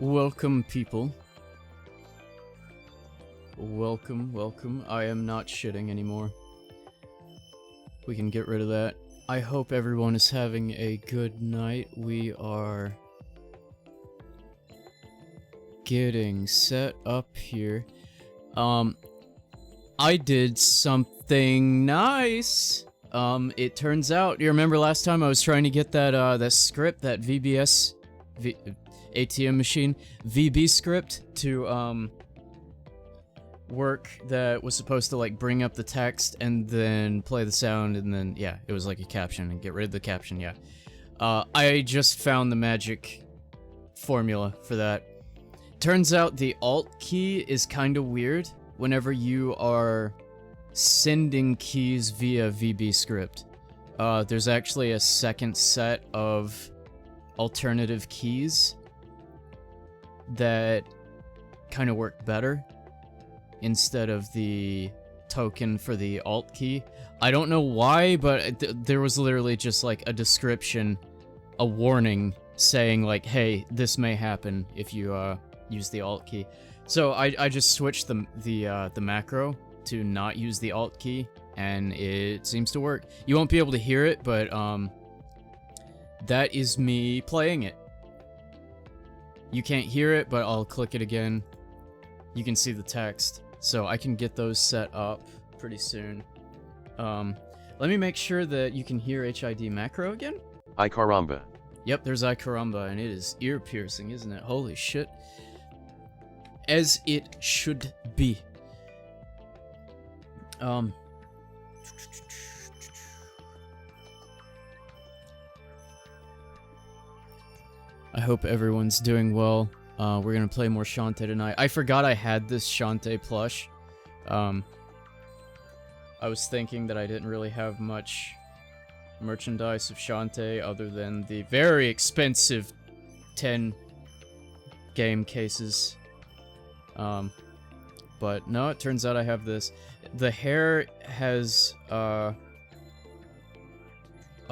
Welcome, people. Welcome, welcome. I am not shitting anymore. We can get rid of that. I hope everyone is having a good night. We are getting set up here. I did something nice. It turns out, you remember last time I was trying to get that script, that VBS ATM machine VB script to work, that was supposed to like bring up the text and then play the sound, and then yeah, it was like a caption and get rid of the caption. Yeah, I just found the magic formula for that. Turns out the Alt key is kind of weird whenever you are sending keys via VB script. There's actually a second set of alternative keys that kind of work better instead of the token for the Alt key. I don't know why, but there was literally just like a description, a warning saying like, hey, this may happen if you use the Alt key. So I just switched the macro to not use the Alt key, and it seems to work. You won't be able to hear it, but that is me playing it. You can't hear it, but I'll click it again. You can see the text, so I can get those set up pretty soon. Let me make sure that you can hear HID macro again. Ay caramba. Yep, there's Ay caramba, and it is ear-piercing, isn't it? Holy shit. As it should be. I hope everyone's doing well. We're gonna play more Shantae tonight. I forgot I had this Shantae plush. I was thinking that I didn't really have much merchandise of Shantae other than the very expensive 10 game cases. But no, it turns out I have this. The hair has a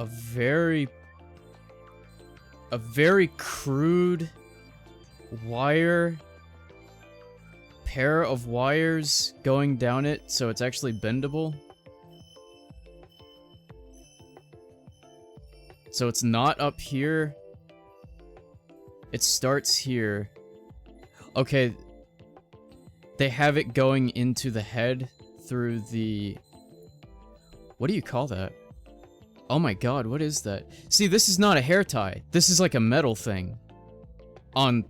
very crude pair of wires going down it, so it's actually bendable. So it's not up here. It starts here. Okay. They have it going into the head through the... What do you call that? Oh my god, what is that? See, this is not a hair tie. This is like a metal thing on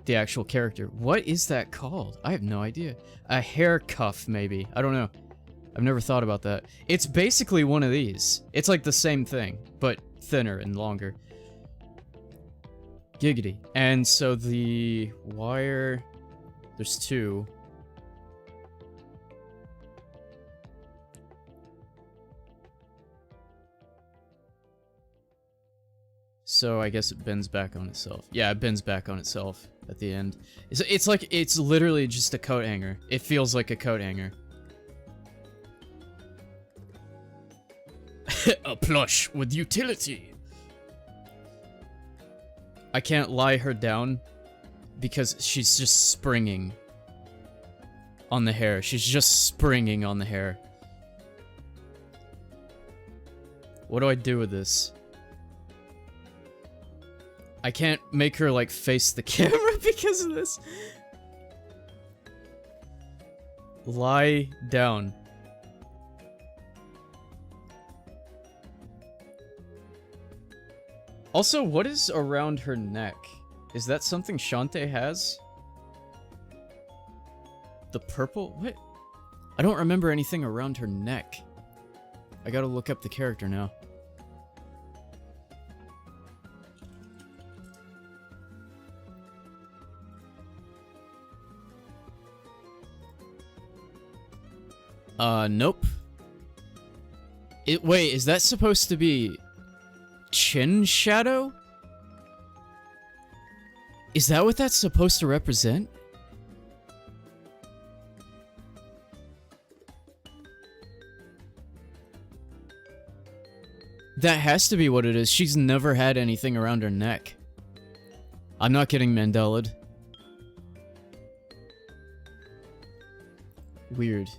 the actual character. What is that called? I have no idea. A hair cuff, maybe. I don't know. I've never thought about that. It's basically one of these. It's like the same thing, but thinner and longer. Giggity. And so the wire... There's two. So I guess it bends back on itself. Yeah, it bends back on itself at the end. It's like, it's literally just a coat hanger. It feels like a coat hanger. A plush with utility. I can't lie her down because she's just springing on the hair. She's just springing on the hair. What do I do with this? I can't make her, like, face the camera because of this. Lie down. Also, what is around her neck? Is that something Shantae has? The purple? What? I don't remember anything around her neck. I gotta look up the character now. Nope. Wait, is that supposed to be chin shadow? Is that what that's supposed to represent? That has to be what it is. She's never had anything around her neck. I'm not getting Mandela'd. Weird.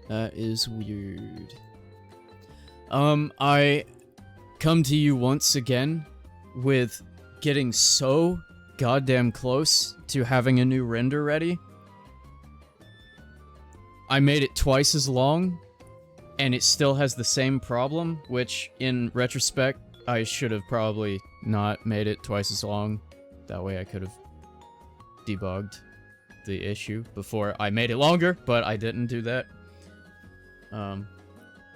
That is weird. I come to you once again with getting so goddamn close to having a new render ready. I made it twice as long, and it still has the same problem, which, in retrospect, I should have probably not made it twice as long. That way I could have debugged the issue before I made it longer, but I didn't do that.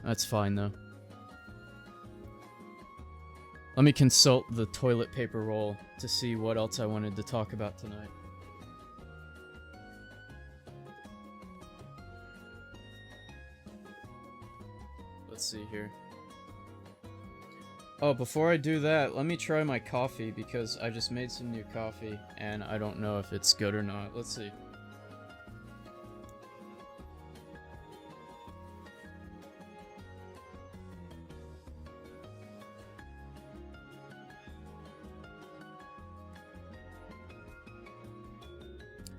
That's fine, though. Let me consult the toilet paper roll to see what else I wanted to talk about tonight. Let's see here. Oh, before I do that, let me try my coffee, because I just made some new coffee, and I don't know if it's good or not. Let's see.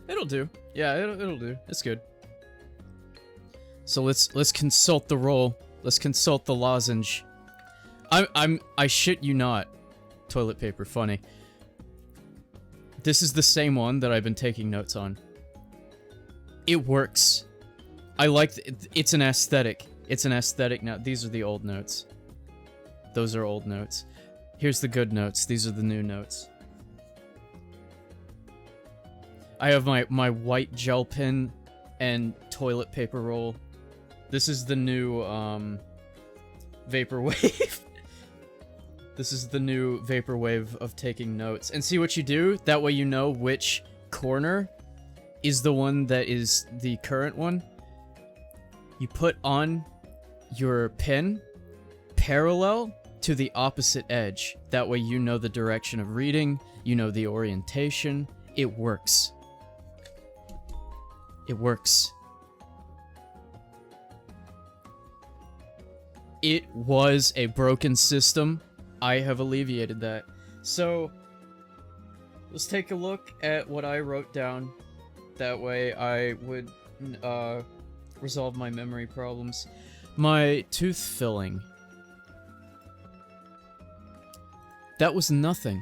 It'll do. Yeah, it'll do. It's good. So let's consult the roll. Let's consult the lozenge. I shit you not. Toilet paper, funny. This is the same one that I've been taking notes on. It works. I like it's an aesthetic. It's an aesthetic now. These are the old notes. Those are old notes. Here's the good notes. These are the new notes. I have my white gel pen and toilet paper roll. This is the new vaporwave. This is the new vaporwave of taking notes. And see what you do? That way you know which corner is the one that is the current one. You put on your pen parallel to the opposite edge. That way you know the direction of reading, you know the orientation. It works. It works. It was a broken system. I have alleviated that. So, let's take a look at what I wrote down. That way I would resolve my memory problems. My tooth filling. That was nothing.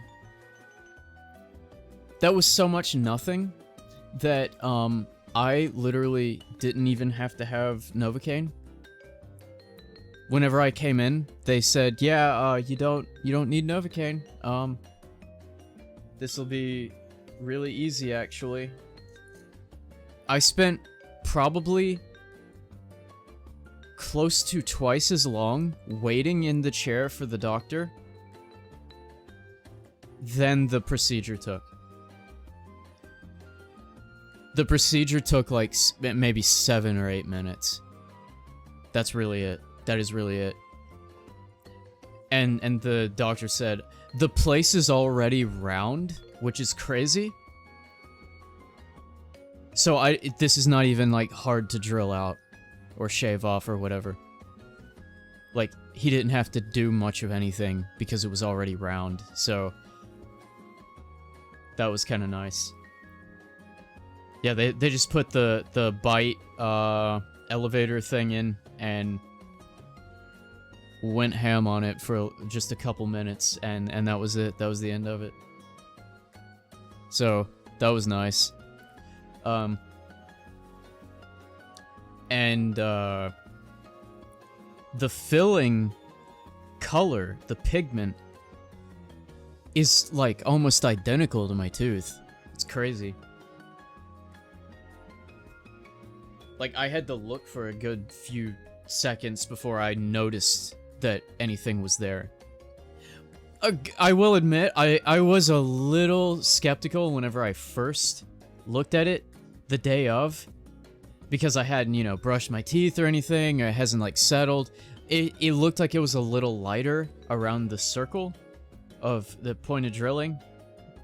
That was so much nothing that I literally didn't even have to have Novocaine. Whenever I came in, they said, "Yeah, you don't need Novocaine. This will be really easy, actually." I spent probably close to twice as long waiting in the chair for the doctor than the procedure took. The procedure took like maybe 7 or 8 minutes. That's really it. That is really it. And the doctor said, the place is already round, which is crazy. So this is not even like hard to drill out or shave off or whatever. Like, he didn't have to do much of anything because it was already round. So that was kind of nice. Yeah, they just put the bite elevator thing in and went ham on it for just a couple minutes, and that was it. That was the end of it. So that was nice. And the filling color, the pigment, is like almost identical to my tooth. It's crazy. Like, I had to look for a good few seconds before I noticed that anything was there. I will admit, I was a little skeptical whenever I first looked at it the day of, because I hadn't, you know, brushed my teeth or anything, or it hasn't, like, settled. It looked like it was a little lighter around the circle of the point of drilling,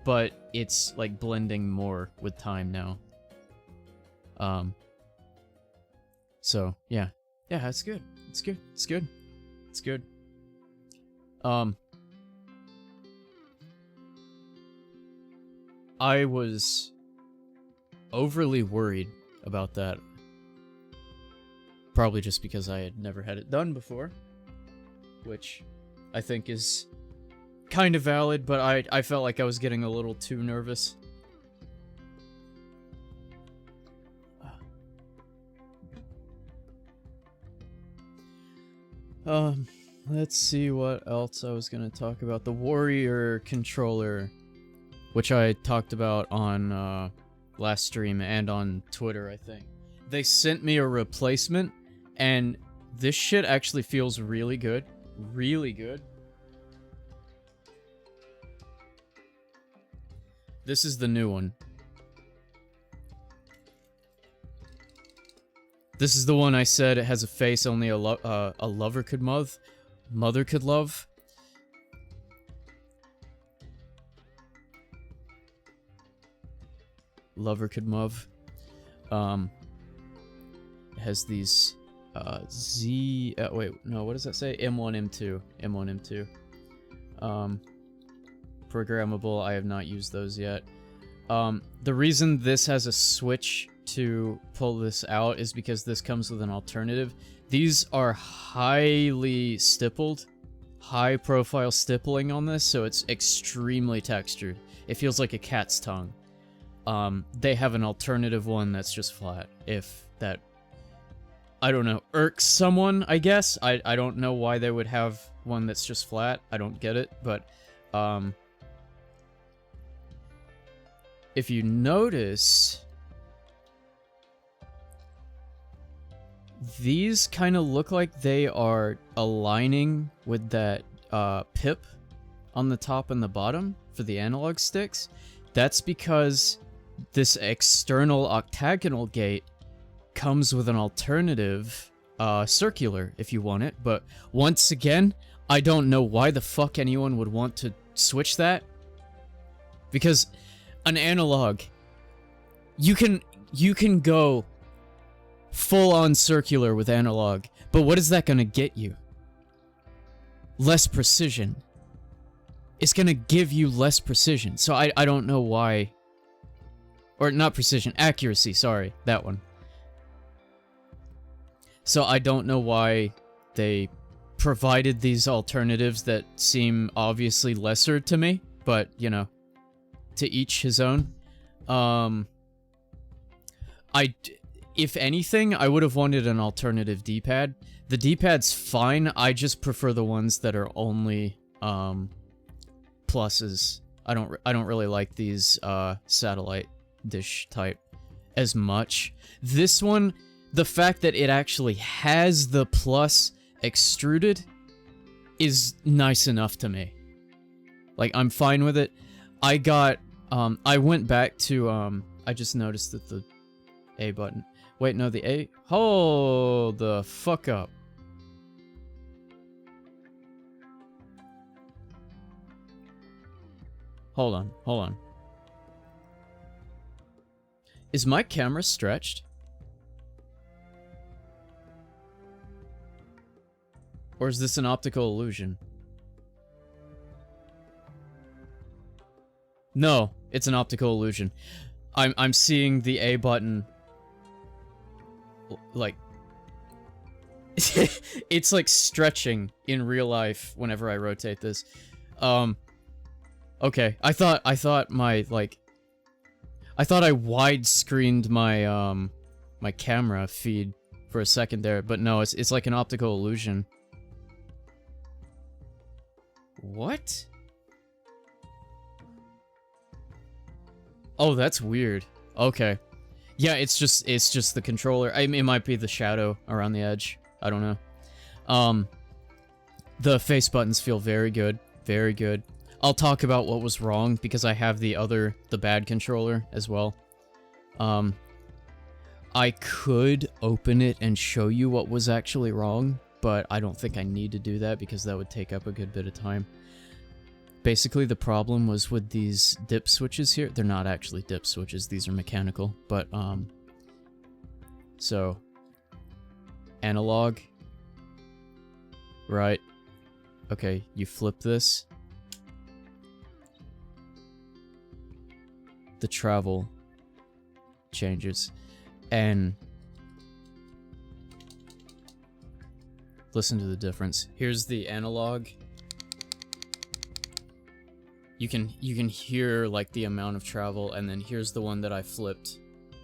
but it's, like, blending more with time now. So, yeah. Yeah, it's good. It's good. It's good. It's good. I was overly worried about that. Probably just because I had never had it done before, which I think is kind of valid, but I felt like I was getting a little too nervous. Let's see what else I was gonna talk about. The Warrior controller, which I talked about on last stream and on Twitter, I think. They sent me a replacement, and this shit actually feels really good. Really good. This is the new one. This is the one I said it has a face only a lover could mother could love. Lover could move. It has these wait, no, what does that say? M1, M2. M1, M2. Programmable, I have not used those yet. The reason this has a switch to pull this out is because this comes with an alternative. These are highly stippled, high profile stippling on this, so it's extremely textured. It feels like a cat's tongue. They have an alternative one that's just flat. If that, I don't know, irks someone, I guess. I don't know why they would have one that's just flat. I don't get it, but, if you notice, these kind of look like they are aligning with that pip on the top and the bottom for the analog sticks. That's because this external octagonal gate comes with an alternative circular if you want it. But once again, I don't know why the fuck anyone would want to switch that. Because an analog, you can go full-on circular with analog, but what is that gonna get you? Less precision. It's gonna give you less precision, so I don't know why... Or not precision, accuracy, sorry, that one. So I don't know why they provided these alternatives that seem obviously lesser to me, but, you know, to each his own. If anything, I would have wanted an alternative D-pad. The D-pad's fine, I just prefer the ones that are only, pluses. I don't really like these, satellite dish type as much. This one, the fact that it actually has the plus extruded is nice enough to me. Like, I'm fine with it. I got, I went back to, I just noticed that the A button. Wait, no, the A... Hold the fuck up. Hold on, hold on. Is my camera stretched? Or is this an optical illusion? No, it's an optical illusion. I'm seeing the A button... like... it's like stretching in real life whenever I rotate this. Okay, I thought my, like... I thought I widescreened my, my camera feed for a second there, but no, it's like an optical illusion. What? Oh, that's weird. Okay. Yeah, it's just the controller. I mean, it might be the shadow around the edge. I don't know. The face buttons feel very good. Very good. I'll talk about what was wrong because I have the bad controller as well. I could open it and show you what was actually wrong, but I don't think I need to do that because that would take up a good bit of time. Basically, the problem was with these dip switches here. They're not actually dip switches, these are mechanical, but, so, analog, right? Okay, you flip this. The travel changes. And listen to the difference. Here's the analog. You can hear like the amount of travel, and then here's the one that I flipped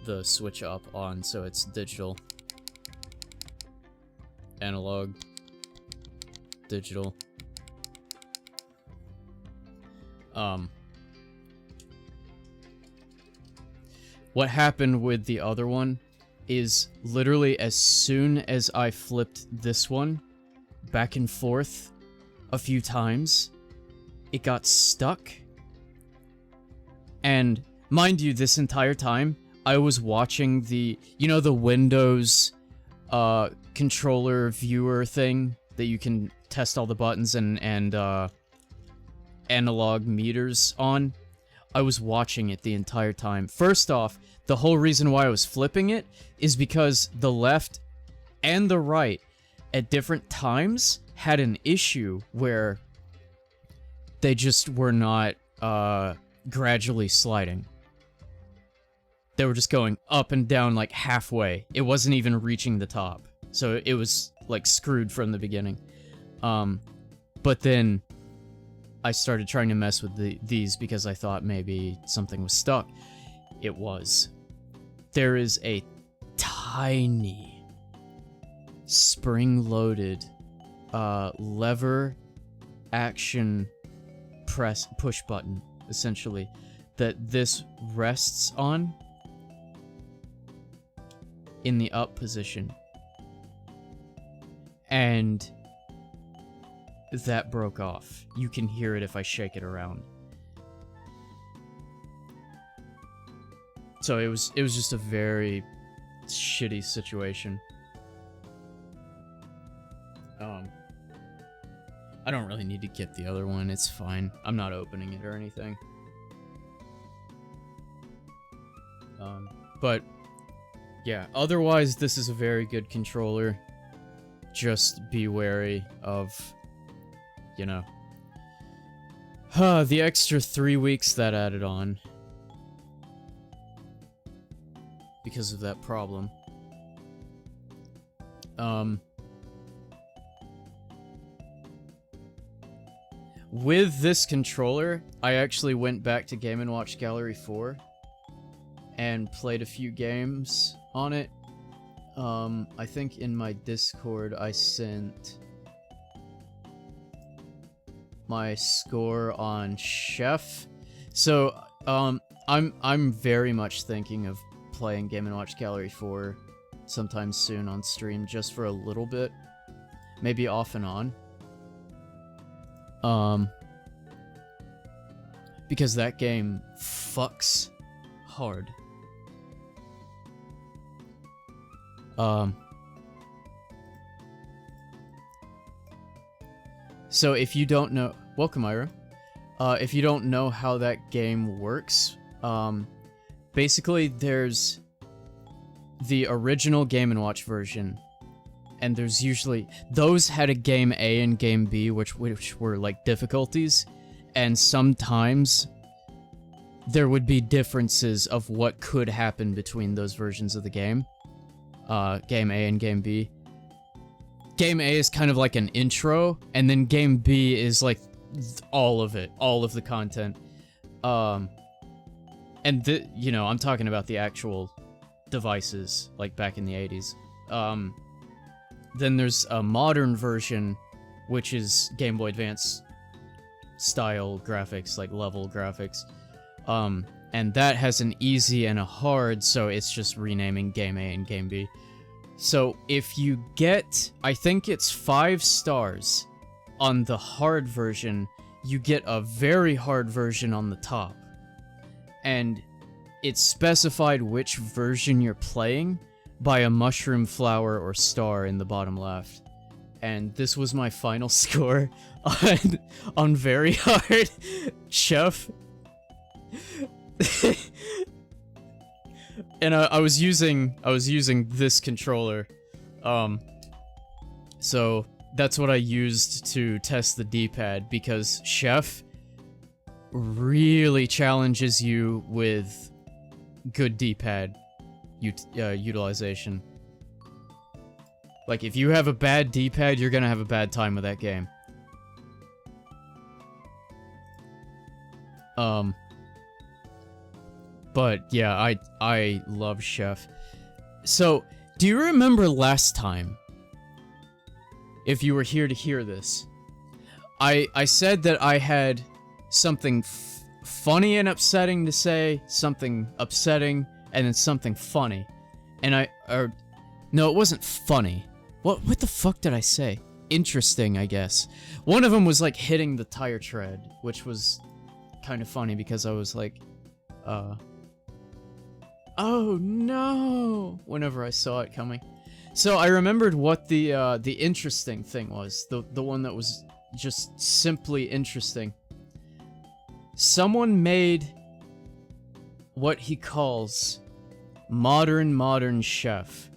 the switch up on, so it's digital. Analog. Digital. What happened with the other one is literally as soon as I flipped this one back and forth a few times, it got stuck. And mind you, this entire time, I was watching the, you know, the Windows controller viewer thing that you can test all the buttons and analog meters on. I was watching it the entire time. First off, the whole reason why I was flipping it is because the left and the right at different times had an issue where they just were not gradually sliding. They were just going up and down like halfway. It wasn't even reaching the top. So it was like screwed from the beginning. But then I started trying to mess with these because I thought maybe something was stuck. It was. There is a tiny spring-loaded lever action push button, essentially, that this rests on in the up position. And that broke off. You can hear it if I shake it around. So it was just a very shitty situation. I don't really need to get the other one, it's fine. I'm not opening it or anything. But yeah, otherwise this is a very good controller. Just be wary of, you know, the extra 3 weeks that added on because of that problem. With this controller, I actually went back to Game & Watch Gallery 4 and played a few games on it. I think in my Discord I sent my score on Chef. So, I'm very much thinking of playing Game & Watch Gallery 4 sometime soon on stream, just for a little bit. Maybe off and on. Because that game fucks hard. So if you don't know... Welcome, Ira. If you don't know how that game works, basically there's the original Game & Watch version, and there's usually... Those had a Game A and Game B, which were like difficulties, and sometimes there would be differences of what could happen between those versions of the game. Game A and Game B. Game A is kind of like an intro, and then Game B is like all of it, all of the content. And you know, I'm talking about the actual devices, like back in the 80s. Then there's a modern version, which is Game Boy Advance style graphics, like level graphics. And that has an easy and a hard, so it's just renaming Game A and Game B. So if you get, I think it's 5 stars on the hard version, you get a very hard version on the top. And it's specified which version you're playing by a mushroom flower or star in the bottom left. And this was my final score on very hard Chef. And I was using this controller. So that's what I used to test the D-pad, because Chef really challenges you with good D-pad utilization. Like, if you have a bad D-pad, you're gonna have a bad time with that game. But yeah, I love Chef. So, do you remember last time, if you were here to hear this, I said that I had something funny and upsetting to say, something upsetting, and then something funny. And no, it wasn't funny. What the fuck did I say? Interesting, I guess. One of them was like hitting the tire tread, which was kind of funny because I was like, oh no, whenever I saw it coming. So I remembered what the interesting thing was, the one that was just simply interesting. Someone made what he calls modern Chef.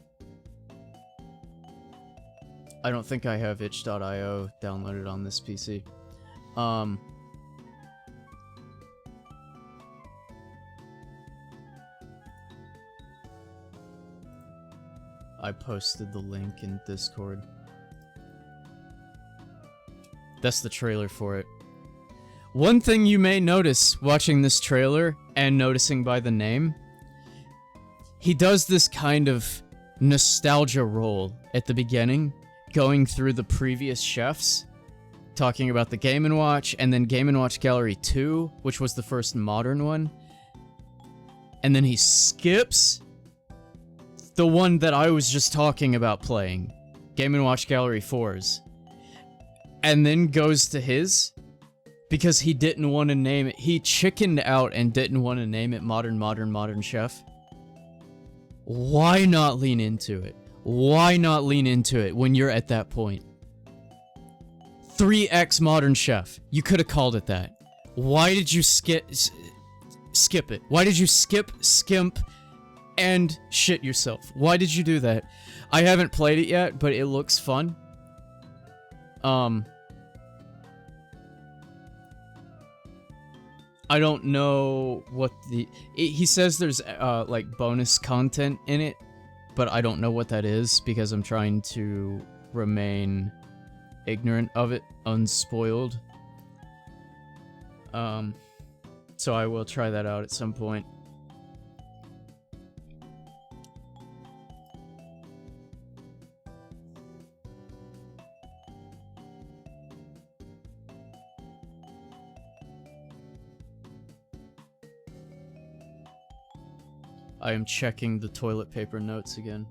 I don't think I have itch.io downloaded on this PC. I posted the link in Discord. That's the trailer for it. One thing you may notice watching this trailer, and noticing by the name, he does this kind of nostalgia roll at the beginning, going through the previous chefs, talking about the Game & Watch, and then Game & Watch Gallery 2, which was the first modern one. And then he skips the one that I was just talking about playing, Game & Watch Gallery 4's, and then goes to his, because he didn't want to name it. He chickened out and didn't want to name it Modern Chef. Why not lean into it? Why not lean into it when you're at that point? 3X Modern Chef. You could have called it that. Why did you skip it? Why did you skimp, and shit yourself? Why did you do that? I haven't played it yet, but it looks fun. I don't know what he says there's, like, bonus content in it, but I don't know what that is, because I'm trying to remain ignorant of it, unspoiled. So I will try that out at some point. I am checking the toilet paper notes again.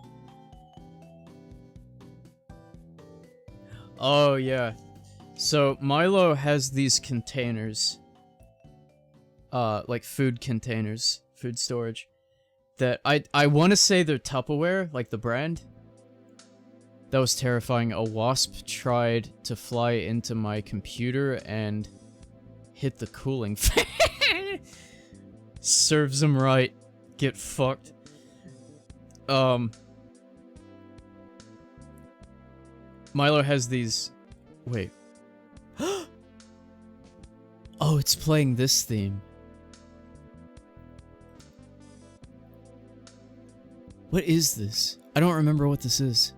Oh, yeah. So, Milo has these containers. Like food containers. Food storage. That I want to say they're Tupperware, like the brand. That was terrifying. A wasp tried to fly into my computer and hit the cooling fan. Serves him right. Get fucked. Milo has these... Wait. Oh, it's playing this theme. What is this? I don't remember what this is.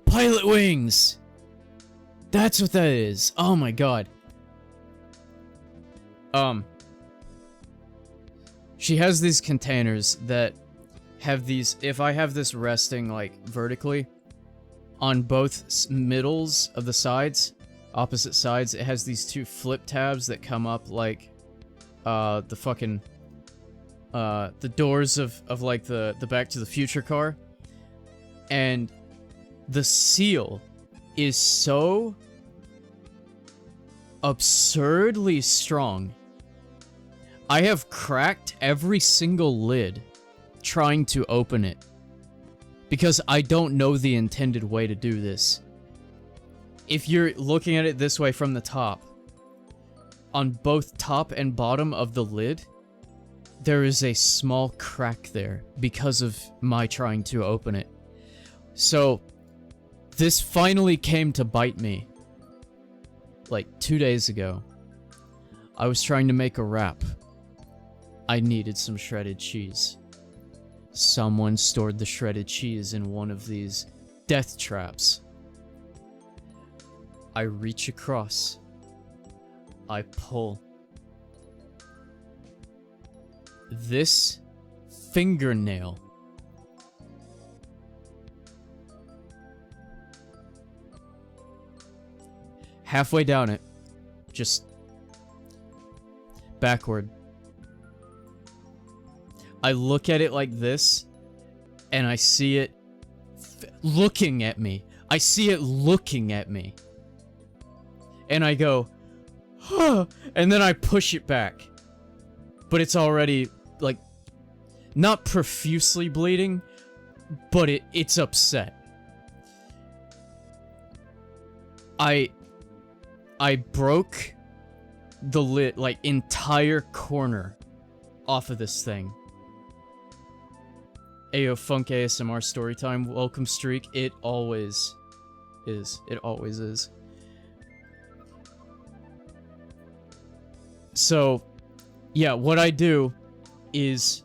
Pilot Wings! That's what that is. Oh my god. She has these containers that have these, if I have this resting, like, vertically, on both middles of the sides, opposite sides, it has these two flip tabs that come up like, the fucking, the doors of like, the Back to the Future car. And the seal is so absurdly strong. I have cracked every single lid trying to open it, because I don't know the intended way to do this. If you're looking at it this way from the top, on both top and bottom of the lid, there is a small crack there because of my trying to open it. So, This finally came to bite me. Like 2 days ago. I was trying to make a wrap. I needed some shredded cheese. Someone stored the shredded cheese in one of these death traps. I reach across. I pull. This fingernail halfway down it, just backward. I look at it like this, and I see it looking at me. I see it looking at me. And I go, huh, and then I push it back. But it's already, like, not profusely bleeding, but it's upset. I broke the lid, like, entire corner off of this thing. Ayo Funk ASMR Storytime, welcome streak. It always is. It always is. So, yeah, what I do is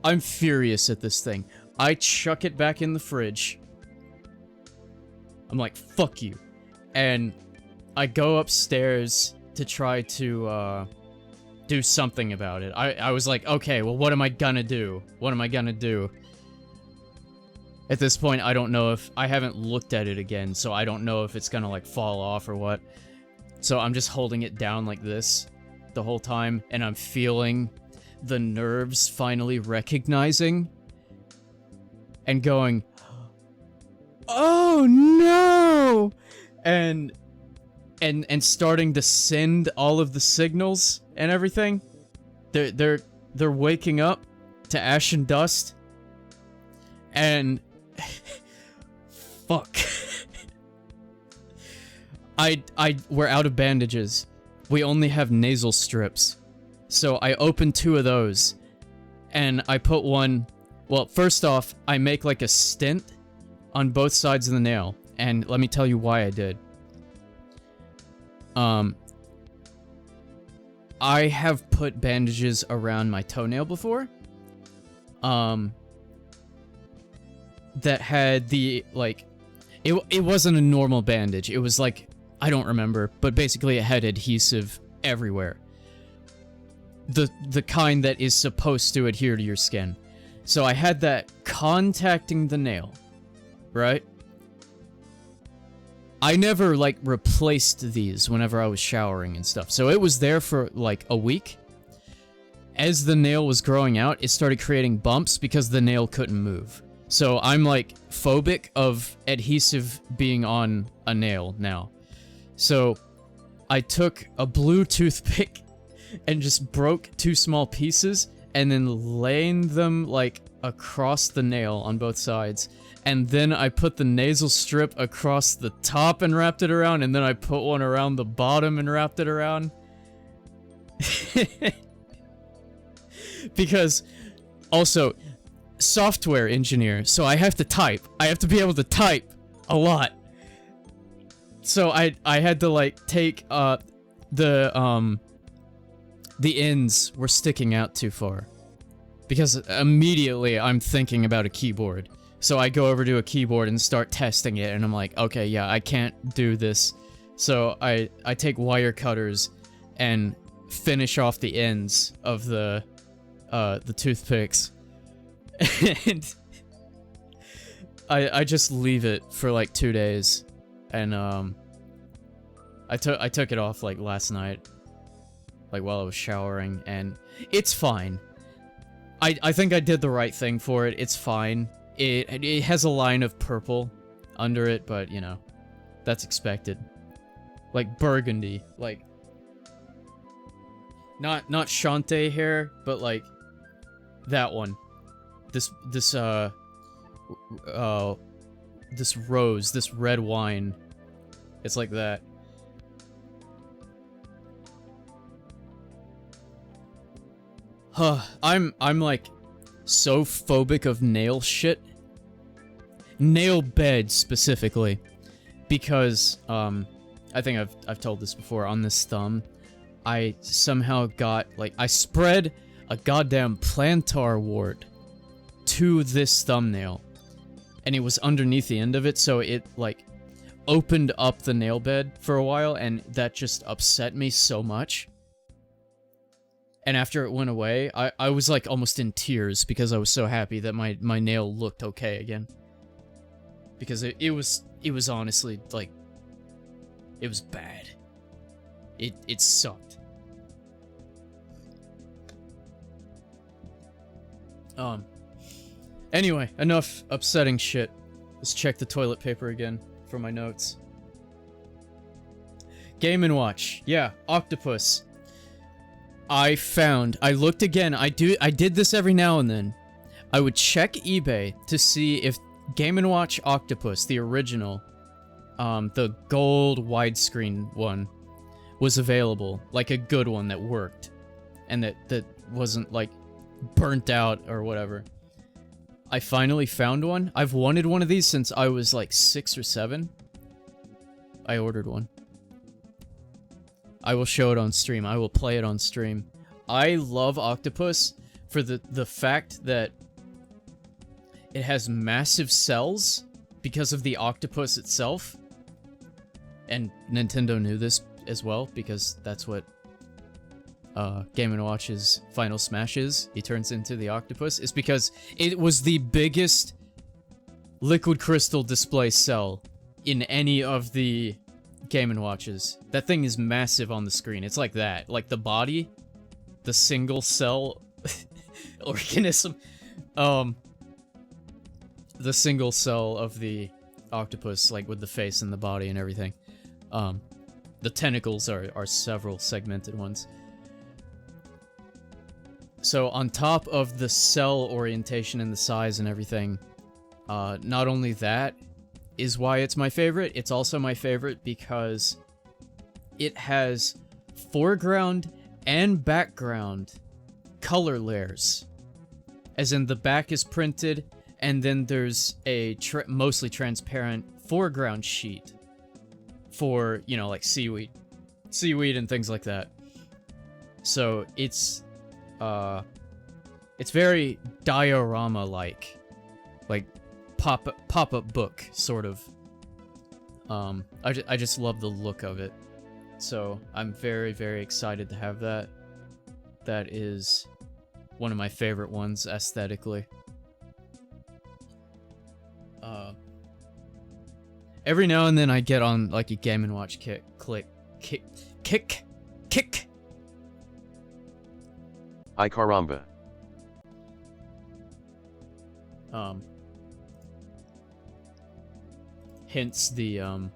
I'm furious at this thing. I chuck it back in the fridge. I'm like, fuck you. And I go upstairs to try to, do something about it. I was like, okay, well, what am I gonna do? What am I gonna do? At this point, I don't know if... I haven't looked at it again, so I don't know if it's gonna, like, fall off or what. So I'm just holding it down like this the whole time, and I'm feeling the nerves finally recognizing and going, oh no! And starting to send all of the signals and everything. They're waking up to ash and dust. And fuck. We're out of bandages. We only have nasal strips. So I opened 2 of those. And I put one... Well, first off, I make like a stent on both sides of the nail. And let me tell you why I did. I have put bandages around my toenail before. That had the, like... It wasn't a normal bandage. It was like... I don't remember, but basically it had adhesive everywhere. The kind that is supposed to adhere to your skin. So I had that contacting the nail, right? I never, like, replaced these whenever I was showering and stuff. So it was there for, like, a week. As the nail was growing out, it started creating bumps because the nail couldn't move. So I'm, like, phobic of adhesive being on a nail now. So I took a blue toothpick and just broke 2 small pieces and then laid them, like, across the nail on both sides. And then I put the nasal strip across the top and wrapped it around, and then I put one around the bottom and wrapped it around. Because, also, software engineer, so I have to type. I have to be able to type a lot. So I had to, like, take, the ends were sticking out too far. Because immediately I'm thinking about a keyboard. So I go over to a keyboard and start testing it, and I'm like, okay, yeah, I can't do this. So I take wire cutters and finish off the ends of the toothpicks. And I just leave it for like 2 days. And I took it off like last night. Like while I was showering, and it's fine. I think I did the right thing for it. It's fine. It has a line of purple under it, but, you know, that's expected. Like burgundy, like... Not Shantae hair, but, like, that one. This rose, this red wine. It's like that. I'm like, so phobic of nail shit. nail bed specifically, because I think I've told this before. On this thumb, I somehow got, like, I spread a goddamn plantar wart to this thumbnail, and it was underneath the end of it, so it, like, opened up the nail bed for a while, and that just upset me so much. And after it went away, I was, like, almost in tears because I was so happy that my nail looked okay again. Because it was honestly, like, it was bad. It sucked. Anyway, enough upsetting shit. Let's check the toilet paper again for my notes. Game & Watch. Yeah, Octopus. I looked again. I did this every now and then. I would check eBay to see if Game & Watch Octopus, the original, the gold widescreen one, was available. Like a good one that worked. And that wasn't, like, burnt out or whatever. I finally found one. I've wanted one of these since I was like 6 or 7. I ordered one. I will show it on stream. I will play it on stream. I love Octopus for the fact that it has massive cells because of the octopus itself. And Nintendo knew this as well, because that's what Game & Watch's Final Smash is. He turns into the octopus. It's because it was the biggest liquid crystal display cell in any of the Game & Watches. That thing is massive on the screen. It's like that. Like the body, the single cell organism, the single cell of the octopus, like with the face and the body and everything. The tentacles are several segmented ones. So on top of the cell orientation and the size and everything, not only that is why it's my favorite, it's also my favorite because it has foreground and background color layers. As in, the back is printed, and then there's a mostly transparent foreground sheet for, you know, like seaweed and things like that. So it's very diorama-like pop-up book, sort of. I just love the look of it. So I'm very, very excited to have that. That is one of my favorite ones aesthetically. Every now and then I get on like a Game & Watch kick. Ay caramba. Hence the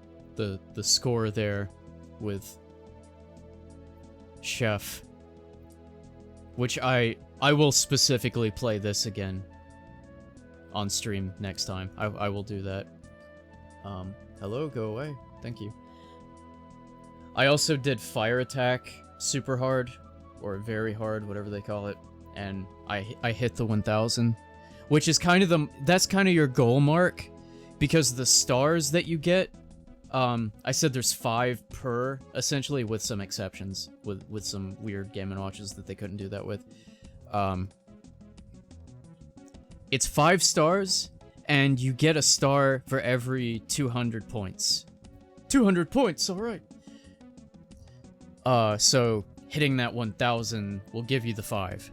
score there with Chef, which I will specifically play this again on stream next time. I will do that. Hello, go away. Thank you. I also did Fire Attack super hard, or very hard, whatever they call it, and I hit the 1000, which is kind of that's kind of your goal mark, because the stars that you get, I said there's 5 per, essentially, with some exceptions, with some weird Game & Watches that they couldn't do that with. It's 5 stars, and you get a star for every 200 points. 200 points, alright! So hitting that 1000 will give you the 5.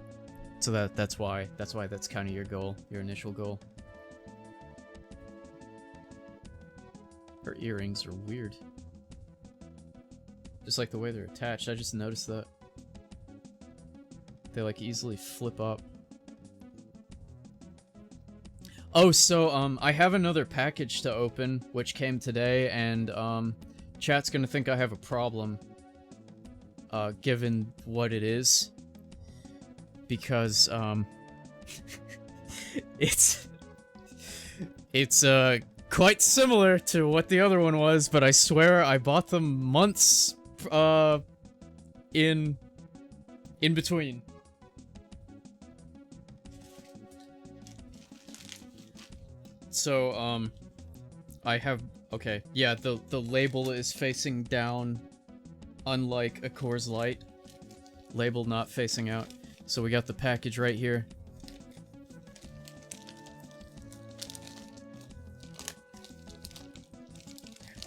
So that's why that's kind of your goal, your initial goal. Her earrings are weird. Just like the way they're attached, I just noticed that. They like easily flip up. Oh, so I have another package to open, which came today, and chat's gonna think I have a problem, given what it is, because it's quite similar to what the other one was, but I swear I bought them months in between. So I have... Okay, yeah, the label is facing down, unlike a Coors Light. Label not facing out. So we got the package right here.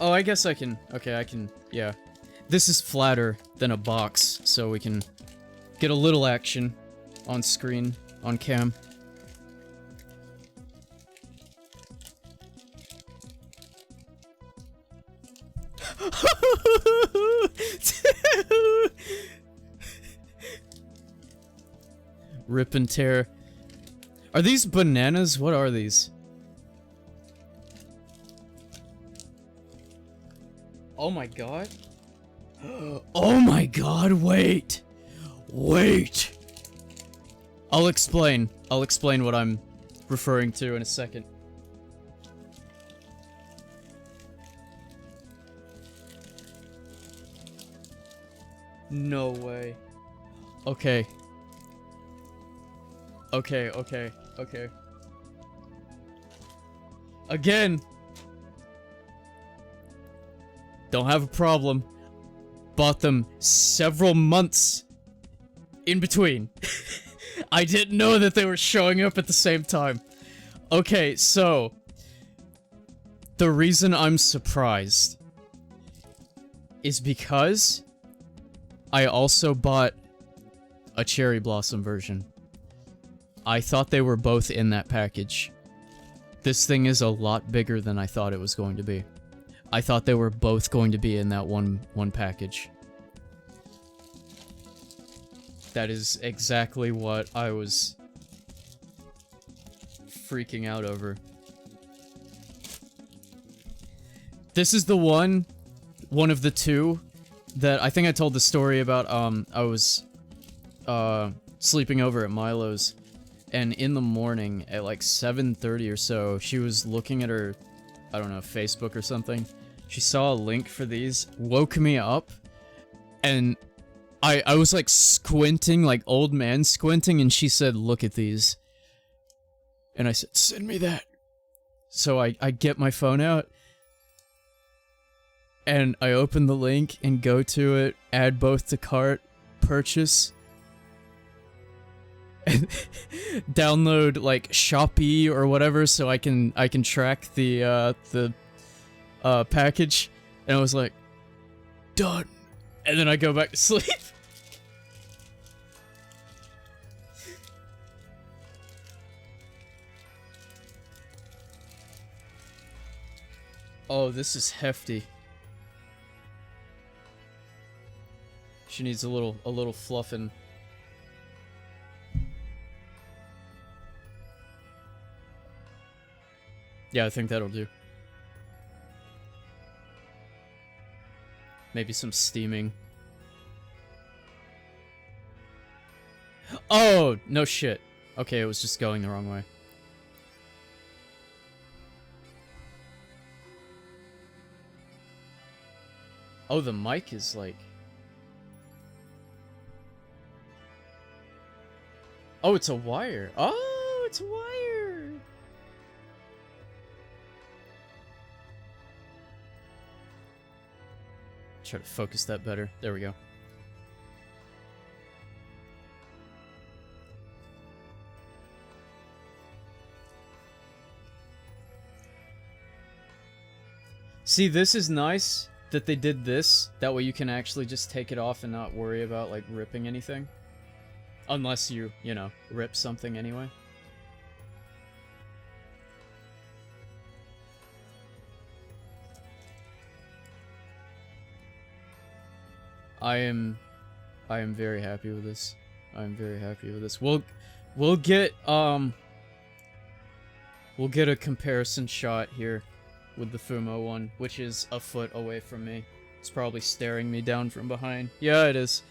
Oh, I guess I can... Okay, I can... Yeah. This is flatter than a box, so we can get a little action on screen, on cam. Rip and tear. Are these bananas? What are these? Oh my god. Oh my god, wait. Wait. I'll explain. I'll explain what I'm referring to in a second. No way. Okay. Okay, okay, okay. Again. Don't have a problem. Bought them several months in between. I didn't know that they were showing up at the same time. Okay, so the reason I'm surprised is because I also bought a cherry blossom version. I thought they were both in that package. This thing is a lot bigger than I thought it was going to be. I thought they were both going to be in that one package. That is exactly what I was freaking out over. This is the one of the two that I think I told the story about. I was sleeping over at Milo's, and in the morning at like 7:30 or so, she was looking at her, I don't know, Facebook or something. She saw a link for these, woke me up, and I was like squinting, like old man squinting, and she said, "Look at these." And I said, "Send me that." So I get my phone out, and I open the link and go to it, add both to cart, purchase, and download like Shopee or whatever so I can track the package, and I was like, done. And then I go back to sleep. Oh, this is hefty. She needs a little fluffing. Yeah, I think that'll do. Maybe some steaming. Oh, no shit. Okay, it was just going the wrong way. Oh, the mic is like... Oh, it's a wire. Oh, it's a wire. Try to focus that better. There we go. See, this is nice that they did this. That way you can actually just take it off and not worry about, like, ripping anything. Unless you know, rip something anyway. I am very happy with this. I'm very happy with this. We'll get a comparison shot here with the Fumo one, which is a foot away from me. It's probably staring me down from behind. Yeah, it is.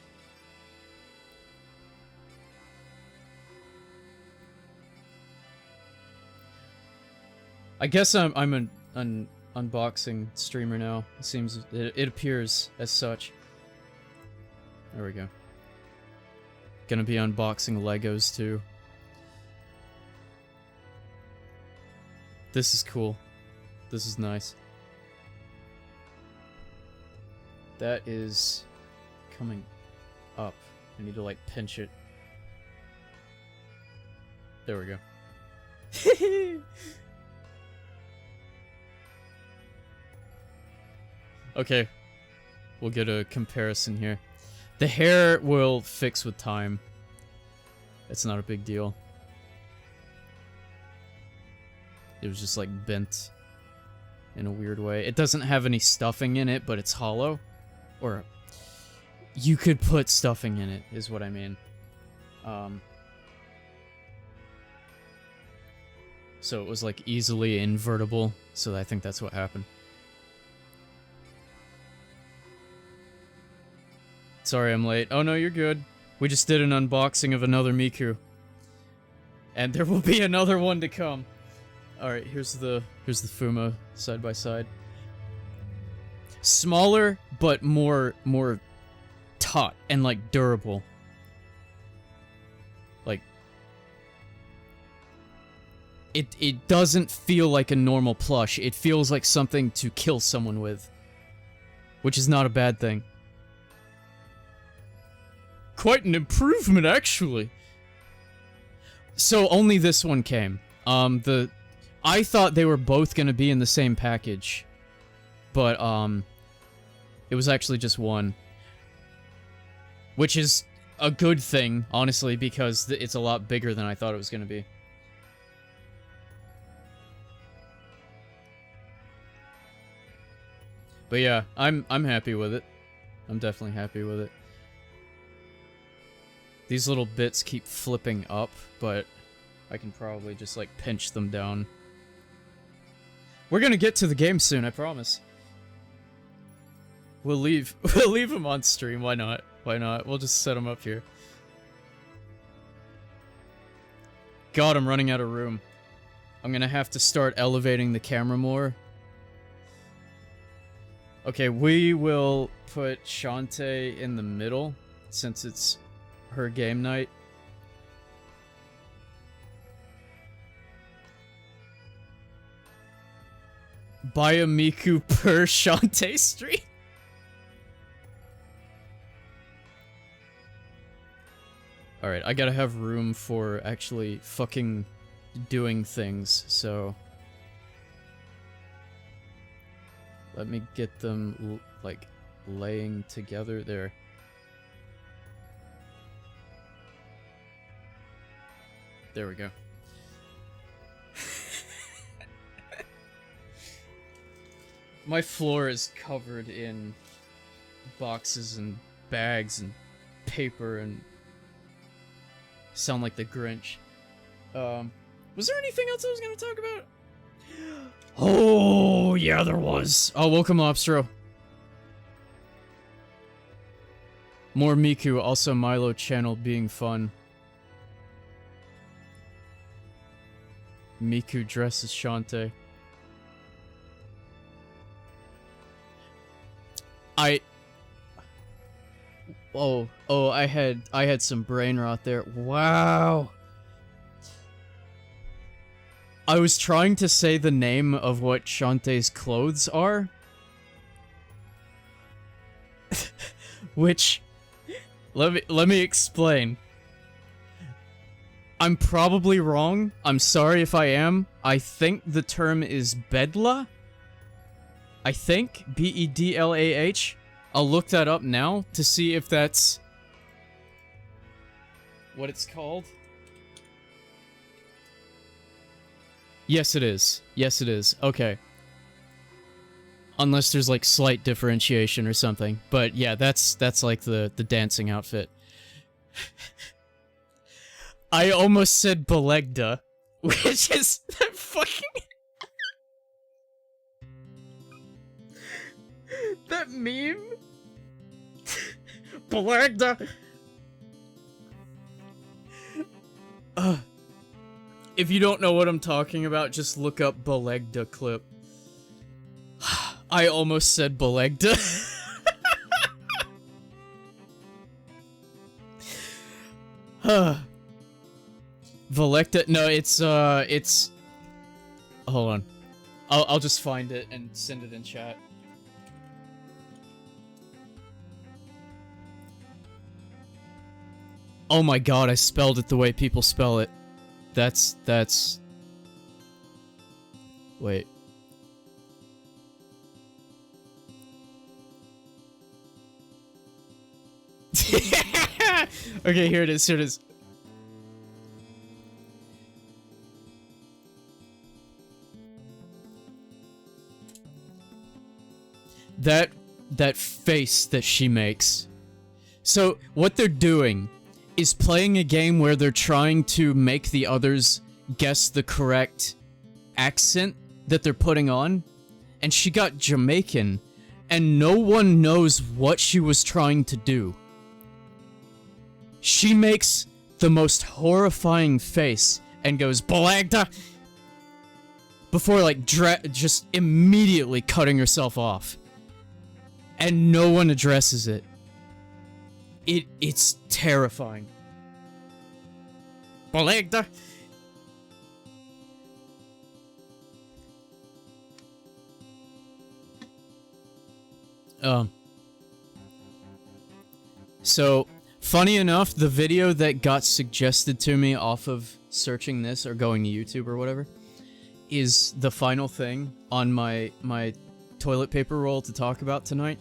I guess I'm an unboxing streamer now. It seems it appears as such. There we go. Gonna be unboxing Legos too. This is cool. This is nice. That is coming up. I need to, like, pinch it. There we go. Okay. We'll get a comparison here. The hair will fix with time. It's not a big deal. It was just, like, bent in a weird way. It doesn't have any stuffing in it, but it's hollow. Or, you could put stuffing in it, is what I mean. So it was, like, easily invertible, so I think that's what happened. Sorry I'm late. Oh no, you're good. We just did an unboxing of another Miku. And there will be another one to come. Alright, here's the Fuma side by side. Smaller, but more taut and, like, durable. Like, it doesn't feel like a normal plush. It feels like something to kill someone with. Which is not a bad thing. Quite an improvement, actually. So, only this one came. I thought they were both gonna be in the same package. But, it was actually just one. Which is a good thing, honestly, because it's a lot bigger than I thought it was gonna be. But yeah, I'm happy with it. I'm definitely happy with it. These little bits keep flipping up, but I can probably just, like, pinch them down. We're gonna get to the game soon, I promise. We'll leave them on stream, why not? Why not? We'll just set them up here. God, I'm running out of room. I'm gonna have to start elevating the camera more. Okay, we will put Shantae in the middle, since it's her game night. Buy a Miku per Shantae stream? Alright, I gotta have room for actually fucking doing things, so... Let me get them, like, laying together there. There we go. My floor is covered in boxes and bags and paper and sound like the Grinch. Was there anything else I was gonna talk about? Oh, yeah, there was. Oh, welcome, Lobstro. More Miku, also Milo channel being fun. Miku dresses Shantae. I had some brain rot there. Wow. I was trying to say the name of what Shantae's clothes are. Which, let me explain. I'm probably wrong. I'm sorry if I am. I think the term is bedla. I think. B-E-D-L-A-H. I'll look that up now to see if that's what it's called. Yes, it is. Yes, it is. Okay. Unless there's, like, slight differentiation or something. But, yeah, that's like, the dancing outfit. I almost said Belegda, which is fucking... that meme? Belegda! If you don't know what I'm talking about, just look up Belegda clip. I almost said Belegda. Velecta, no, it's, hold on. I'll just find it and send it in chat. Oh my god, I spelled it the way people spell it. That's... Wait. Okay, here it is, here it is. That face that she makes. So, what they're doing is playing a game where they're trying to make the others guess the correct accent that they're putting on. And she got Jamaican, and no one knows what she was trying to do. She makes the most horrifying face and goes, Balagda! Before, like, just immediately cutting herself off. And no one addresses it. It's terrifying. Balagda! So, funny enough, the video that got suggested to me off of searching this or going to YouTube or whatever is the final thing on my toilet paper roll to talk about tonight.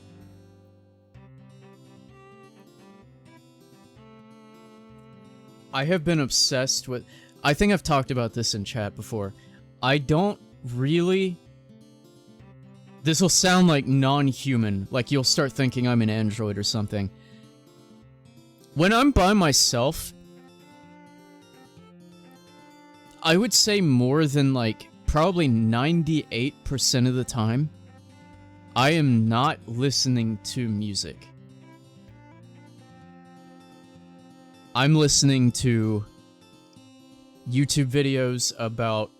I have been obsessed with... I think I've talked about this in chat before. I don't really... This will sound like non-human, like you'll start thinking I'm an android or something. When I'm by myself, I would say more than like probably 98% of the time, I am not listening to music. I'm listening to YouTube videos about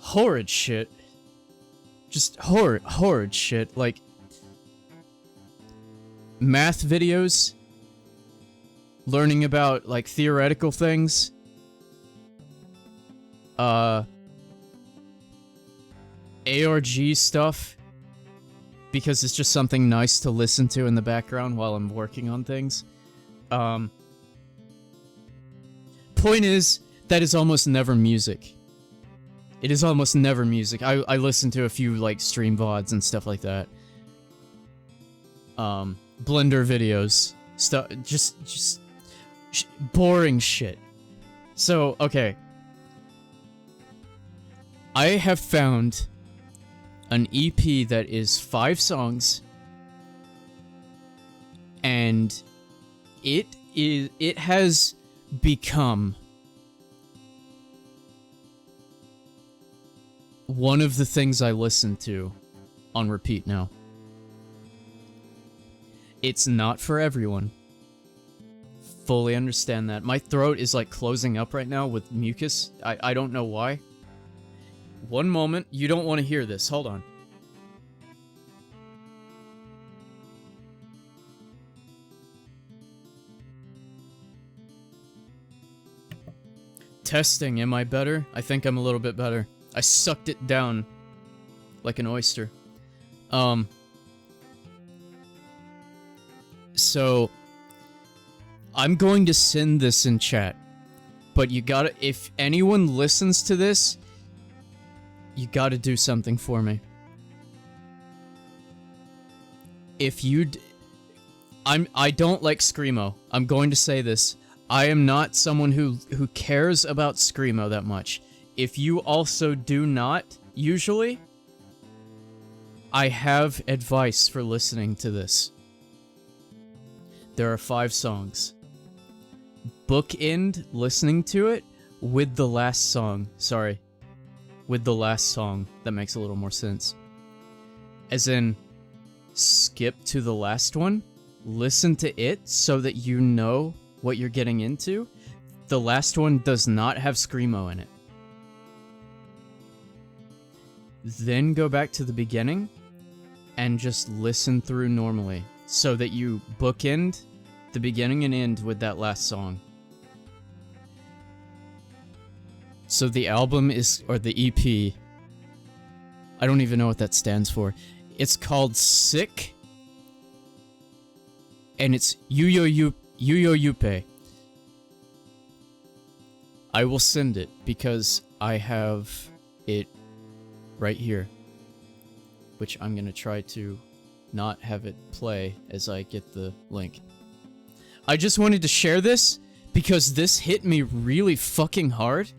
horrid shit. Just horrid shit, like math videos, learning about like theoretical things, ARG stuff, because it's just something nice to listen to in the background while I'm working on things. Point is, that is almost never music. It is almost never music. I listen to a few, like, stream VODs and stuff like that. Blender videos. Stuff, just boring shit. So, okay. I have found an EP that is 5 songs. And it has become one of the things I listen to on repeat now. It's not for everyone. Fully understand that. My throat is like closing up right now with mucus. I don't know why. One moment, you don't want to hear this. Hold on. Testing, am I better? I think I'm a little bit better. I sucked it down like an oyster. So I'm going to send this in chat, but you gotta, if anyone listens to this, you gotta do something for me. If you I don't like Screamo. I'm going to say this. I am not someone who cares about Screamo that much. If you also do not, usually, I have advice for listening to this. There are 5 songs. Bookend listening to it with the last song. Sorry. With the last song. That makes a little more sense. As in, skip to the last one, listen to it so that you know what you're getting into. The last one does not have Screamo in it. Then go back to the beginning and just listen through normally so that you bookend the beginning and end with that last song. So the album is, or the EP, I don't even know what that stands for. It's called Sick, and it's Yuyo Yupe. I will send it because I have it right here, which I'm gonna try to not have it play as I get the link. I just wanted to share this because this hit me really fucking hard.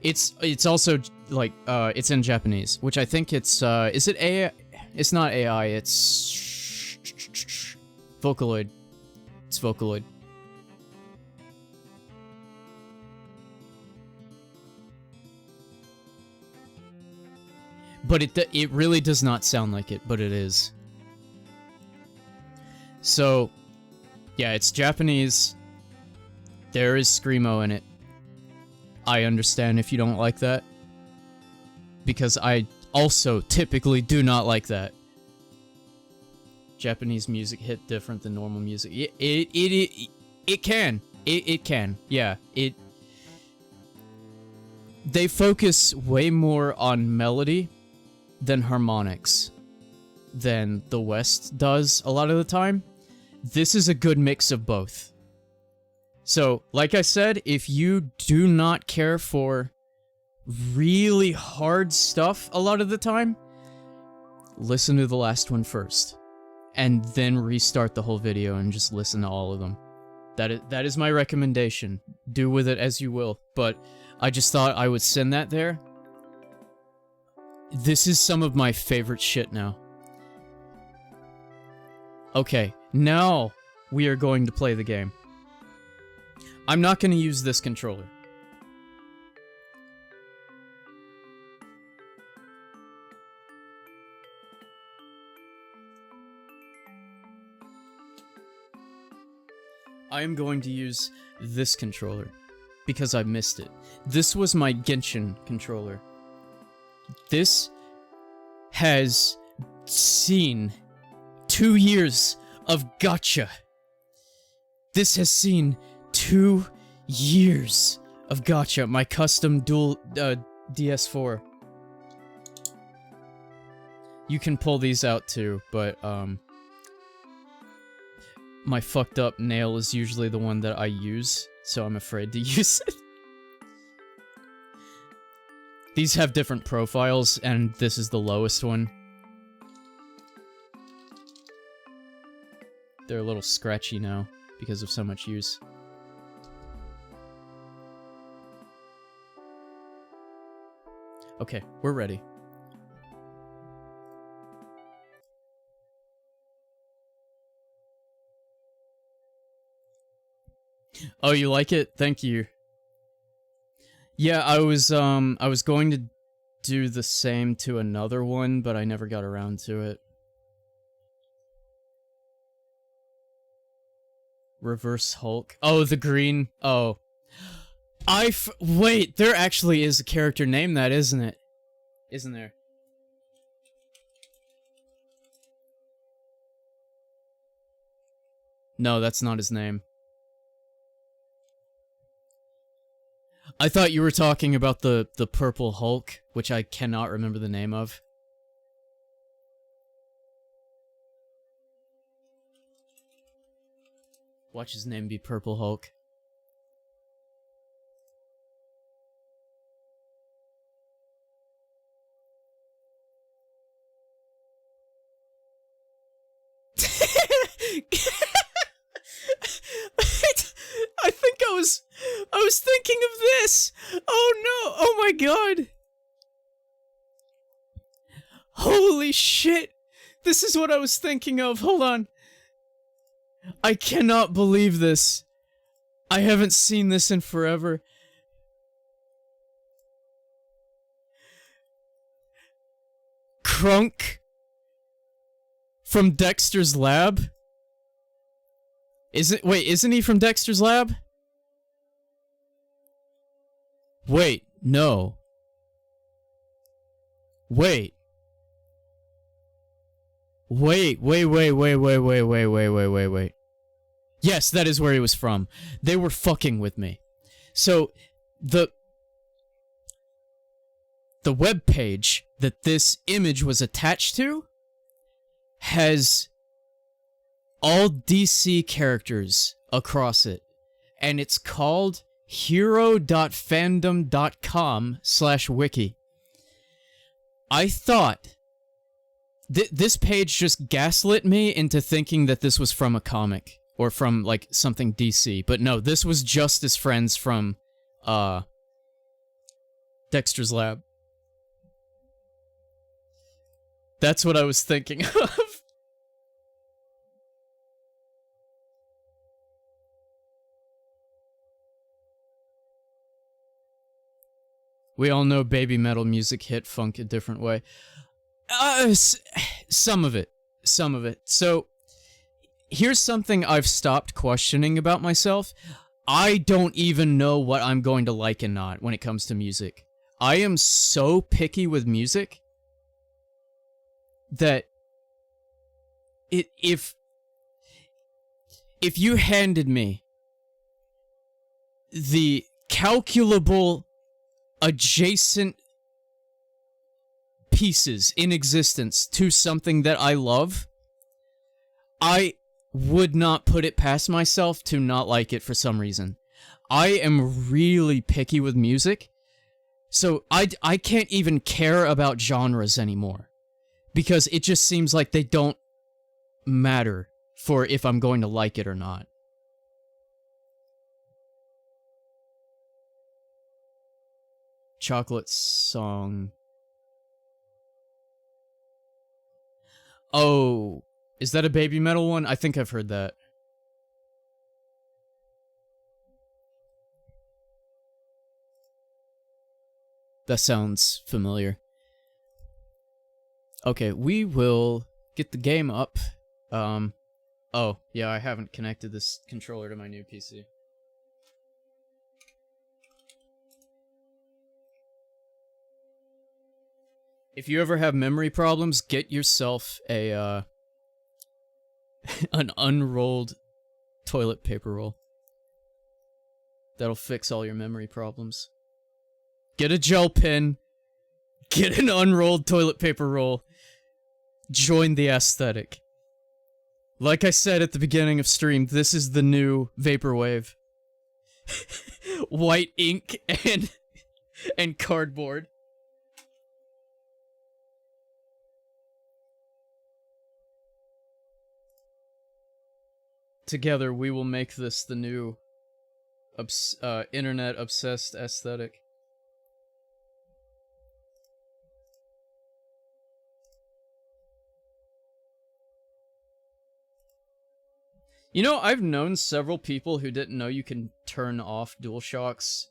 It's also like it's in Japanese, which I think it's is it AI? It's not AI, it's Vocaloid. It's Vocaloid. But it really does not sound like it, but it is. So, yeah, it's Japanese. There is Screamo in it. I understand if you don't like that. Because I also typically do not like that. Japanese music hit different than normal music. It can. It can. Yeah, they focus way more on melody than harmonics than the West does a lot of the time. This is a good mix of both. So, like I said, if you do not care for really hard stuff a lot of the time, listen to the last one first. And then restart the whole video and just listen to all of them. That is my recommendation. Do with it as you will. But I just thought I would send that there. This is some of my favorite shit now. Okay, now we are going to play the game. I'm not going to use this controller. I am going to use this controller because I missed it. This was my Genshin controller. This has seen 2 years of gacha. This has seen 2 years of gacha. My custom dual DS4. You can pull these out too, but my fucked up nail is usually the one that I use, so I'm afraid to use it. These have different profiles, and this is the lowest one. They're a little scratchy now, because of so much use. Okay, we're ready. Oh, you like it? Thank you. Yeah, I was going to do the same to another one, but I never got around to it. Reverse Hulk. Oh, the green. Oh. Wait, there actually is a character named that, isn't it? Isn't there? No, that's not his name. I thought you were talking about the purple Hulk, which I cannot remember the name of. Watch his name be Purple Hulk. I think I was thinking of this. Oh no! Oh my god! Holy shit! This is what I was thinking of. Hold on. I cannot believe this. I haven't seen this in forever. Crunk from Dexter's Lab? Wait, isn't he from Dexter's Lab? Wait, no. Wait. Wait. Yes, that is where he was from. They were fucking with me. So, the web page that this image was attached to has all DC characters across it, and it's called hero.fandom.com/wiki. I thought this page just gaslit me into thinking that this was from a comic or from like something DC, but no, this was Justice Friends from Dexter's Lab. That's what I was thinking of. We all know baby metal music hit funk a different way. Some of it. So, here's something I've stopped questioning about myself. I don't even know what I'm going to like and not when it comes to music. I am so picky with music that if you handed me the calculable adjacent pieces in existence to something that I love, I would not put it past myself to not like it for some reason. I am really picky with music, so I can't even care about genres anymore, because it just seems like they don't matter for if I'm going to like it or not. Chocolate Song. Oh, is that a baby metal one? I think I've heard that. That sounds familiar. Okay, we will get the game up. Oh, yeah, I haven't connected this controller to my new PC. If you ever have memory problems, get yourself a, an unrolled toilet paper roll. That'll fix all your memory problems. Get a gel pen. Get an unrolled toilet paper roll. Join the aesthetic. Like I said at the beginning of stream, this is the new vaporwave. White ink and cardboard. Together, we will make this the new internet-obsessed aesthetic. You know, I've known several people who didn't know you can turn off DualShocks.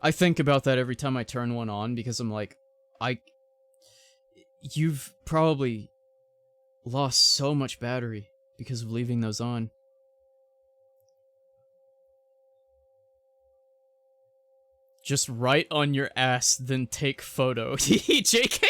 I think about that every time I turn one on, because I'm like, you've probably lost so much battery because of leaving those on. Just write on your ass, then take photo. JK?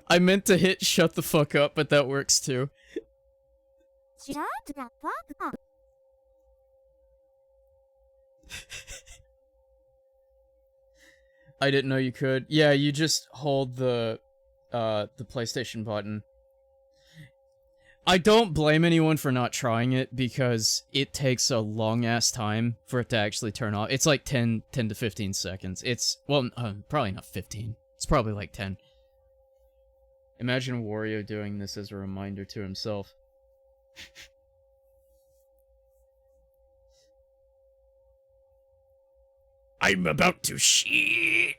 I meant to hit shut the fuck up, but that works too. I didn't know you could. Yeah, you just hold the PlayStation button. I don't blame anyone for not trying it, because it takes a long-ass time for it to actually turn off. It's like 10 to 15 seconds. It's, well, probably not 15. It's probably like 10. Imagine Wario doing this as a reminder to himself. I'm about to shit!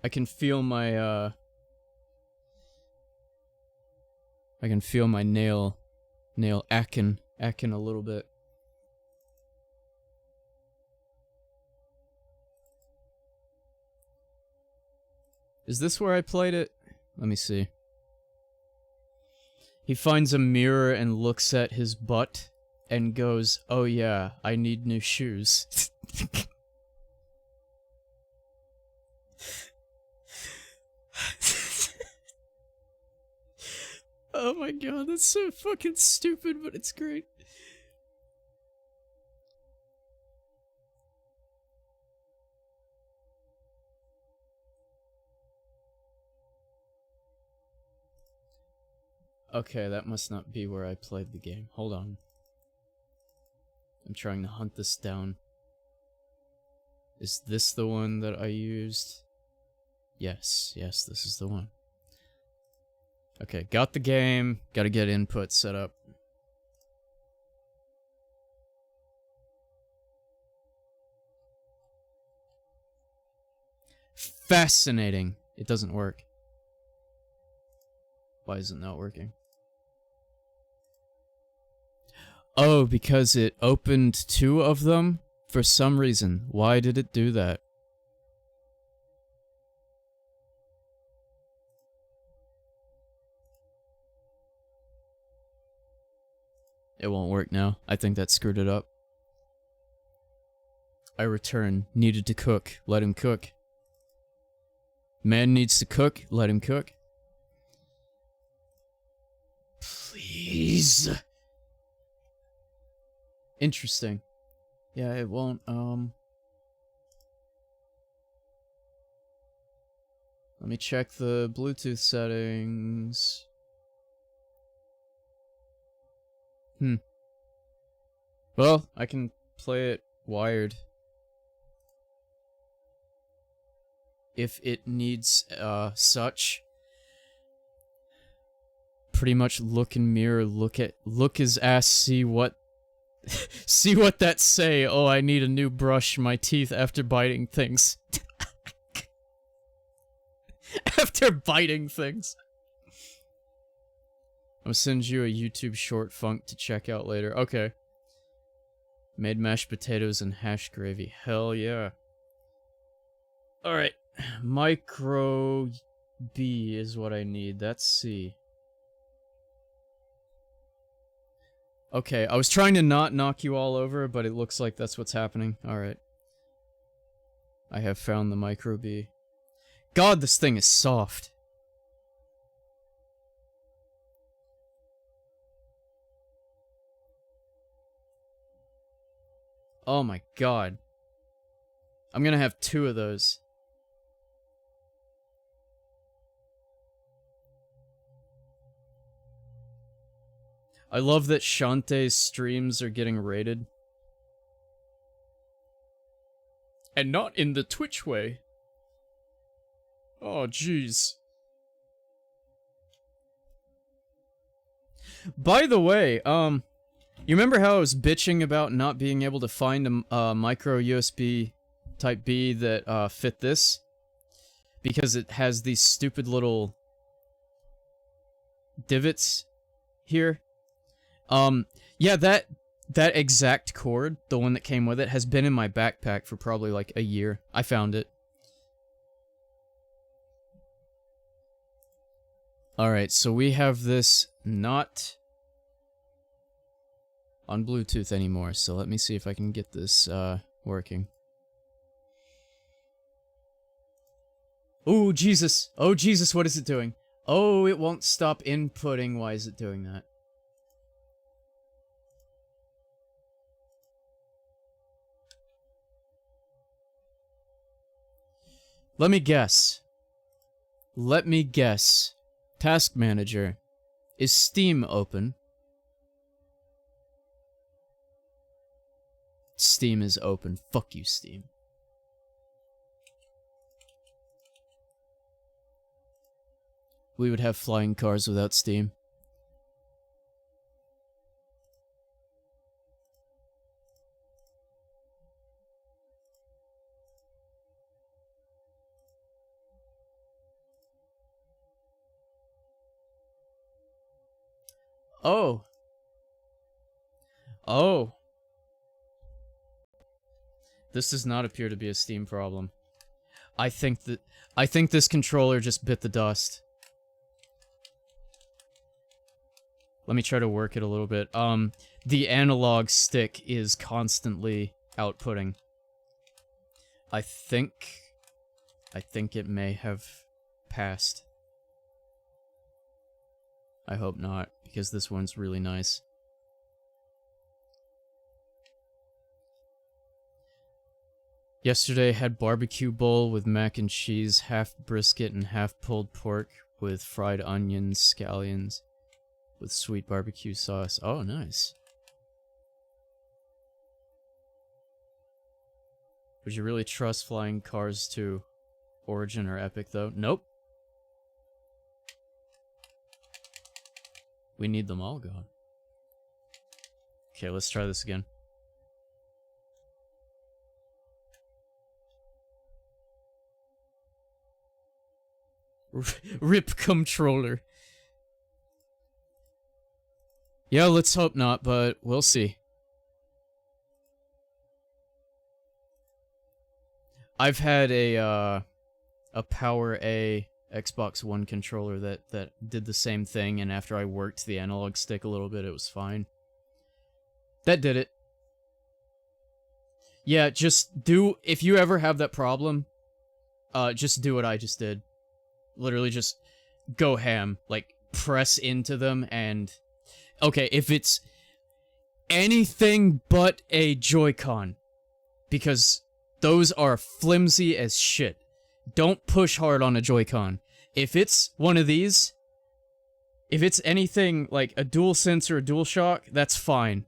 I can feel my, I can feel my nail acting a little bit. Is this where I played it? Let me see. He finds a mirror and looks at his butt and goes, "Oh yeah, I need new shoes." Oh my god, that's so fucking stupid, but it's great. Okay, that must not be where I played the game. Hold on. I'm trying to hunt this down. Is this the one that I used? Yes, this is the one. Okay, got the game. Gotta get input set up. Fascinating. It doesn't work. Why is it not working? Oh, because it opened 2 of them? For some reason. Why did it do that? It won't work now. I think that screwed it up. I return. Needed to cook. Let him cook. Man needs to cook. Let him cook. Please. Interesting. Yeah, it won't, let me check the Bluetooth settings. Well, I can play it wired. If it needs, such. Pretty much look in mirror, look his ass, see what see what that say. Oh, I need a new brush my teeth after biting things. After biting things. I'll send you a YouTube short funk to check out later. Okay. Made mashed potatoes and hash gravy. Hell yeah. Alright. Micro B is what I need. That's C. Okay, I was trying to not knock you all over, but it looks like that's what's happening. Alright. I have found the micro B. God, this thing is soft. Oh my god. I'm gonna have 2 of those. I love that Shantae's streams are getting rated. And not in the Twitch way. Oh, jeez. By the way, you remember how I was bitching about not being able to find a micro USB Type B that fit this? Because it has these stupid little divots here. Yeah, that exact cord, the one that came with it, has been in my backpack for probably like a year. I found it. Alright, so we have this not on Bluetooth anymore, so let me see if I can get this, working. Oh, Jesus! Oh, Jesus, what is it doing? Oh, it won't stop inputting. Why is it doing that? Let me guess. Let me guess. Task Manager. Is Steam open? Steam is open. Fuck you, Steam. We would have flying cars without Steam. Oh. Oh. This does not appear to be a Steam problem. I think this controller just bit the dust. Let me try to work it a little bit. The analog stick is constantly outputting. I think it may have passed. I hope not, because this one's really nice. Yesterday had barbecue bowl with mac and cheese, half brisket and half pulled pork with fried onions, scallions, with sweet barbecue sauce. Oh, nice. Would you really trust flying cars to Origin or Epic, though? Nope. We need them all gone. Okay, let's try this again. Rip controller. Yeah, let's hope not, but we'll see. I've had a Power A Xbox One controller that did the same thing, and after I worked the analog stick a little bit, it was fine. That did it. Yeah, just do, if you ever have that problem, just do what I just did. Literally just go ham, like, press into them, and... Okay, if it's anything but a Joy-Con, because those are flimsy as shit. Don't push hard on a Joy-Con. If it's one of these, if it's anything like a DualSense or a DualShock, that's fine.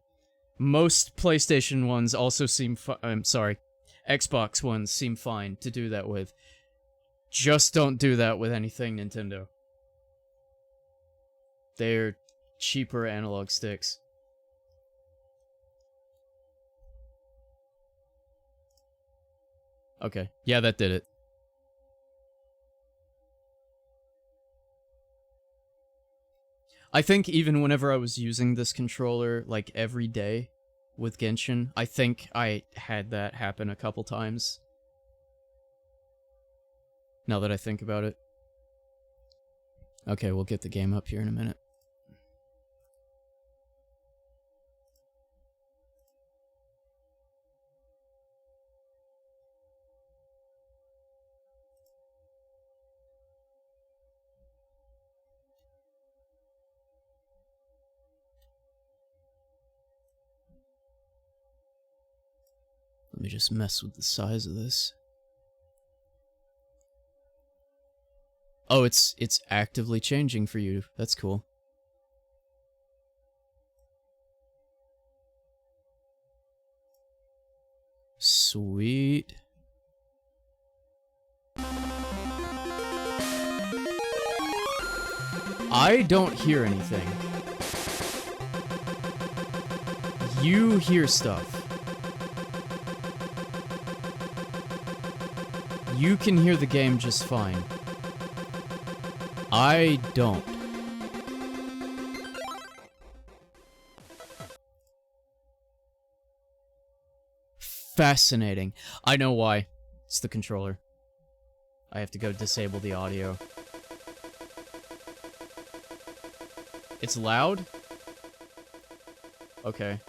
Most PlayStation ones also seem Xbox ones seem fine to do that with. Just don't do that with anything Nintendo. They're cheaper analog sticks. Okay, yeah, that did it. I think even whenever I was using this controller, like, every day with Genshin, I think I had that happen a couple times. Now that I think about it. Okay, we'll get the game up here in a minute. Let me just mess with the size of this. Oh, it's actively changing for you. That's cool. Sweet. I don't hear anything. You hear stuff. You can hear the game just fine. I don't. Fascinating. I know why. It's the controller. I have to go disable the audio. It's loud? Okay.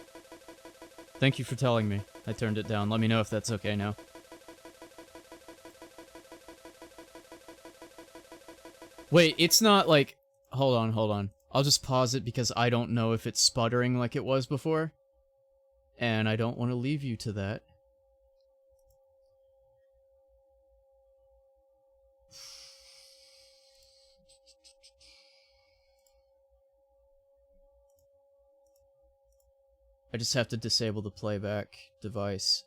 Thank you for telling me. I turned it down. Let me know if that's okay now. Wait, it's not like... Hold on. I'll just pause it because I don't know if it's sputtering like it was before. And I don't want to leave you to that. I just have to disable the playback device.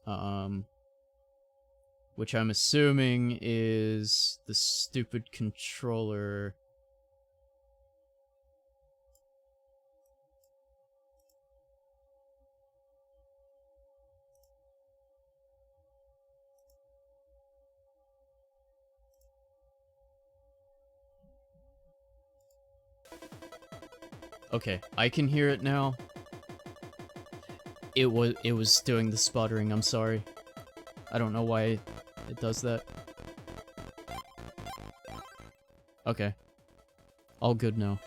Which I'm assuming is the stupid controller. Okay, I can hear it now. It was doing the sputtering, I'm sorry. I don't know why it does that. Okay. All good now.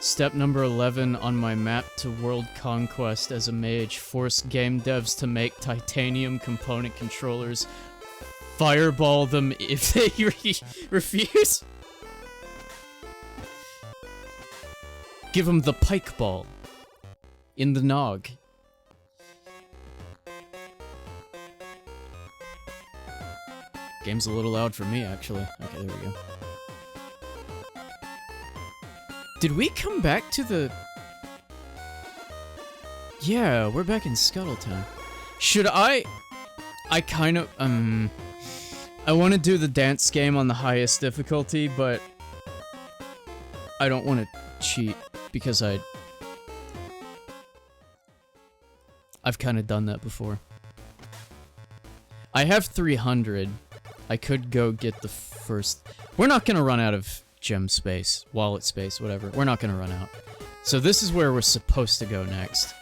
Step number 11 on my map to world conquest as a mage. Force game devs to make titanium component controllers. Fireball them if they refuse. Give them the pike ball. In the nog. Game's a little loud for me, actually. Okay, there we go. Did we come back to the... Yeah, we're back in Scuttletown. Should I kind of, I want to do the dance game on the highest difficulty, but I don't want to cheat, because I've kind of done that before. I have 300. I could go get the first... We're not gonna run out of gem space, wallet space, whatever. We're not gonna run out. So this is where we're supposed to go next.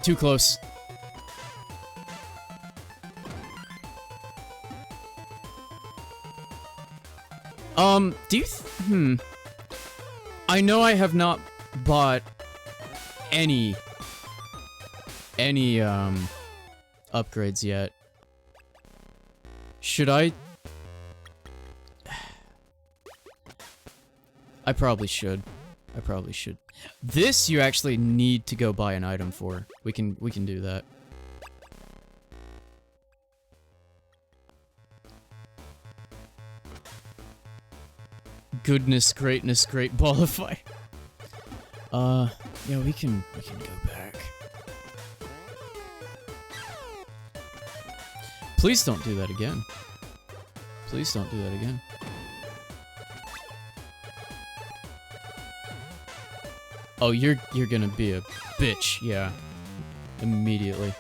Too close. Do you I know I have not bought any upgrades yet. Should I? I probably should. I probably should. This you actually need to go buy an item for. We can do that. Goodness, greatness, great ball of fire. Yeah, we can go back. Please don't do that again. Please don't do that again. Oh, you're gonna be a bitch, yeah. Immediately.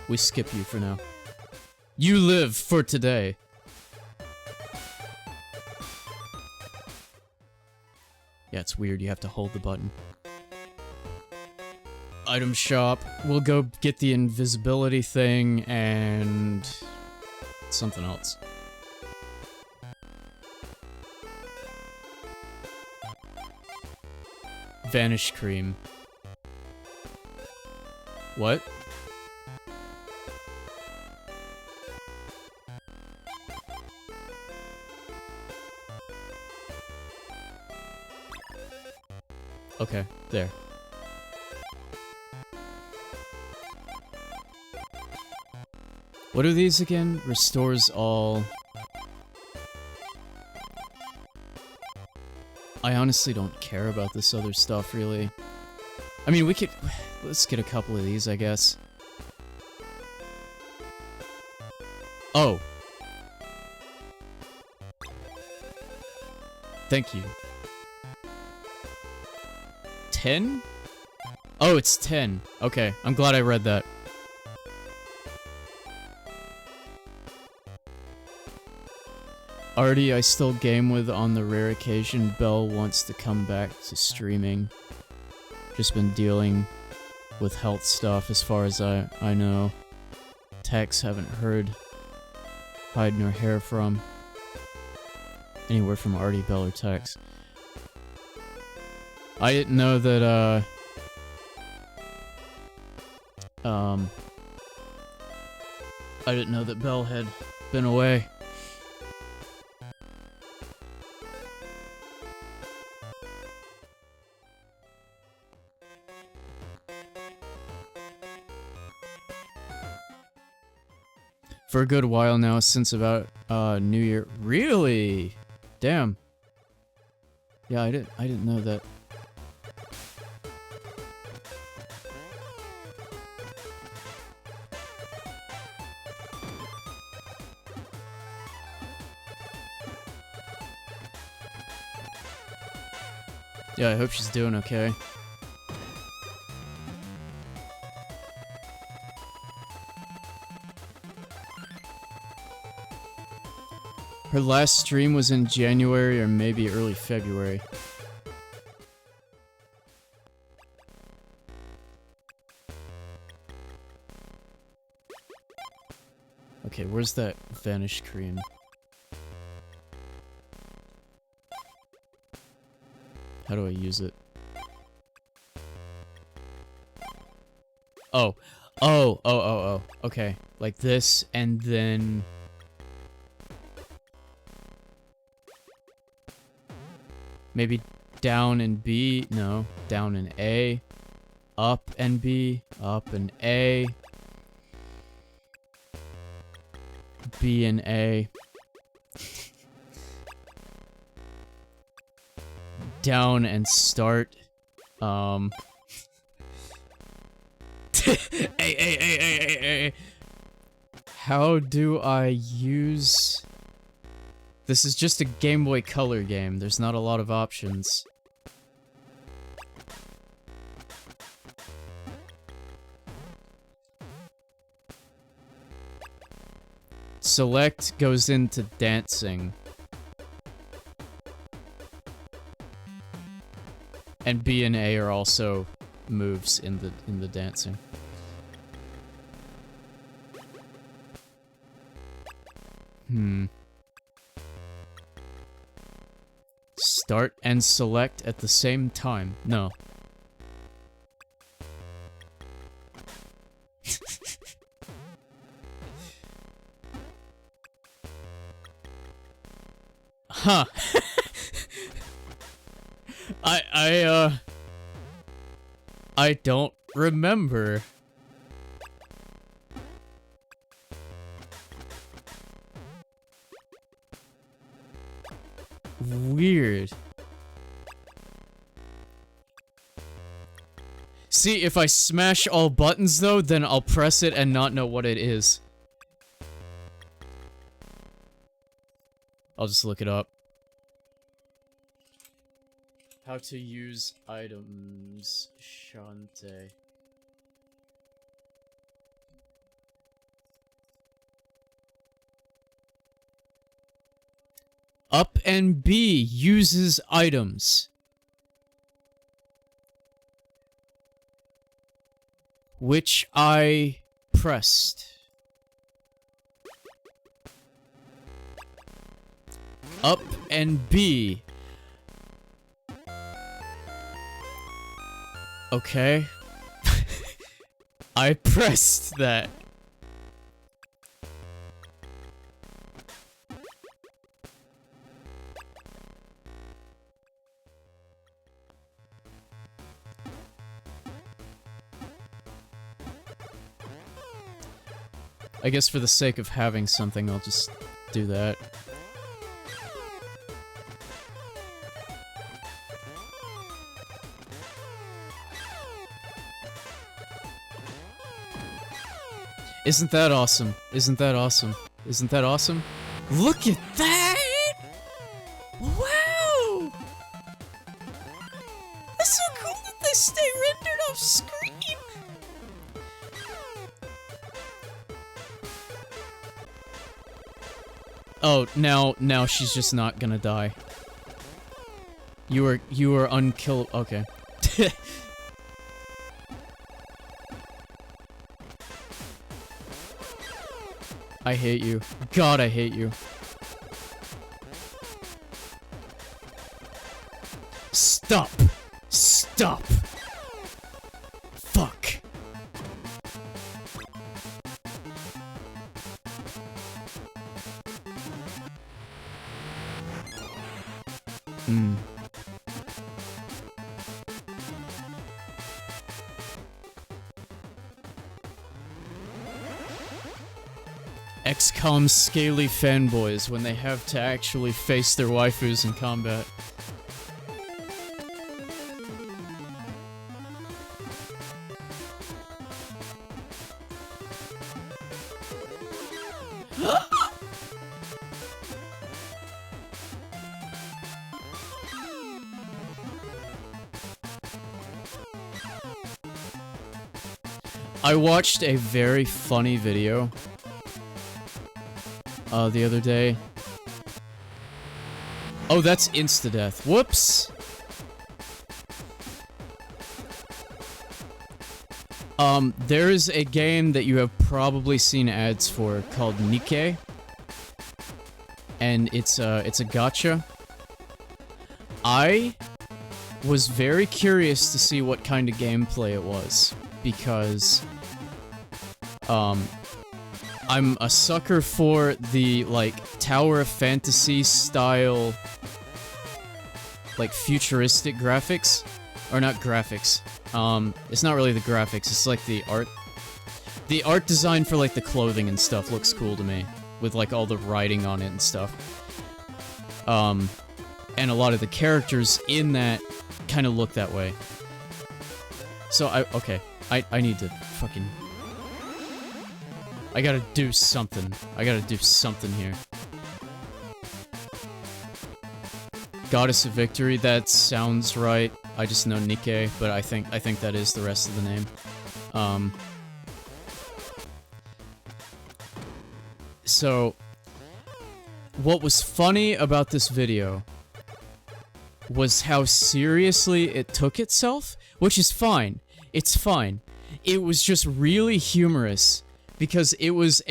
We skip you for now. You live for today. Yeah, it's weird, you have to hold the button. Item shop. We'll go get the invisibility thing and... something else. Vanish cream. What? Okay, there. What are these again? Restores all... I honestly don't care about this other stuff, really. I mean, we could... Let's get a couple of these, I guess. Oh. Thank you. 10? Oh, it's 10. Okay, I'm glad I read that. Artie, I still game with on the rare occasion Belle wants to come back to streaming. Just been dealing with health stuff as far as I know. Tex haven't heard hide nor hair from. Anywhere from Artie, Belle, or Tex. I didn't know that, I didn't know that Belle had been away. For a good while now, since about, New Year. Really? Damn. Yeah, I didn't know that. Yeah, I hope she's doing okay. Her last stream was in January or maybe early February. Okay, where's that Vanish cream? How do I use it? Oh. Oh. Okay. Like this, and then... maybe down and B? No. Down and A. Up and B. Up and A. B and A. Down and start. Hey. How do I use... This is just a Game Boy Color game. There's not a lot of options. Select goes into dancing. And B and A are also moves in the dancing. Start and select at the same time. No. Huh. I don't remember. Weird. See, if I smash all buttons though, then I'll press it and not know what it is. I'll just look it up. How to use items, Shantae. Up and B uses items. Which I pressed. Up and B. Okay. I pressed that. I guess for the sake of having something, I'll just do that. Isn't that awesome? Isn't that awesome? Isn't that awesome? Look at that! Wow! That's so cool that they stay rendered off screen! Oh, now she's just not gonna die. You are unkillable. Okay. I hate you. God, I hate you. Stop! Stop! Fuck. XCOM scaly fanboys when they have to actually face their waifus in combat. I watched a very funny video the other day. Oh, that's insta-death. Whoops! There is a game that you have probably seen ads for called Nikke. And it's a gacha. I was very curious to see what kind of gameplay it was, because I'm a sucker for the, like, Tower of Fantasy style, like, futuristic graphics. Or not graphics. It's not really the graphics, it's like the art. The art design for, like, the clothing and stuff looks cool to me, with, like, all the writing on it and stuff. And a lot of the characters in that kind of look that way. So, I need to fucking... I gotta do something. I gotta do something here. Goddess of Victory, that sounds right. I just know Nikke, but I think that is the rest of the name. So, what was funny about this video was how seriously it took itself, which is fine. It's fine. It was just really humorous because it was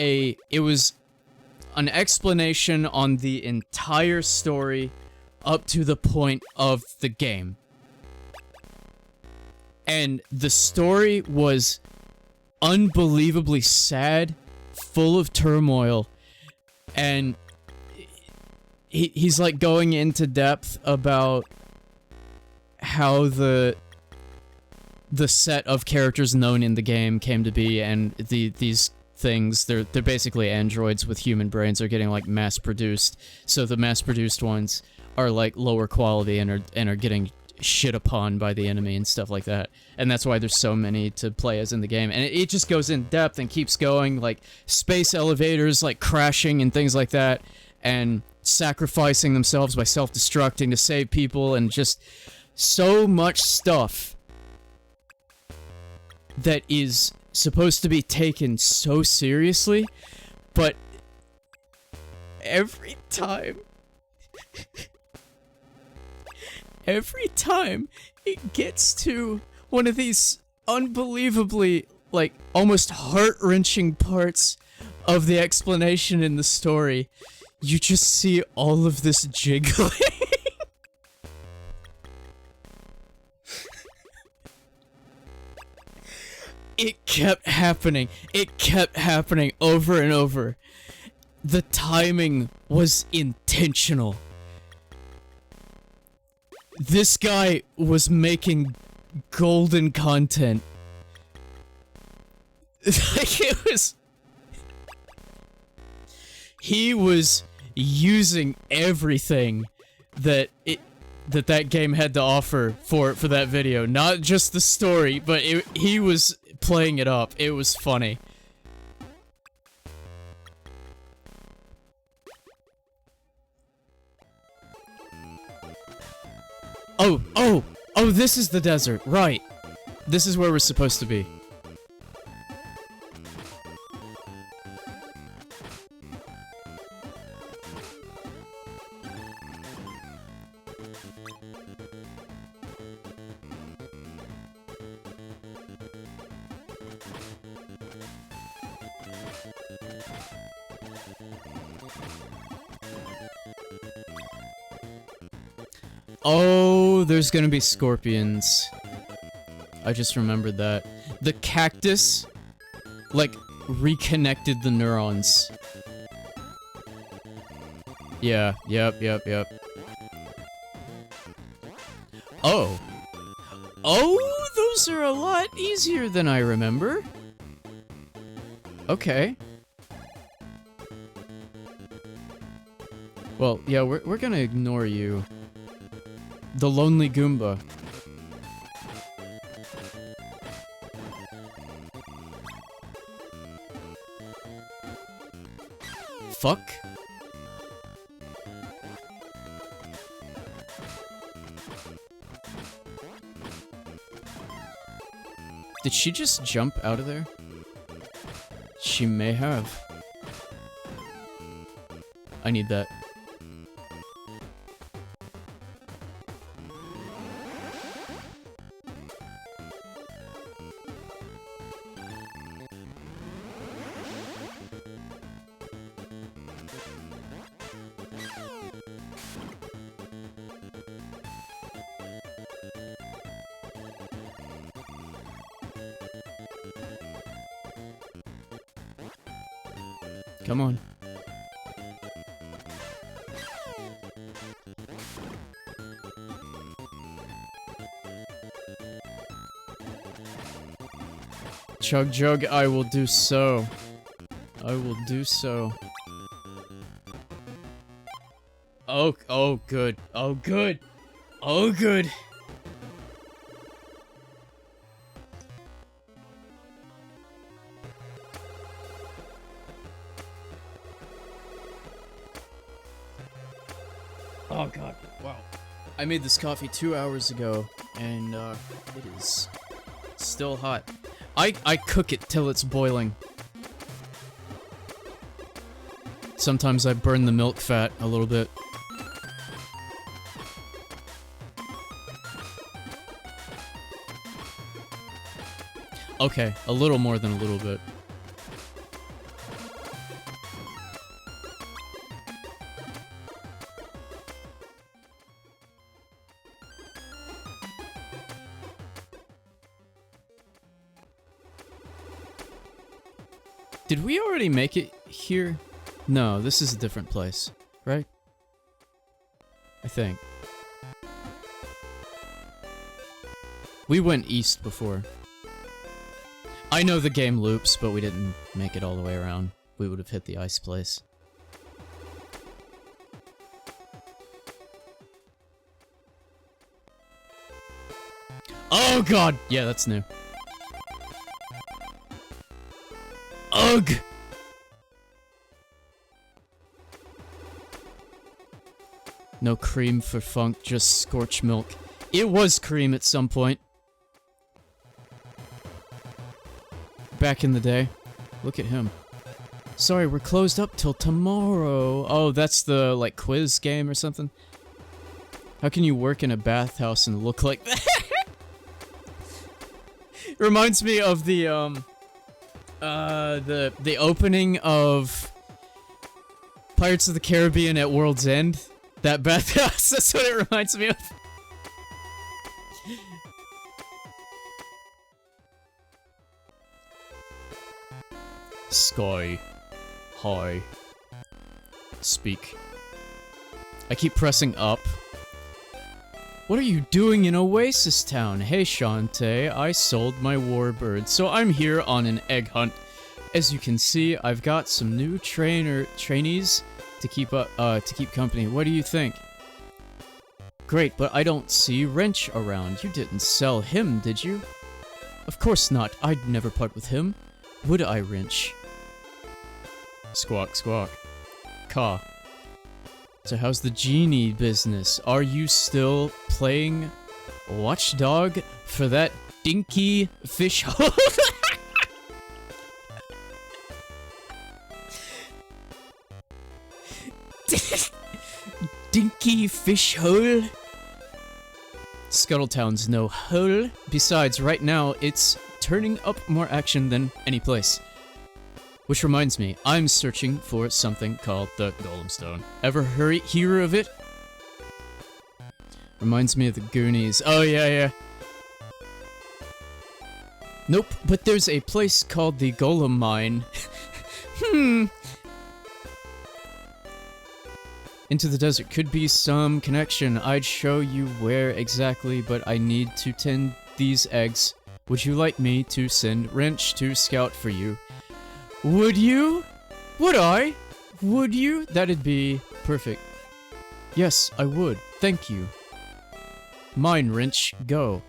an explanation on the entire story up to the point of the game. And the story was unbelievably sad, full of turmoil, and he's like going into depth about how the set of characters known in the game came to be, and these things, they're basically androids with human brains, are getting like mass produced. So the mass produced ones are like lower quality and are getting shit upon by the enemy and stuff like that. And that's why there's so many to play as in the game. And it just goes in depth and keeps going, like space elevators like crashing and things like that, and sacrificing themselves by self-destructing to save people, and just so much stuff that is supposed to be taken so seriously, but every time it gets to one of these unbelievably, like, almost heart-wrenching parts of the explanation in the story, you just see all of this jiggling. It kept happening. It kept happening over and over. The timing was intentional. This guy was making golden content. Like, it was... He was using everything that that game had to offer for that video. Not just the story, but he was playing it up. It was funny. Oh, this is the desert, right. This is where we're supposed to be. Oh, there's gonna be scorpions. I just remembered that. The cactus, like, reconnected the neurons. Yeah, yep. Oh. Oh, those are a lot easier than I remember. Okay. Well, yeah, we're gonna ignore you. The Lonely Goomba. Fuck? Did she just jump out of there? She may have. I need that. Come on. Chug Jug, I will do so. I will do so. Oh, good. Oh, good. Oh, good. Oh god, wow. I made this coffee 2 hours ago, and it is still hot. I cook it till it's boiling. Sometimes I burn the milk fat a little bit. Okay, a little more than a little bit. Did we already make it here? No, this is a different place, right? I think. We went east before. I know the game loops, but we didn't make it all the way around. We would have hit the ice place. Oh god! Yeah, that's new. Ugh! No cream for funk, just scorched milk. It was cream at some point. Back in the day. Look at him. Sorry, we're closed up till tomorrow. Oh, that's the, like, quiz game or something? How can you work in a bathhouse and look like that? Reminds me of the opening of Pirates of the Caribbean at World's End. That bathhouse, that's what it reminds me of. Sky. Hi. Speak. I keep pressing up. What are you doing in Oasis Town? Hey Shantae, I sold my warbird, so I'm here on an egg hunt. As you can see, I've got some new trainees to keep company. What do you think? Great, but I don't see Wrench around. You didn't sell him, did you? Of course not. I'd never part with him. Would I, Wrench? Squawk, squawk. Caw. So how's the genie business? Are you still playing Watchdog for that dinky fish hole? Dinky fish hole? Scuttletown's no hole. Besides, right now, it's turning up more action than any place. Which reminds me, I'm searching for something called the Golem Stone. Ever hear of it? Reminds me of the Goonies. Oh, yeah. Nope, but there's a place called the Golem Mine. Into the desert could be some connection. I'd show you where exactly, but I need to tend these eggs. Would you like me to send Wrench to scout for you? Would you? Would I? Would you? That'd be perfect. Yes, I would. Thank you. Mine, Wrench. Go.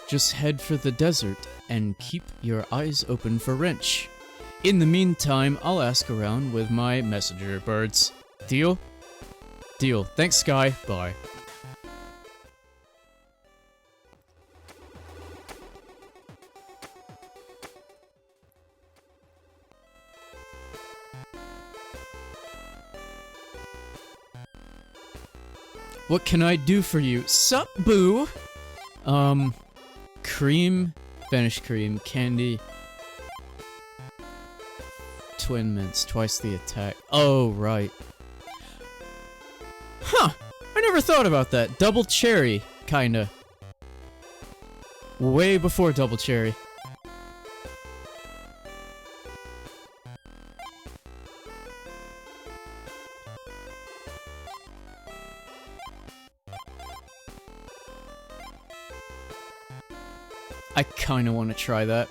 Just head for the desert and keep your eyes open for Wrench. In the meantime, I'll ask around with my messenger birds. Deal? Deal. Thanks, Sky. Bye. What can I do for you? Sup, boo? Cream, Spanish cream, candy. Twin mints, twice the attack. Oh, right. Huh, I never thought about that. Double cherry, kinda. Way before double cherry. I kinda wanna try that.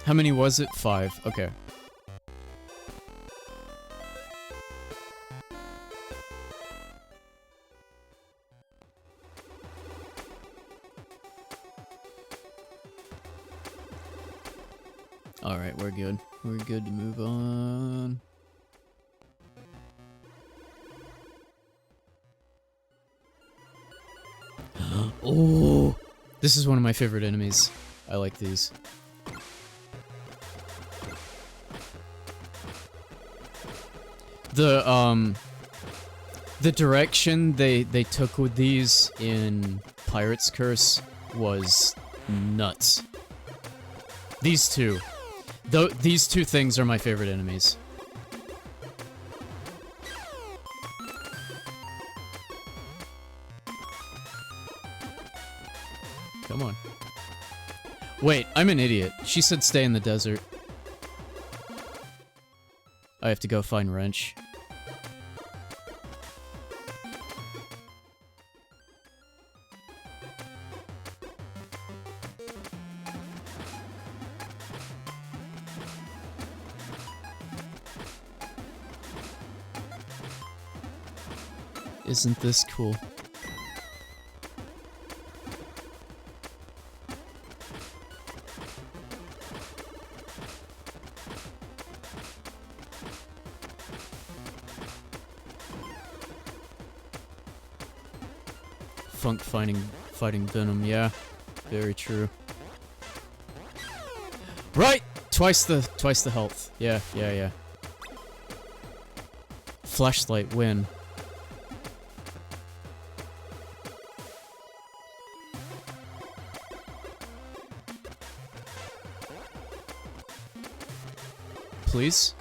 How many was it? 5. Okay. Alright, we're good. We're good to move on. Oh! This is one of my favorite enemies. I like these. The direction they took with these in Pirate's Curse was nuts. These two. These two things are my favorite enemies. Come on. Wait, I'm an idiot. She said stay in the desert. I have to go find Wrench. Isn't this cool? Funk fighting Venom, yeah. Very true. Right! Twice the health. Yeah. Flashlight win. Please?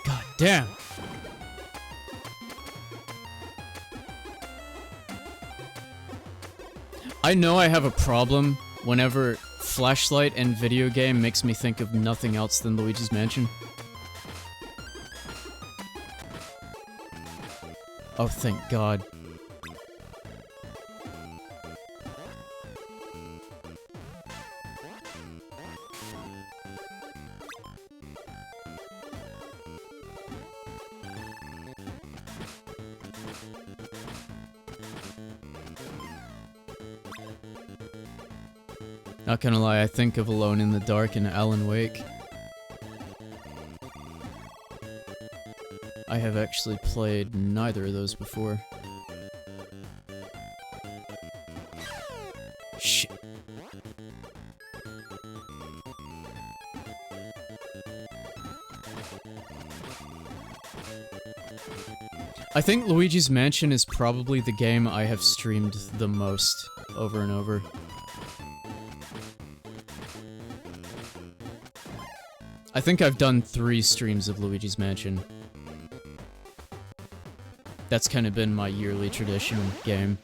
God damn! I know I have a problem whenever flashlight and video game makes me think of nothing else than Luigi's Mansion. Oh, thank God. Not gonna lie, I think of Alone in the Dark and Alan Wake. I have actually played neither of those before. Shit. I think Luigi's Mansion is probably the game I have streamed the most over and over. I think I've done 3 streams of Luigi's Mansion. That's kind of been my yearly tradition game.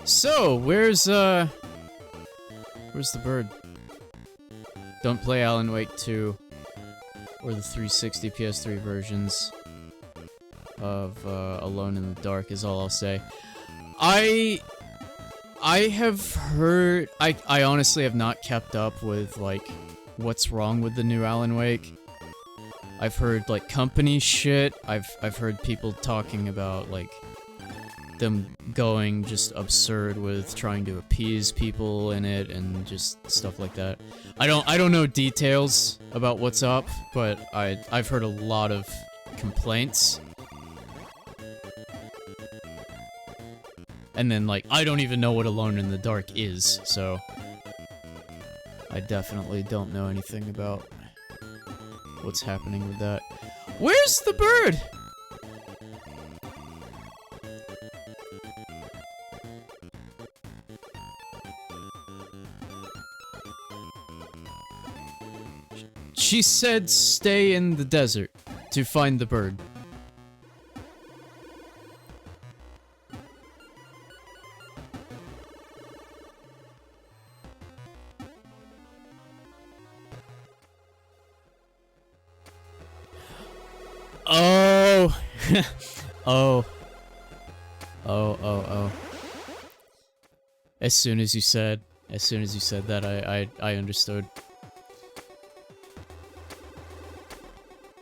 So, where's the bird? Don't play Alan Wake 2 or the 360 PS3 versions of Alone in the Dark is all I'll say. I have heard... I honestly have not kept up with, like, what's wrong with the new Alan Wake. I've heard, like, company shit. I've heard people talking about, like, them going just absurd with trying to appease people in it and just stuff like that. I don't know details about what's up, but I've heard a lot of complaints. And then, like, I don't even know what Alone in the Dark is, so... I definitely don't know anything about what's happening with that. Where's the bird? She said stay in the desert to find the bird. Oh. Oh. Oh. As soon as you said that, I understood.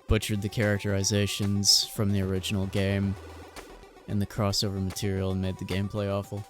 Butchered the characterizations from the original game and the crossover material and made the gameplay awful.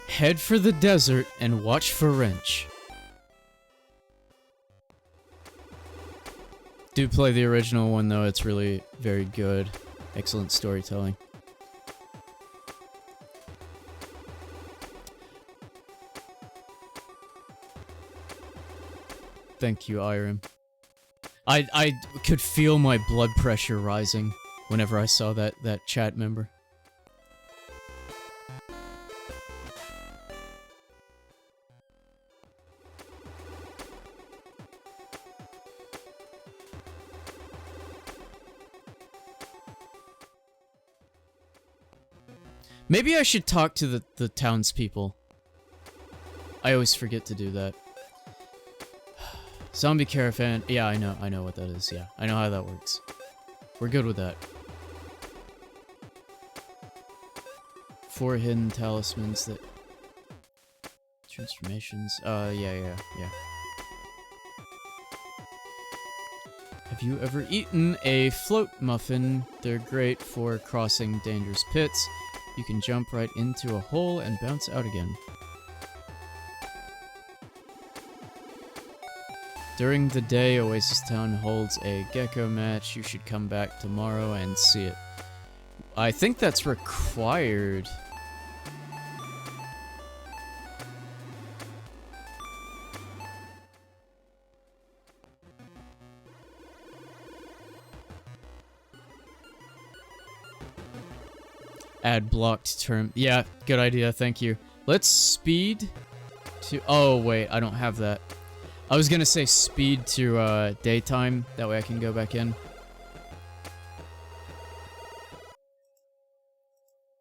Head for the desert and watch for wrench. Do play the original one though, it's really very good. Excellent storytelling. Thank you, Irem. I could feel my blood pressure rising whenever I saw that chat member. Maybe I should talk to the townspeople. I always forget to do that. Zombie caravan. Yeah, I know what that is. Yeah, I know how that works. We're good with that. 4 hidden talismans that... Transformations. Yeah. Have you ever eaten a float muffin? They're great for crossing dangerous pits. You can jump right into a hole and bounce out again. During the day, Oasis Town holds a gecko match. You should come back tomorrow and see it. I think that's required. Add blocked term. Yeah, good idea, thank you. Let's speed to... Oh, wait, I don't have that. I was gonna say speed to daytime, that way I can go back in.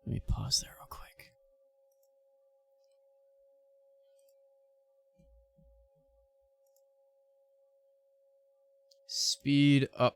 Let me pause there real quick. Speed up.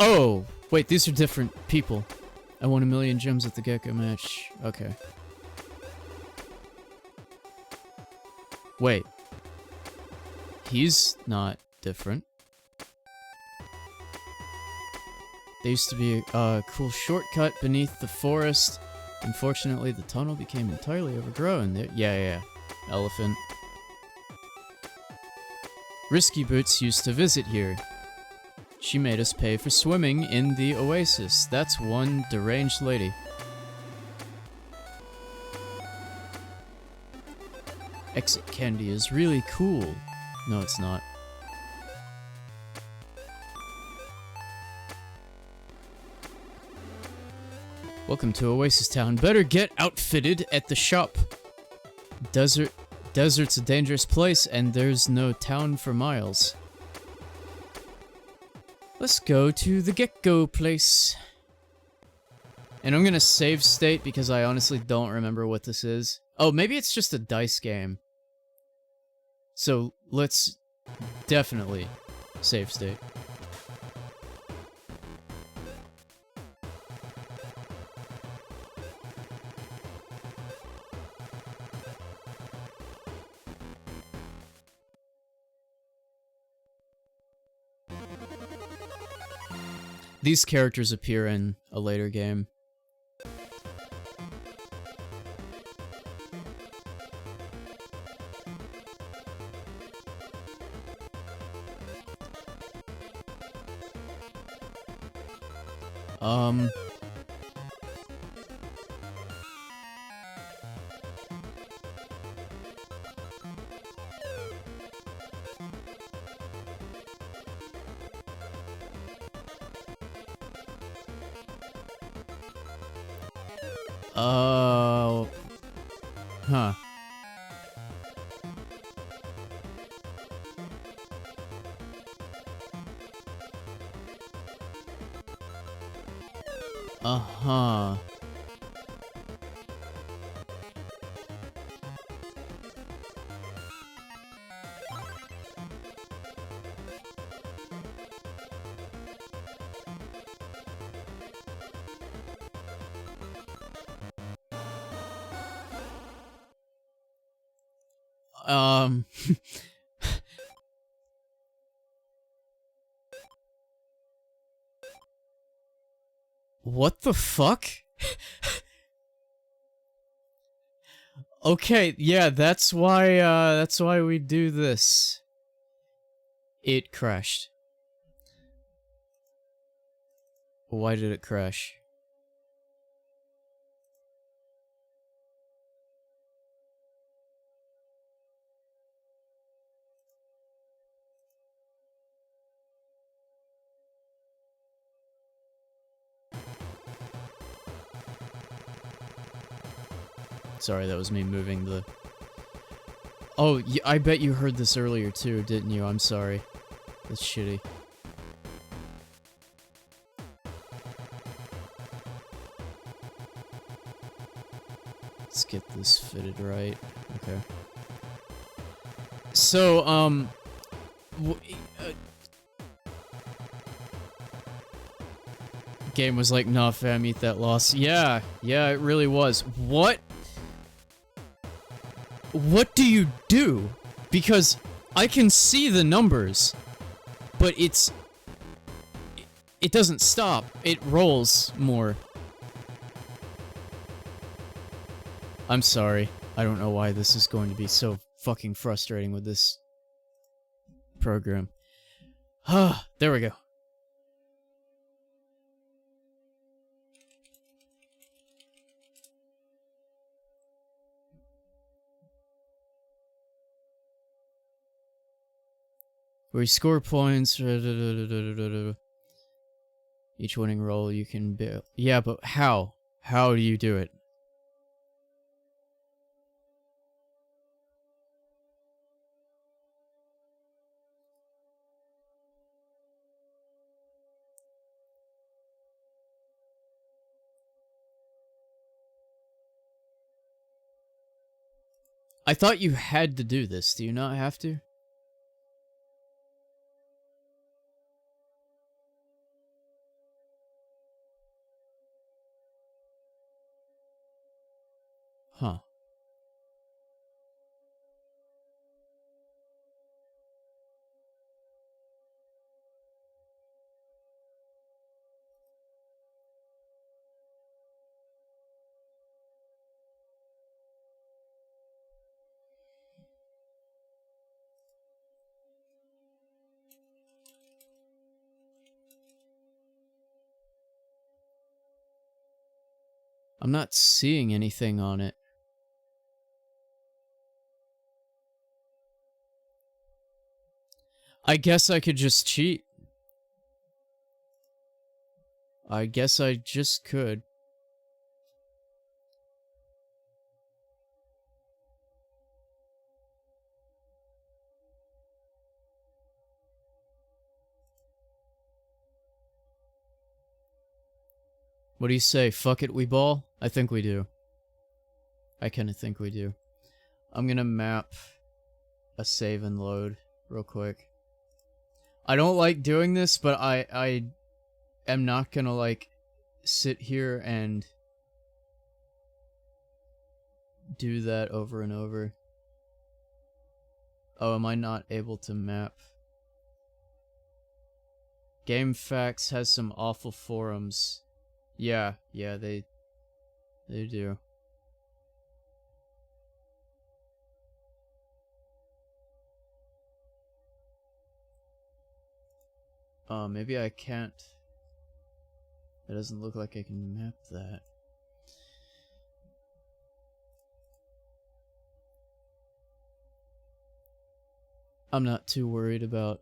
Oh, wait, these are different people. I won 1,000,000 gems at the gecko match. Okay. Wait. He's not different. There used to be a cool shortcut beneath the forest. Unfortunately, the tunnel became entirely overgrown. Yeah. Elephant. Risky Boots used to visit here. She made us pay for swimming in the oasis. That's one deranged lady. Exit candy is really cool. No, it's not. Welcome to Oasis Town. Better get outfitted at the shop. Desert's a dangerous place, and there's no town for miles. Let's go to the get-go place. And I'm gonna save state because I honestly don't remember what this is. Oh, maybe it's just a dice game. So let's definitely save state. These characters appear in a later game. Huh. Uh-huh. What the fuck? Okay, yeah, that's why we do this. It crashed. Why did it crash? Sorry, that was me moving the... Oh, I bet you heard this earlier too, didn't you? I'm sorry. That's shitty. Let's get this fitted right. Okay. So, game was like, nah fam, eat that loss. Yeah, it really was. What do you do? Because I can see the numbers, but it doesn't stop. It rolls more. I'm sorry. I don't know why this is going to be so fucking frustrating with this program. Ah, there we go. Where you score points. Each winning roll you can build. Yeah, but how? How do you do it? I thought you had to do this. Do you not have to? Huh. I'm not seeing anything on it. I guess I could just cheat. I guess I just could. What do you say? Fuck it, we ball? I think we do. I kinda think we do. I'm gonna map a save and load real quick. I don't like doing this, but I am not gonna, like, sit here and do that over and over. Oh, am I not able to map? GameFAQs has some awful forums. Yeah, they do. Maybe I can't. It doesn't look like I can map that. I'm not too worried about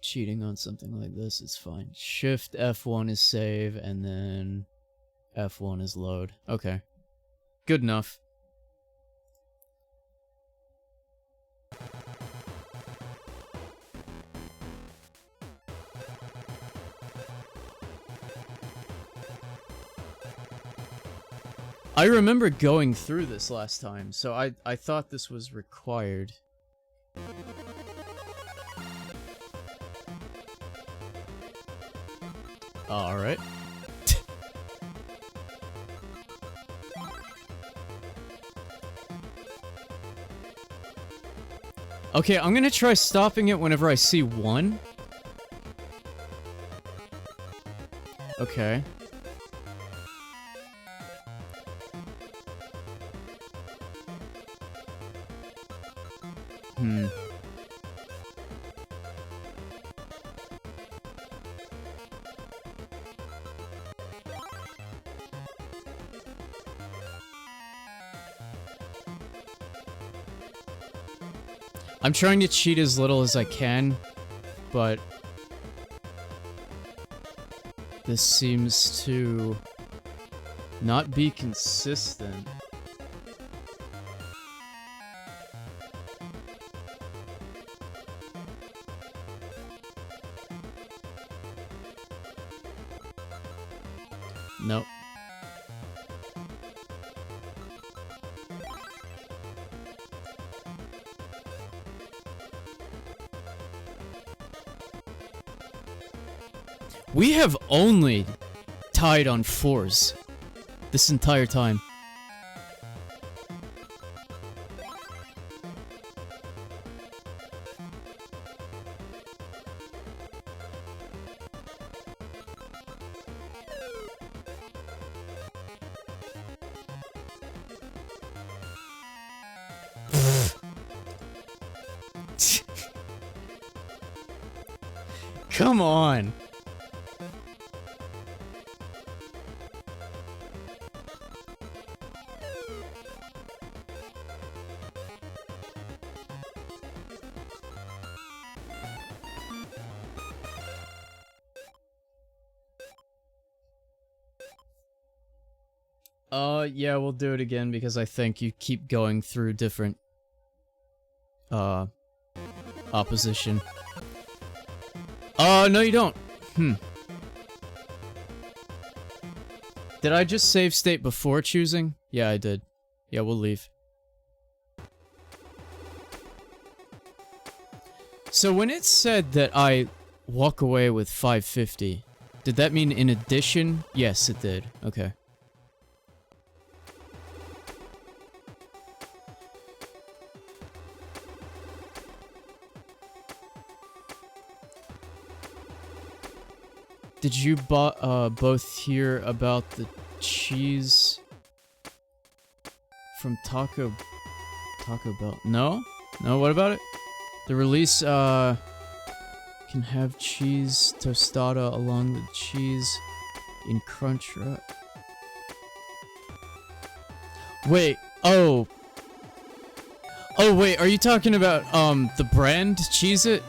cheating on something like this. It's fine. Shift F1 is save, and then F1 is load. Okay. Good enough. I remember going through this last time, so I thought this was required. Alright. Okay, I'm gonna try stopping it whenever I see one. Okay. I'm trying to cheat as little as I can, but this seems to not be consistent. Nope. We have only tied on 4s this entire time. Come on. Yeah, we'll do it again because I think you keep going through different, opposition. No you don't. Did I just save state before choosing? Yeah, I did. Yeah, we'll leave. So when it said that I walk away with 550, did that mean in addition? Yes, it did. Okay. Did you both hear about the cheese from Taco Bell? No? No, what about it? The release, can have cheese tostada along with cheese in crunch wrap. Wait, oh. Oh, wait, are you talking about, the brand Cheez-It?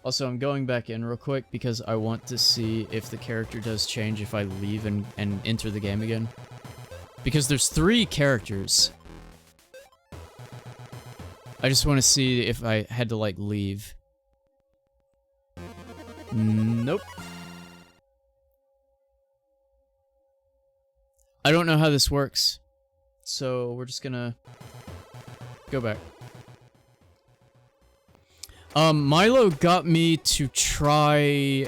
Also, I'm going back in real quick because I want to see if the character does change if I leave and enter the game again. Because there's 3 characters. I just want to see if I had to, like, leave. Nope. I don't know how this works. So we're just gonna go back. Milo got me to try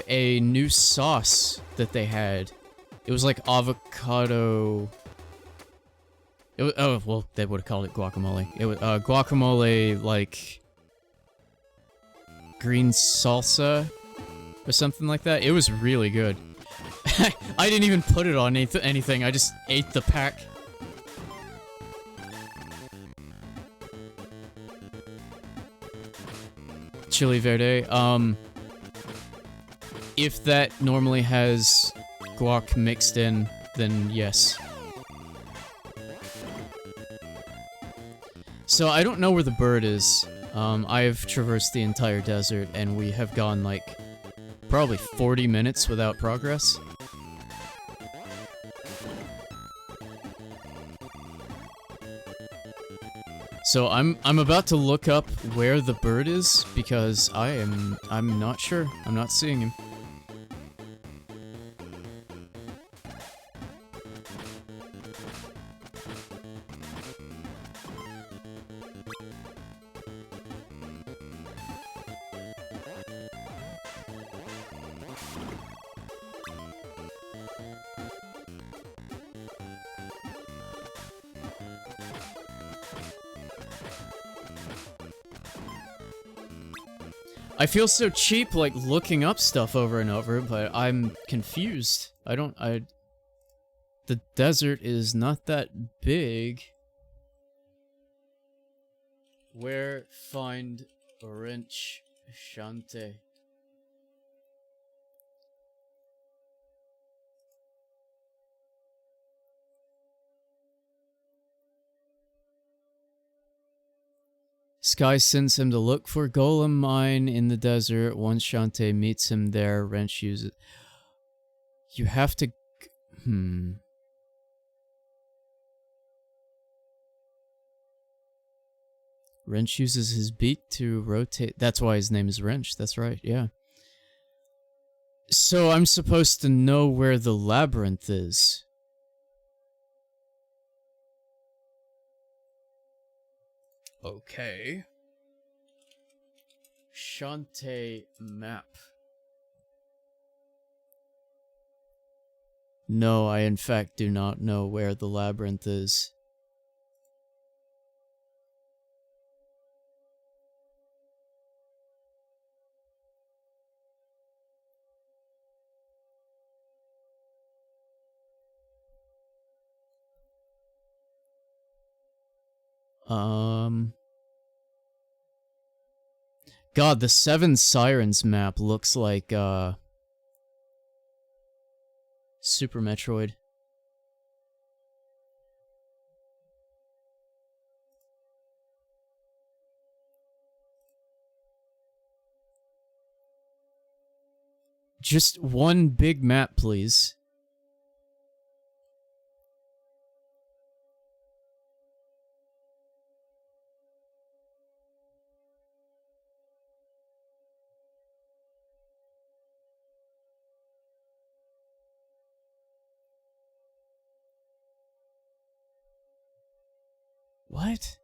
a new sauce that they had. It was like avocado. It was, oh, well, they would have called it guacamole. It was guacamole, like green salsa or something like that. It was really good. I didn't even put it on anything. I just ate the pack. Chili verde. If that normally has guac mixed in, then yes. So I don't know where the bird is. I've traversed the entire desert and we have gone like probably 40 minutes without progress. So I'm about to look up where the bird is because I'm not sure. I'm not seeing him. I feel so cheap, like, looking up stuff over and over, but I'm confused. The desert is not that big. Where find wrench Shantae? Sky sends him to look for Golem Mine in the desert. Once Shantae meets him there, Wrench uses... You have to... Wrench uses his beak to rotate... That's why his name is Wrench. That's right, yeah. So I'm supposed to know where the labyrinth is. Okay. Shantae map. No, I in fact do not know where the labyrinth is. God, the Seven Sirens map looks like, Super Metroid. Just one big map, please. What?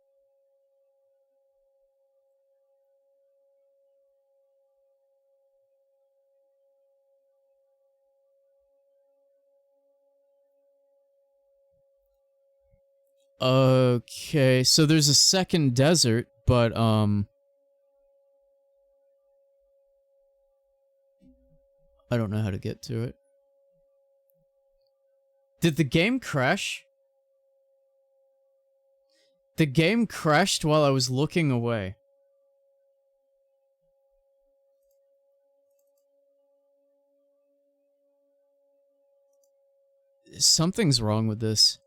Okay, so there's a second desert, but, I don't know how to get to it. Did the game crash? The game crashed while I was looking away. Something's wrong with this.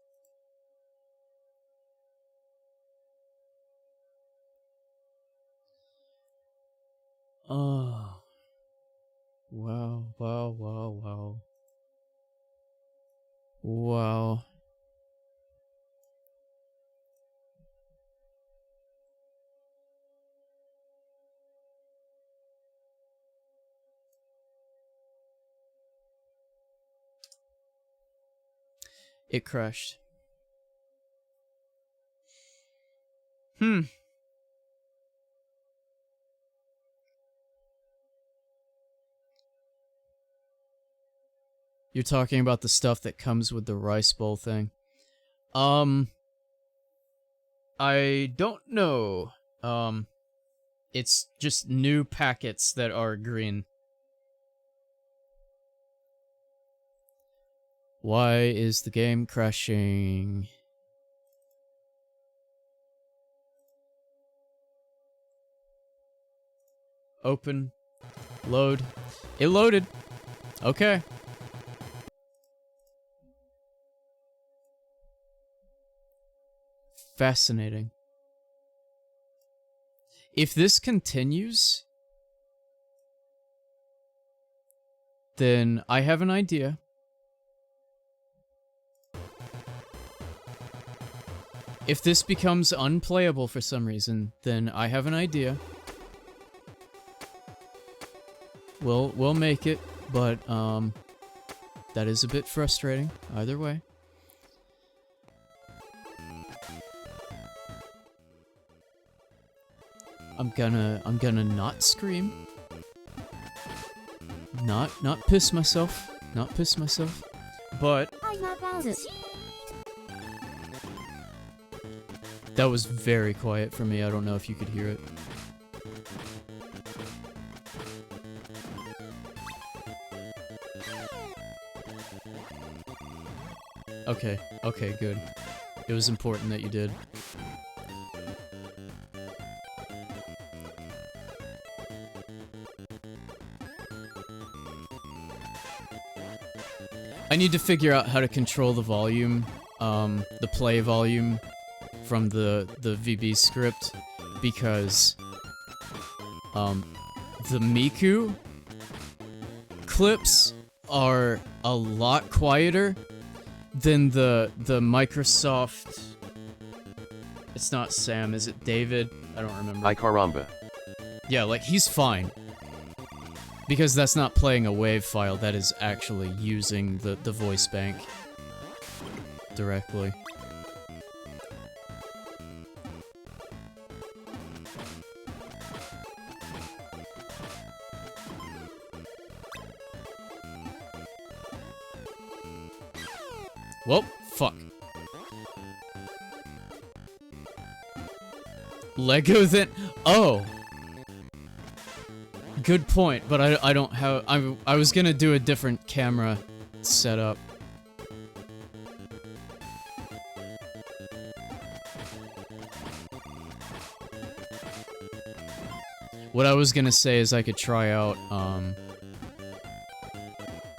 Oh. Wow, wow, wow, wow. Wow. It crashed. You're talking about the stuff that comes with the rice bowl thing. I don't know. It's just new packets that are green. Why is the game crashing? Open. Load. It loaded. Okay. Fascinating. If this continues, then I have an idea. If this becomes unplayable for some reason, then I have an idea. We'll make it, but that is a bit frustrating either way. I'm gonna not scream. Not piss myself. Not piss myself. But that was very quiet for me. I don't know if you could hear it. Okay, okay, good. It was important that you did. I need to figure out how to control the volume, the play volume from the VB script, because, the Miku clips are a lot quieter than the Microsoft... It's not Sam, is it David? I don't remember. Ay caramba. Yeah, like, he's fine. Because that's not playing a WAV file, that is actually using the voice bank directly. Well, fuck. Lego then? Oh! Good point, but I don't have... I was gonna do a different camera setup. What I was gonna say is I could try out,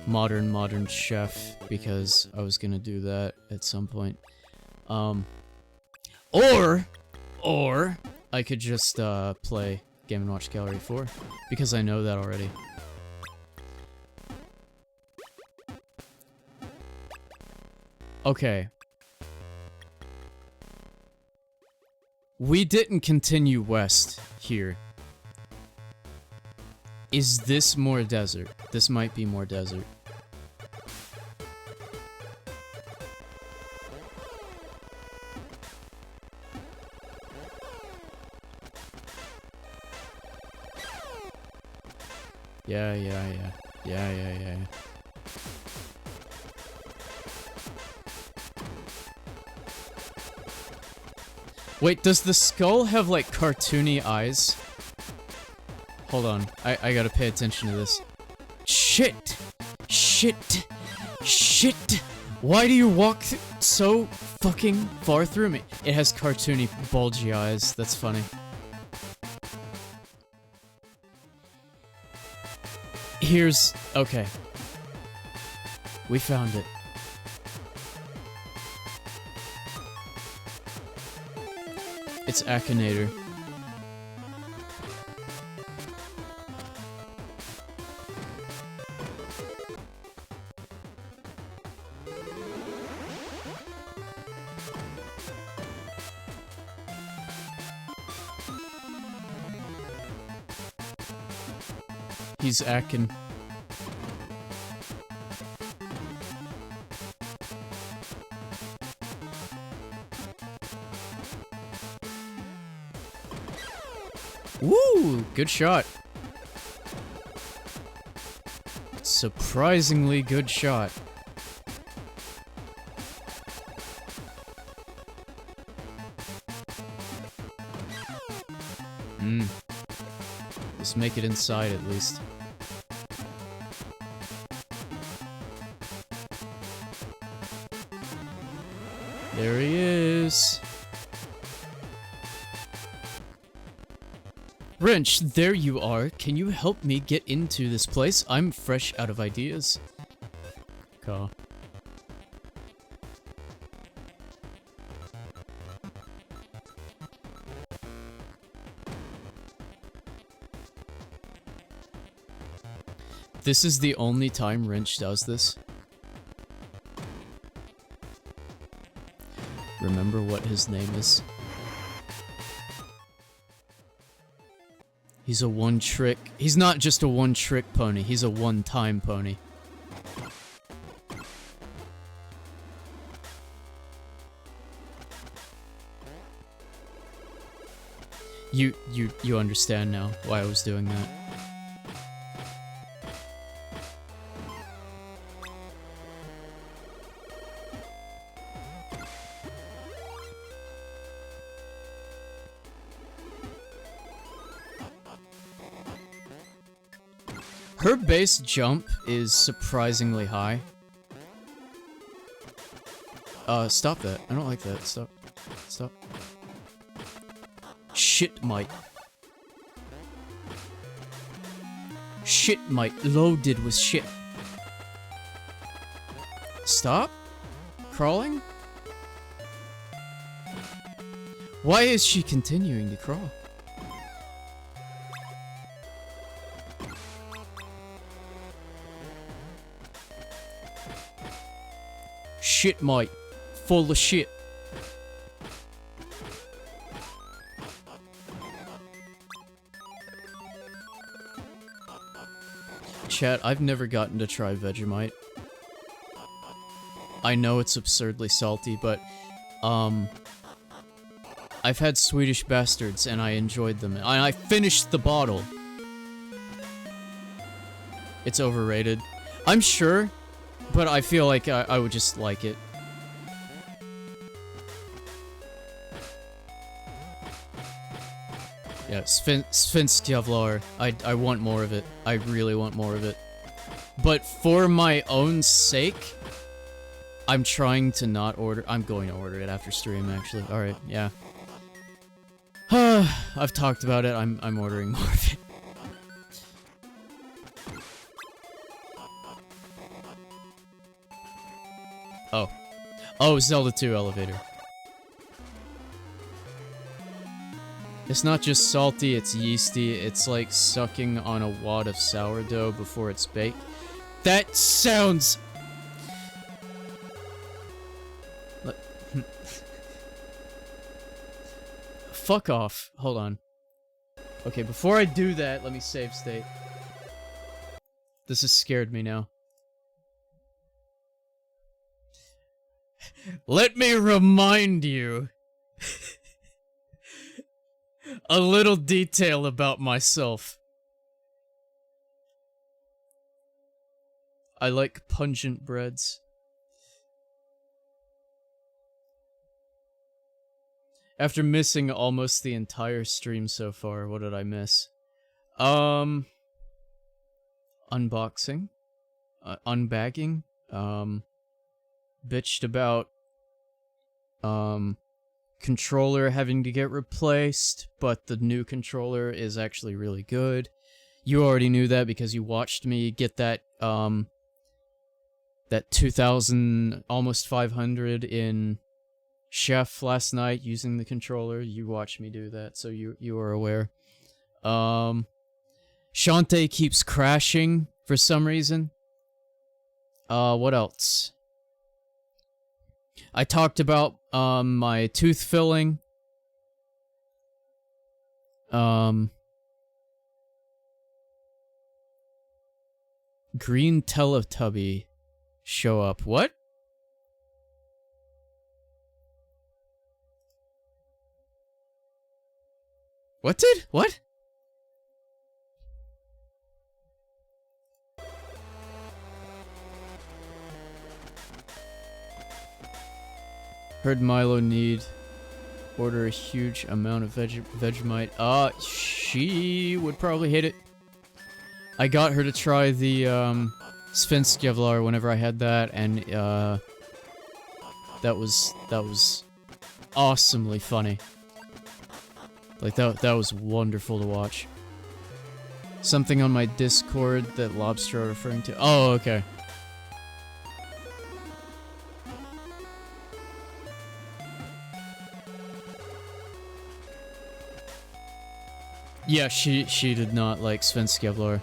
Modern Chef, because I was gonna do that at some point. Or I could just, play Game & Watch Gallery 4, because I know that already. Okay. We didn't continue west here. Is this more desert? This might be more desert. Yeah. Wait, does the skull have, like, cartoony eyes? Hold on, I gotta pay attention to this. Shit! Why do you walk so fucking far through me? It has cartoony, bulgy eyes, that's funny. Here's... okay. We found it. It's Akinator. He's Akin. Woo! Good shot. Surprisingly good shot. Just make it inside at least. There he is. Wrench, there you are. Can you help me get into this place? I'm fresh out of ideas. Caw. This is the only time Wrench does this. Remember what his name is. He's a one-trick... He's not just a one-trick pony, he's a one-time pony. You understand now why I was doing that. Her base jump is surprisingly high. Stop that. I don't like that. Stop. Stop. Shit, mate. Shit, mate. Loaded with shit. Stop? Crawling? Why is she continuing to crawl? Shit, mate. Full of shit. Chat, I've never gotten to try Vegemite. I know it's absurdly salty, but, I've had Swedish Bastards and I enjoyed them. And I finished the bottle. It's overrated. I'm sure, but I feel like I would just like it. Yeah, Svenskjavlar. I want more of it. I really want more of it. But for my own sake, I'm trying to not order. I'm going to order it after stream, actually. Alright, yeah. I've talked about it. I'm ordering more of it. Oh. Oh, Zelda 2 elevator. It's not just salty, it's yeasty. It's like sucking on a wad of sourdough before it's baked. That sounds... Fuck off. Hold on. Okay, before I do that, let me save state. This has scared me now. Let me remind you a little detail about myself. I like pungent breads. After missing almost the entire stream so far, what did I miss? Unboxing. Unbagging. Bitched about, controller having to get replaced, but the new controller is actually really good. You already knew that because you watched me get that, that 2000, almost 500 in Chef last night using the controller. You watched me do that, so you are aware. Shantae keeps crashing for some reason. What else? I talked about, my tooth filling. Green Teletubby show up. What? What? Heard Milo need order a huge amount of Vegemite. She would probably hate it. I got her to try the Sphinx Kevlar whenever I had that, and that was awesomely funny. Like that was wonderful to watch. Something on my Discord that Lobster are referring to. Oh, okay. Yeah, she did not like Sphinx Kevlar.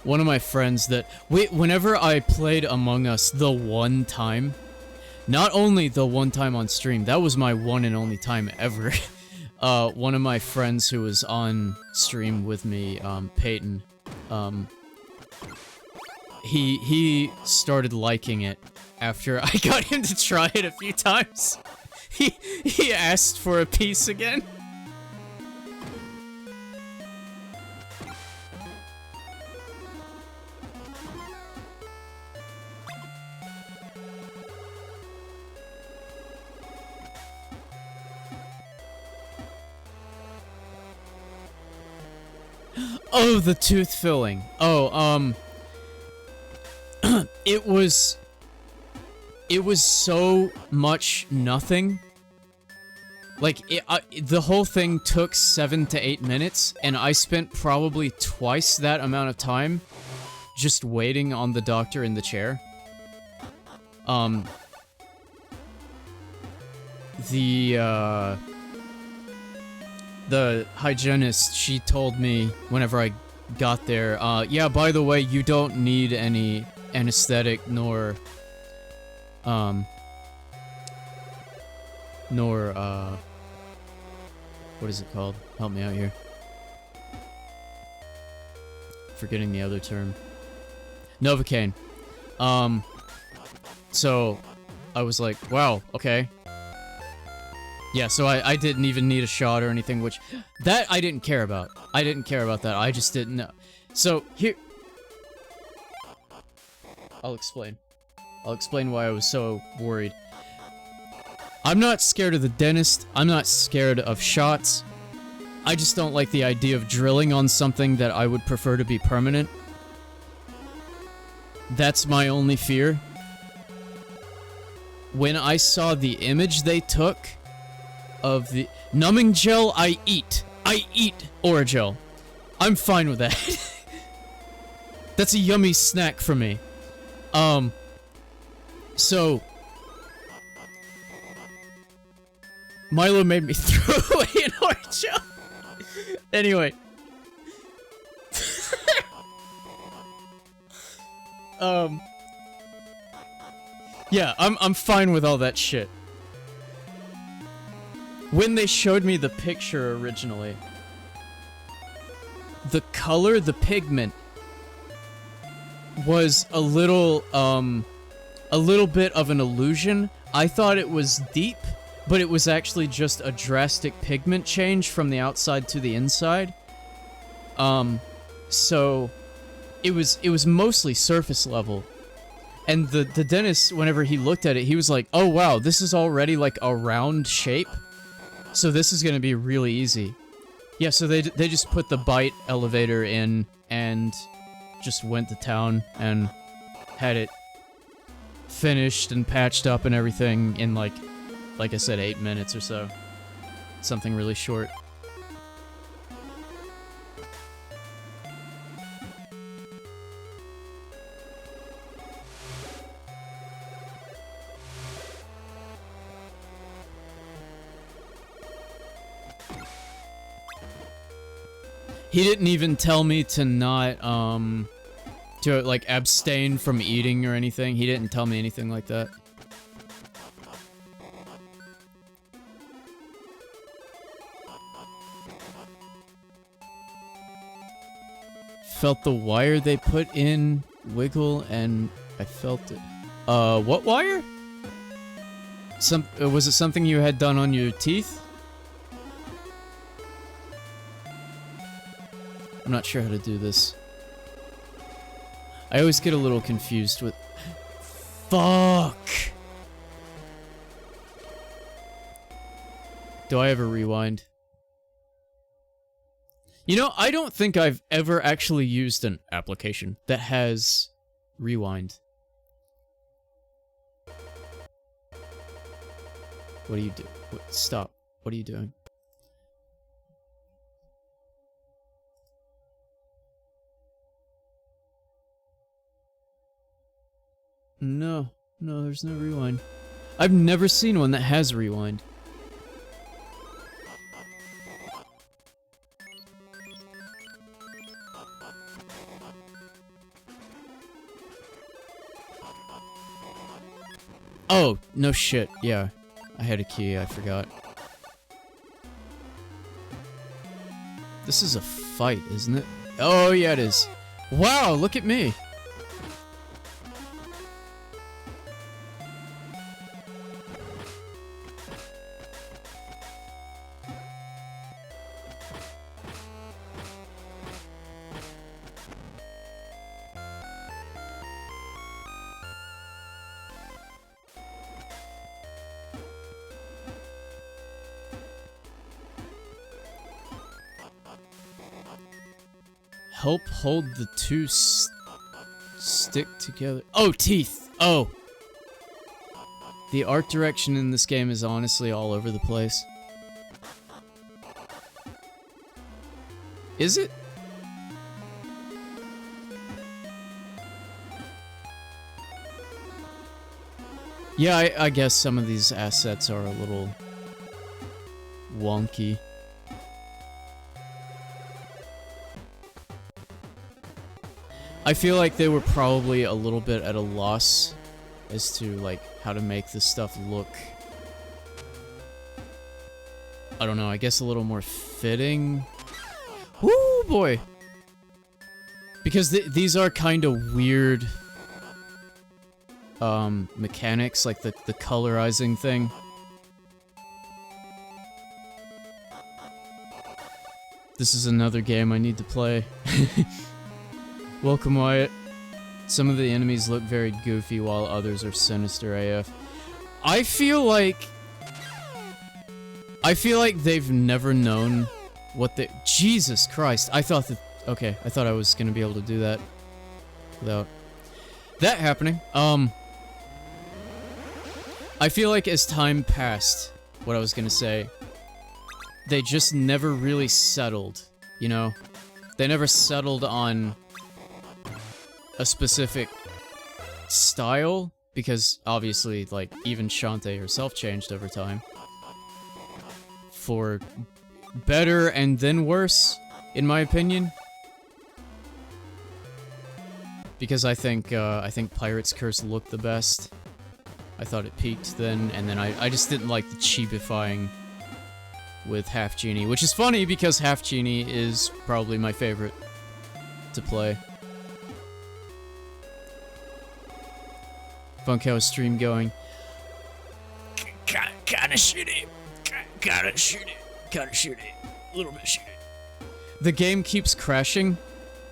One of my friends that whenever I played Among Us the one time, not only the one time on stream, that was my one and only time ever. One of my friends who was on stream with me, Peyton, he started liking it after I got him to try it a few times. He asked for a piece again. Oh, the tooth filling. Oh, it was so much nothing. Like, the whole thing took 7 to 8 minutes, and I spent probably twice that amount of time just waiting on the doctor in the chair. The hygienist, she told me whenever I got there, yeah, by the way, you don't need any anesthetic nor what is it called? Help me out here. Forgetting the other term. Novocaine. So I was like, wow, okay. Yeah, so I didn't even need a shot or anything, which... That I didn't care about. I didn't care about that. I just didn't know. So, here... I'll explain. I'll explain why I was so worried. I'm not scared of the dentist. I'm not scared of shots. I just don't like the idea of drilling on something that I would prefer to be permanent. That's my only fear. When I saw the image they took of the numbing gel, I eat Oragel. I'm fine with that. That's a yummy snack for me. So Milo made me throw away an Oragel. Anyway. Yeah, I'm fine with all that shit. When they showed me the picture originally, the color, the pigment, was a little bit of an illusion. I thought it was deep, but it was actually just a drastic pigment change from the outside to the inside. So it was mostly surface level. And the dentist, whenever he looked at it, he was like, "Oh wow, this is already like a round shape. So this is gonna be really easy." Yeah, so they just put the bite elevator in and just went to town and had it finished and patched up and everything in like I said, 8 minutes or so. Something really short. He didn't even tell me to not, to, like, abstain from eating or anything. He didn't tell me anything like that. Felt the wire they put in wiggle, and I felt it. What wire? Was it something you had done on your teeth? I'm not sure how to do this. I always get a little confused with... Fuck! Do I ever rewind? You know, I don't think I've ever actually used an application that has rewind. What do you do? Stop. What are you doing? No. No, there's no rewind. I've never seen one that has rewind. Oh, no shit. Yeah. I had a key, I forgot. This is a fight, isn't it? Oh, yeah, it is. Wow, look at me. Help hold the two stick together. Oh, teeth! Oh! The art direction in this game is honestly all over the place. Is it? Yeah, I guess some of these assets are a little wonky. I feel like they were probably a little bit at a loss as to, like, how to make this stuff look, I don't know, I guess a little more fitting? Woo, boy! Because these are kind of weird, mechanics, like the colorizing thing. This is another game I need to play. Welcome, Wyatt. Some of the enemies look very goofy while others are sinister AF. I feel like they've never known what they— Jesus Christ, I thought that— okay, I thought I was gonna be able to do that without that happening. I feel like as time passed, what I was gonna say, they just never really settled, you know? They never settled on a specific style, because obviously, like, even Shantae herself changed over time. For better and then worse, in my opinion. Because I think Pirate's Curse looked the best. I thought it peaked then, and then I just didn't like the cheapifying with Half Genie, which is funny because Half Genie is probably my favorite to play. Funk how is stream going? Kinda shitty. Kinda shitty. Kinda shitty. A little bit shitty. The game keeps crashing,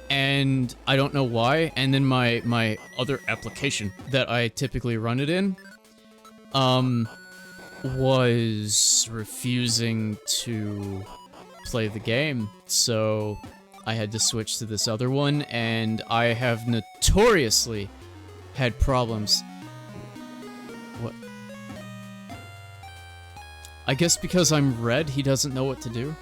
and I don't know why, and then my other application that I typically run it in, was refusing to play the game, so I had to switch to this other one, and I have notoriously had problems. What? I guess because I'm red, he doesn't know what to do.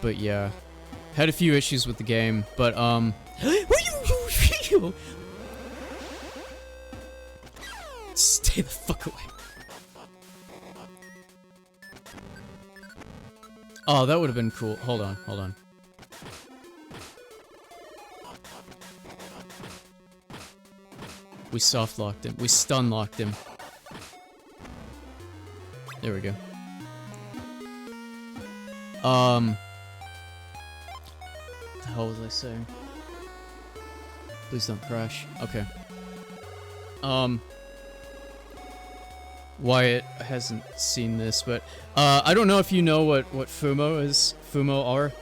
But yeah. Had a few issues with the game, but stay the fuck away. Oh, that would have been cool. Hold on, hold on. We soft locked him. We stun locked him. There we go. What the hell was I saying? Please don't crash. Okay. Wyatt hasn't seen this, but I don't know if you know what Fumo is. Fumo are.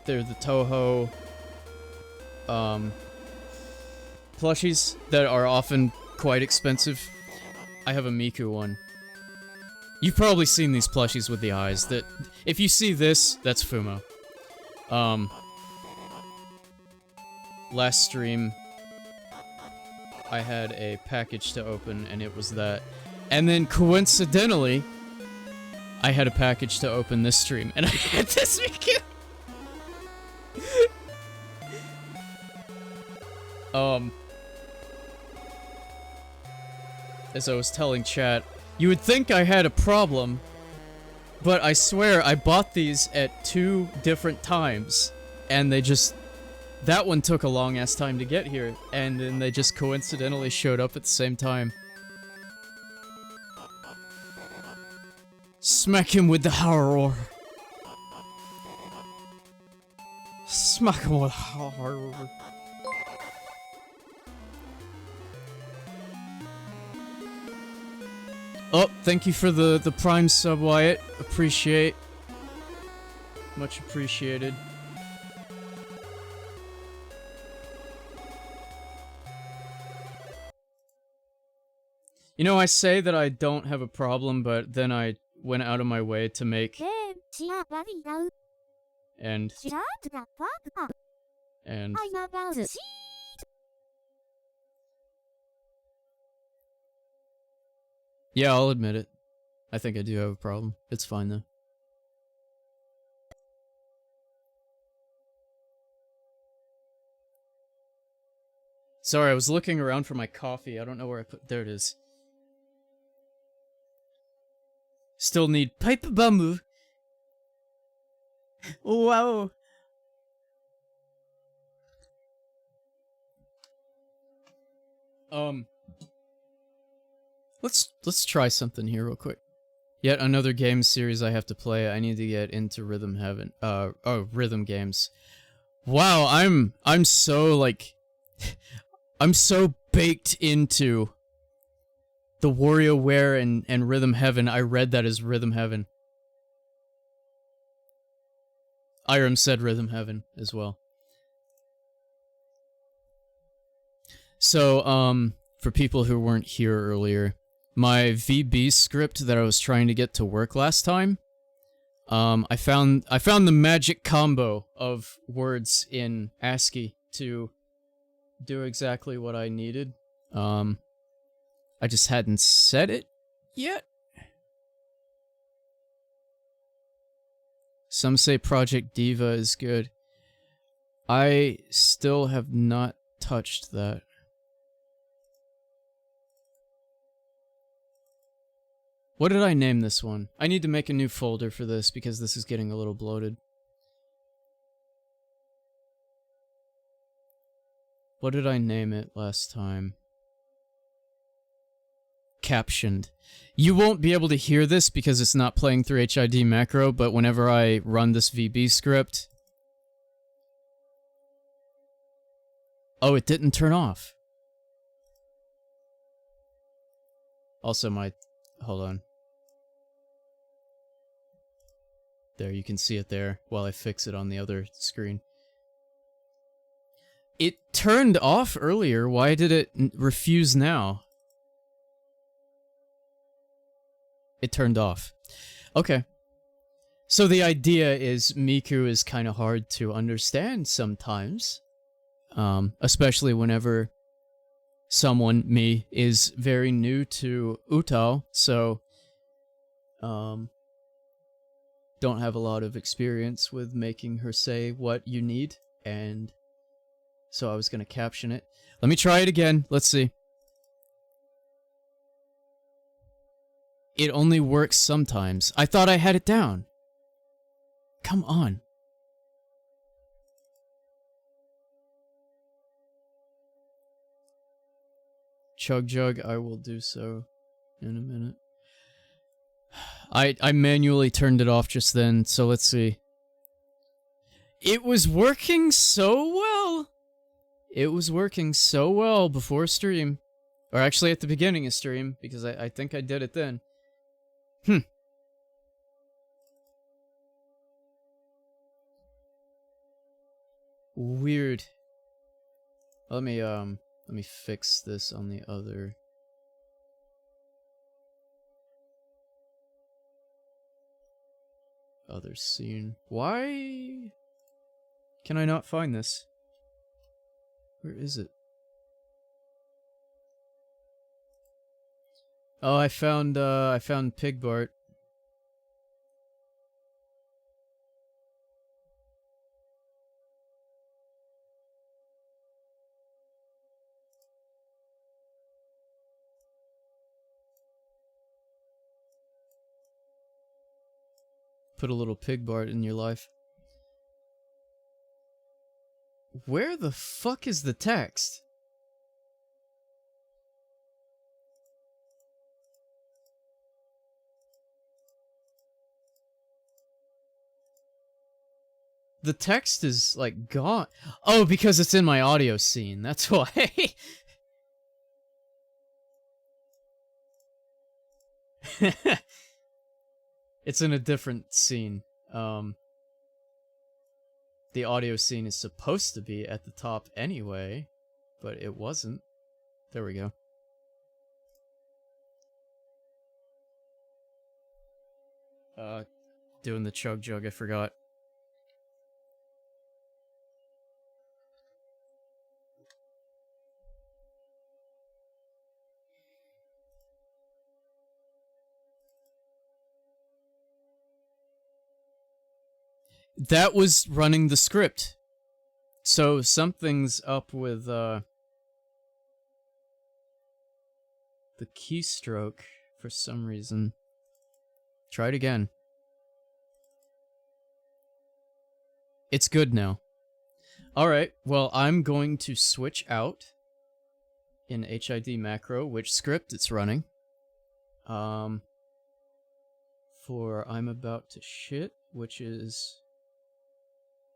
They're the Toho plushies that are often quite expensive. I have a Miku one. You've probably seen these plushies with the eyes. That if you see this, that's Fumo. Last stream, I had a package to open, and it was that. And then, coincidentally, I had a package to open this stream, and I had this Miku! As I was telling chat, you would think I had a problem, but I swear I bought these at 2 different times, and they just... That one took a long-ass time to get here, and then they just coincidentally showed up at the same time. Smack him with the horror. Smack him with horror. Oh, thank you for the Prime sub, Wyatt. Appreciate. Much appreciated. You know, I say that I don't have a problem, but then I went out of my way to make... And... Yeah, I'll admit it. I think I do have a problem. It's fine, though. Sorry, I was looking around for my coffee. I don't know where I put... There it is. Still need paper bamboo. Wow. Let's try something here real quick. Yet another game series I have to play. I need to get into Rhythm Heaven. Rhythm games. Wow, I'm so like I'm so baked into the WarioWare and Rhythm Heaven. I read that as Rhythm Heaven. Irem said Rhythm Heaven as well. So, for people who weren't here earlier, my VB script that I was trying to get to work last time, I found the magic combo of words in ASCII to do exactly what I needed. I just hadn't said it yet. Some say Project Diva is good. I still have not touched that. What did I name this one? I need to make a new folder for this because this is getting a little bloated. What did I name it last time? Captioned. You won't be able to hear this because it's not playing through HID macro, but whenever I run this VB script... Oh, it didn't turn off. Also, my... Hold on. There, you can see it there while I fix it on the other screen. It turned off earlier. Why did it refuse now? It turned off. Okay. So the idea is Miku is kind of hard to understand sometimes. Especially whenever someone, me, is very new to Utao, so don't have a lot of experience with making her say what you need, and so I was gonna caption it. Let me try it again. Let's see. It only works sometimes. I thought I had it down. Come on. Chug Jug, I will do so in a minute. I manually turned it off just then, so let's see. It was working so well! It was working so well before stream. Or actually at the beginning of stream, because I think I did it then. Hmm. Weird. Let me fix this on the other. Other scene. Why can I not find this? Where is it? Oh, I found Pig Bart. Put a little Pig Bart in your life. Where the fuck is the text? The text is, like, gone. Oh, because it's in my audio scene. That's why. It's in a different scene. The audio scene is supposed to be at the top anyway, but it wasn't. There we go. Doing the chug jug, I forgot. That was running the script. So something's up with the keystroke for some reason. Try it again. It's good now. Alright, well, I'm going to switch out in HID macro which script it's running. For I'm about to shit, which is...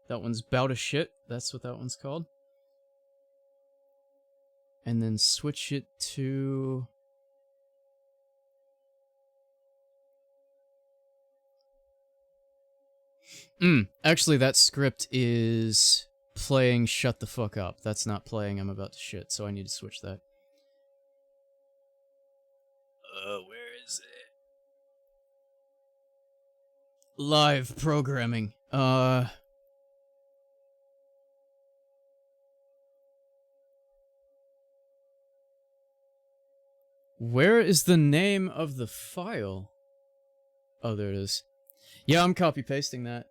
That one's bout of shit, that's what that one's called. And then switch it to... Actually, that script is playing Shut the Fuck Up. That's not playing I'm about to shit, so I need to switch that. Where is it? Live programming. Where is the name of the file? Oh, there it is. Yeah, I'm copy-pasting that.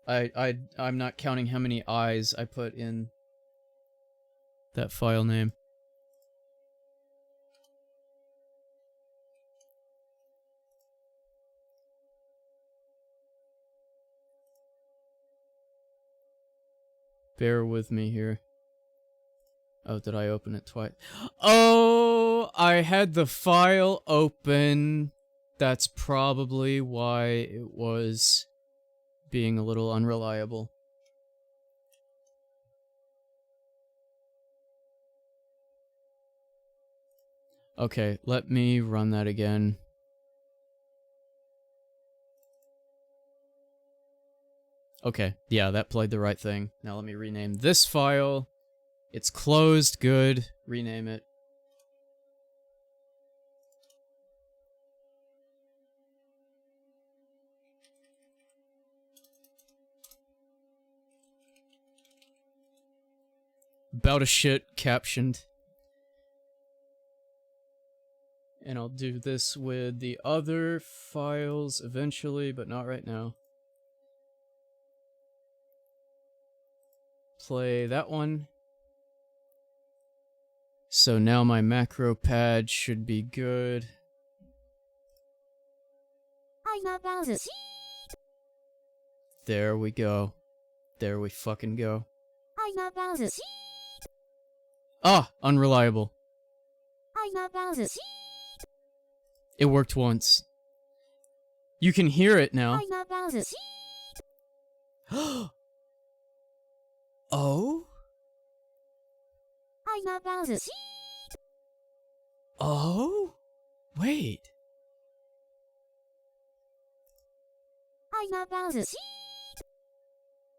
I'm not counting how many I's I put in that file name. Bear with me here. Oh, did I open it twice? Oh, I had the file open. That's probably why it was being a little unreliable. Okay, let me run that again. Okay, yeah, that played the right thing. Now let me rename this file. It's closed, good. Rename it. Bout of shit captioned. And I'll do this with the other files eventually, but not right now. Play that one. So now my macro pad should be good. There we go. There we fucking go. Ah, unreliable. It worked once. You can hear it now. Oh? Oh? Wait.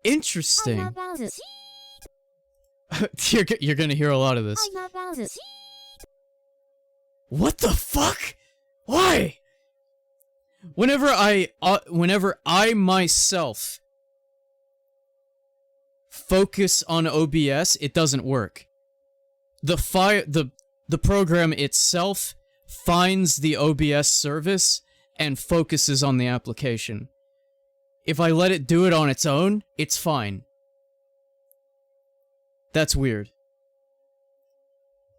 Interesting. You're gonna hear a lot of this. What the fuck? Why? Whenever I myself focus on OBS, it doesn't work. The program itself finds the OBS service and focuses on the application. If I let it do it on its own, it's fine. That's weird.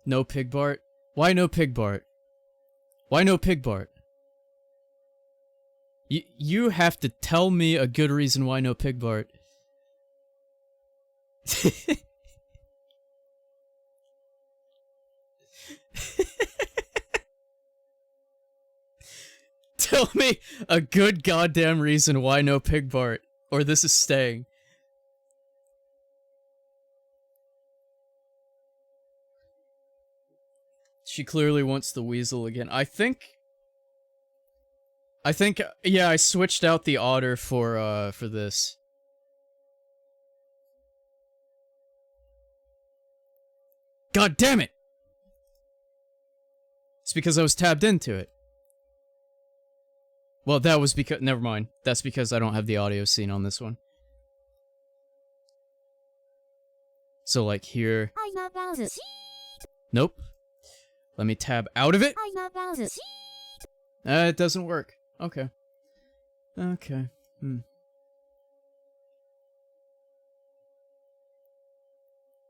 No Pig Bart? Why no Pig Bart? Why no Pig Bart? You have to tell me a good reason why no Pig Bart. Tell me a good goddamn reason why no Pig Bart, or this is staying. She clearly wants the weasel again. I think, yeah, I switched out the otter for this. God damn it! It's because I was tabbed into it. Well, that was because, never mind. That's because I don't have the audio scene on this one. So like here. Nope. Let me tab out of it. It doesn't work. Okay. Okay.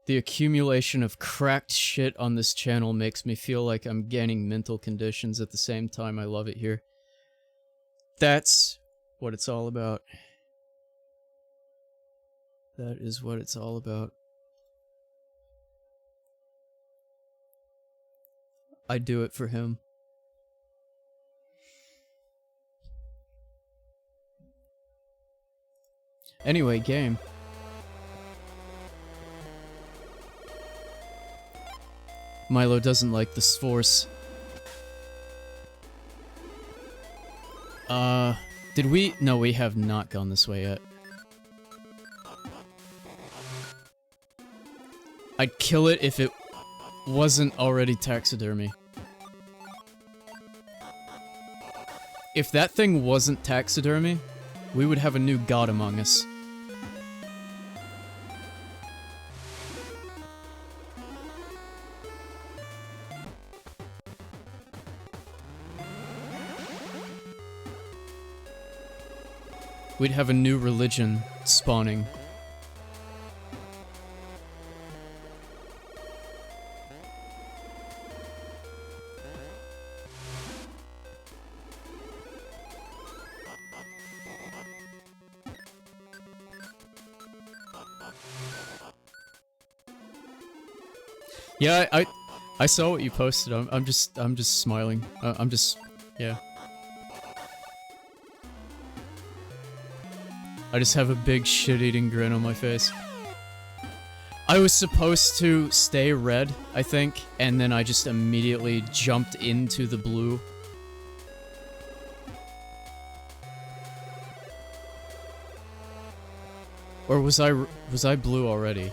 The accumulation of cracked shit on this channel makes me feel like I'm gaining mental conditions at the same time. I love it here. That's what it's all about. That is what it's all about. I do it for him. Anyway, game. Milo doesn't like this force. Did we? No, we have not gone this way yet. I'd kill it if it wasn't already taxidermy. If that thing wasn't taxidermy, we would have a new god among us. We'd have a new religion spawning. Yeah, I saw what you posted. I'm just smiling. I'm just, yeah. I just have a big shit-eating grin on my face. I was supposed to stay red, I think, and then I just immediately jumped into the blue. Or was I blue already?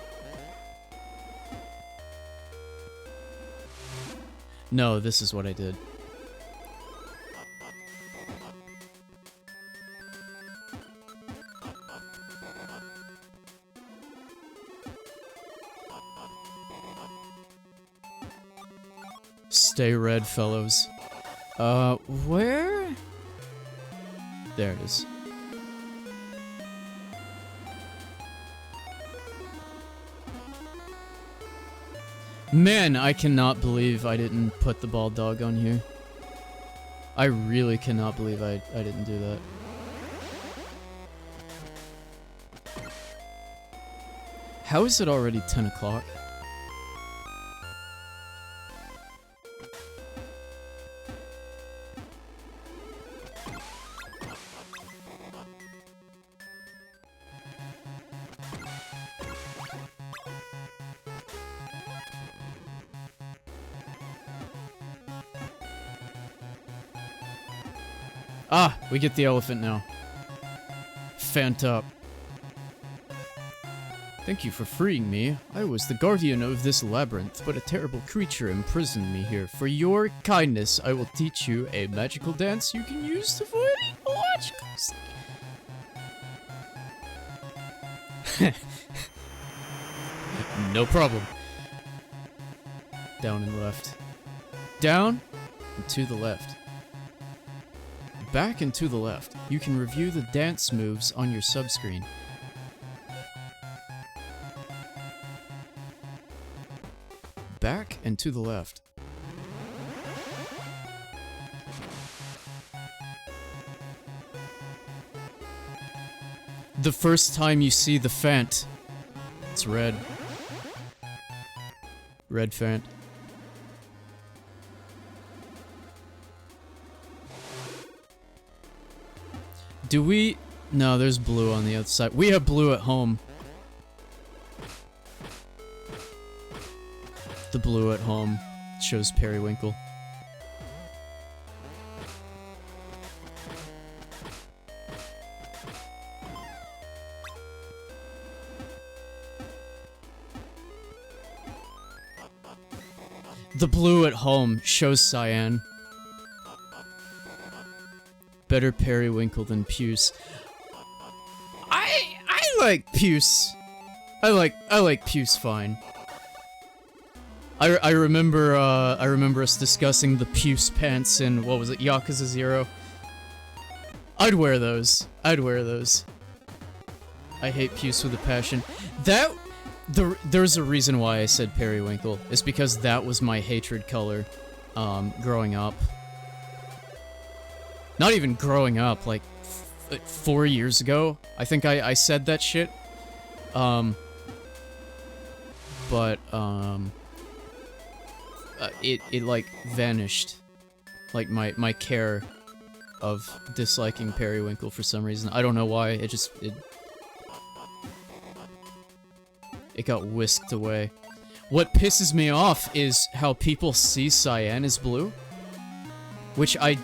No, this is what I did. Stay red, fellows. Where? There it is. Man, I cannot believe I didn't put the bald dog on here. I really cannot believe I didn't do that. How is it already 10 o'clock? Ah, we get the elephant now. Fant up. Thank you for freeing me. I was the guardian of this labyrinth, but a terrible creature imprisoned me here. For your kindness, I will teach you a magical dance you can use to avoid illogical. No problem. Down and left. Down and to the left. Back and to the left. You can review the dance moves on your subscreen. Back and to the left. The first time you see the Fant, it's red. Red Fant. Do we? No, there's blue on the other side. We have blue at home. The blue at home shows Periwinkle. The blue at home shows Cyan. Better Periwinkle than Puce. I like Puce. I like Puce fine. I remember us discussing the Puce pants in, what was it, Yakuza 0? I'd wear those. I'd wear those. I hate Puce with a passion. There's a reason why I said Periwinkle. It's because that was my hatred color, growing up. Not even growing up, like 4 years ago. I think I said that shit. It like vanished. Like my care of disliking Periwinkle for some reason. I don't know why. It got whisked away. What pisses me off is how people see Cyan as blue. Which I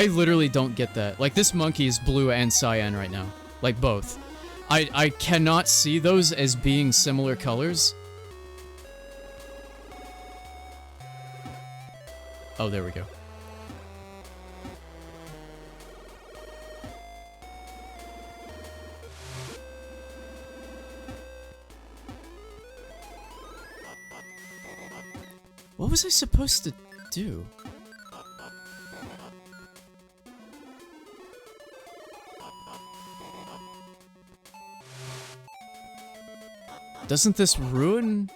literally don't get that. Like, this monkey is blue and Cyan right now. Like, both. I cannot see those as being similar colors. Oh, there we go. What was I supposed to do? Doesn't this ruin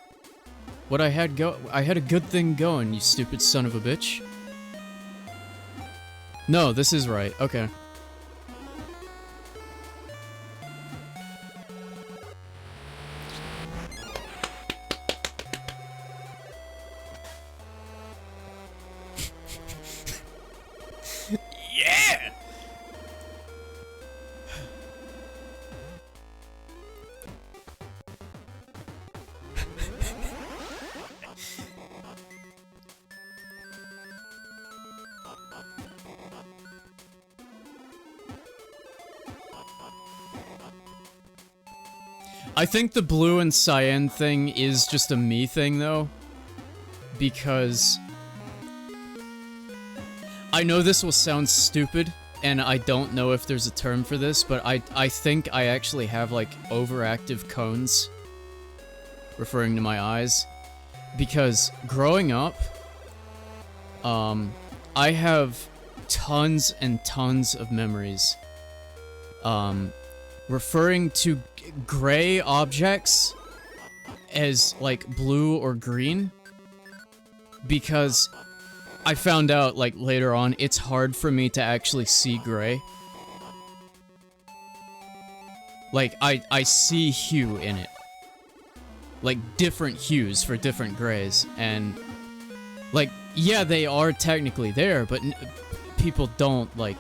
what I had go? I had a good thing going, you stupid son of a bitch. No, this is right. Okay. Yeah! I think the blue and cyan thing is just a me thing, though. Because I know this will sound stupid, and I don't know if there's a term for this, but I think I actually have, like, overactive cones, referring to my eyes. Because growing up, I have tons and tons of memories, referring to gray objects as, like, blue or green, because I found out, like, later on, it's hard for me to actually see gray. Like, I see hue in it. Like, different hues for different grays, and, like, yeah, they are technically there, but people don't, like,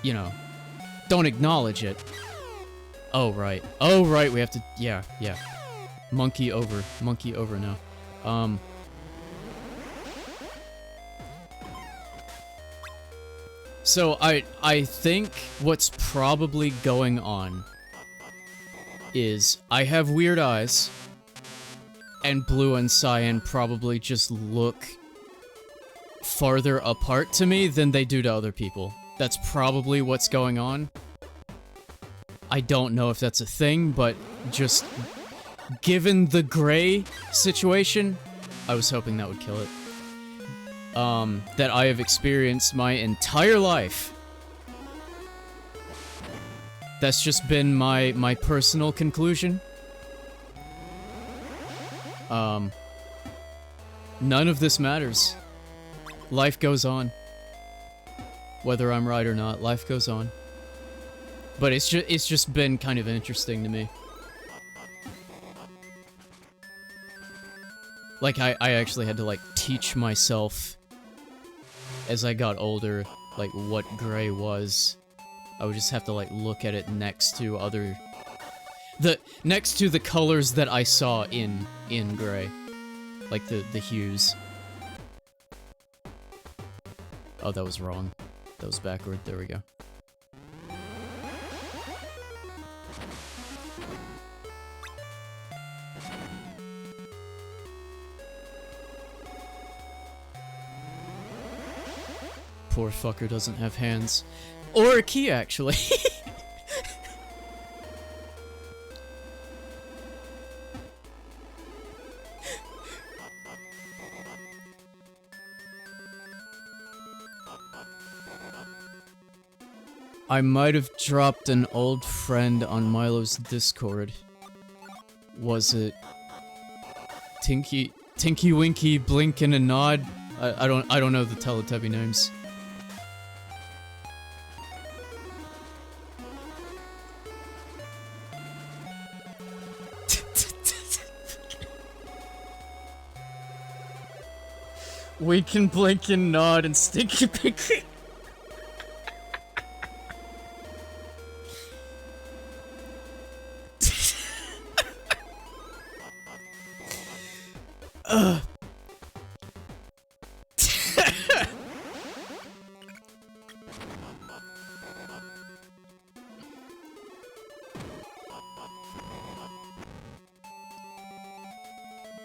you know, don't acknowledge it. Oh, right. Oh, right, we have to, yeah. Monkey over now. So I think what's probably going on is I have weird eyes, and blue and cyan probably just look farther apart to me than they do to other people. That's probably what's going on. I don't know if that's a thing, but just given the gray situation, I was hoping that would kill it. That I have experienced my entire life. That's just been my personal conclusion. None of this matters. Life goes on. Whether I'm right or not, life goes on. But it's just been kind of interesting to me. Like, I actually had to, like, teach myself as I got older, like, what gray was. I would just have to, like, look at it next to other... next to the colors that I saw in gray. Like, the hues. Oh, that was wrong. That was backward. There we go. Poor fucker doesn't have hands. Or a key, actually. I might have dropped an old friend on Milo's Discord. Was it Tinky Winky, Blink and a Nod? I don't know the Teletubby names. We can blink and nod and Stinky Pinky.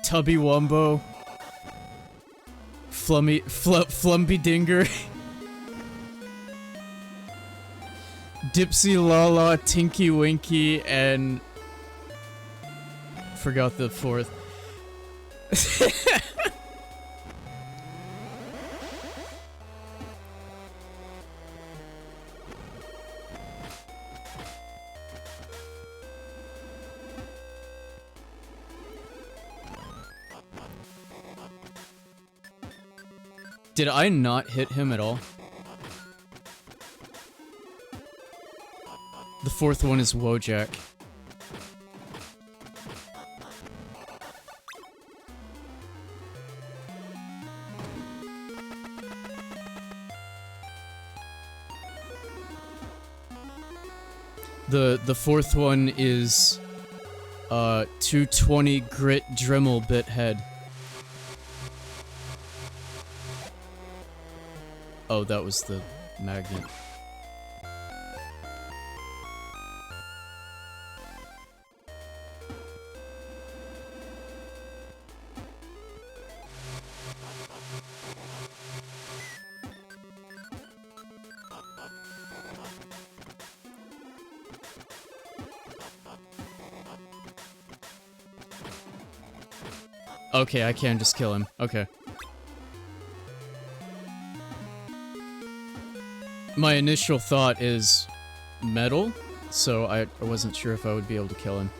Tubby Wumbo. Flumby Dinger. Dipsy Lala, Tinky Winky, and... forgot the fourth. Did I not hit him at all? The fourth one is Wojak. The fourth one is 220 Grit Dremel Bithead. Oh, that was the magnet. Okay, I can just kill him. Okay. My initial thought is metal, so I wasn't sure if I would be able to kill him.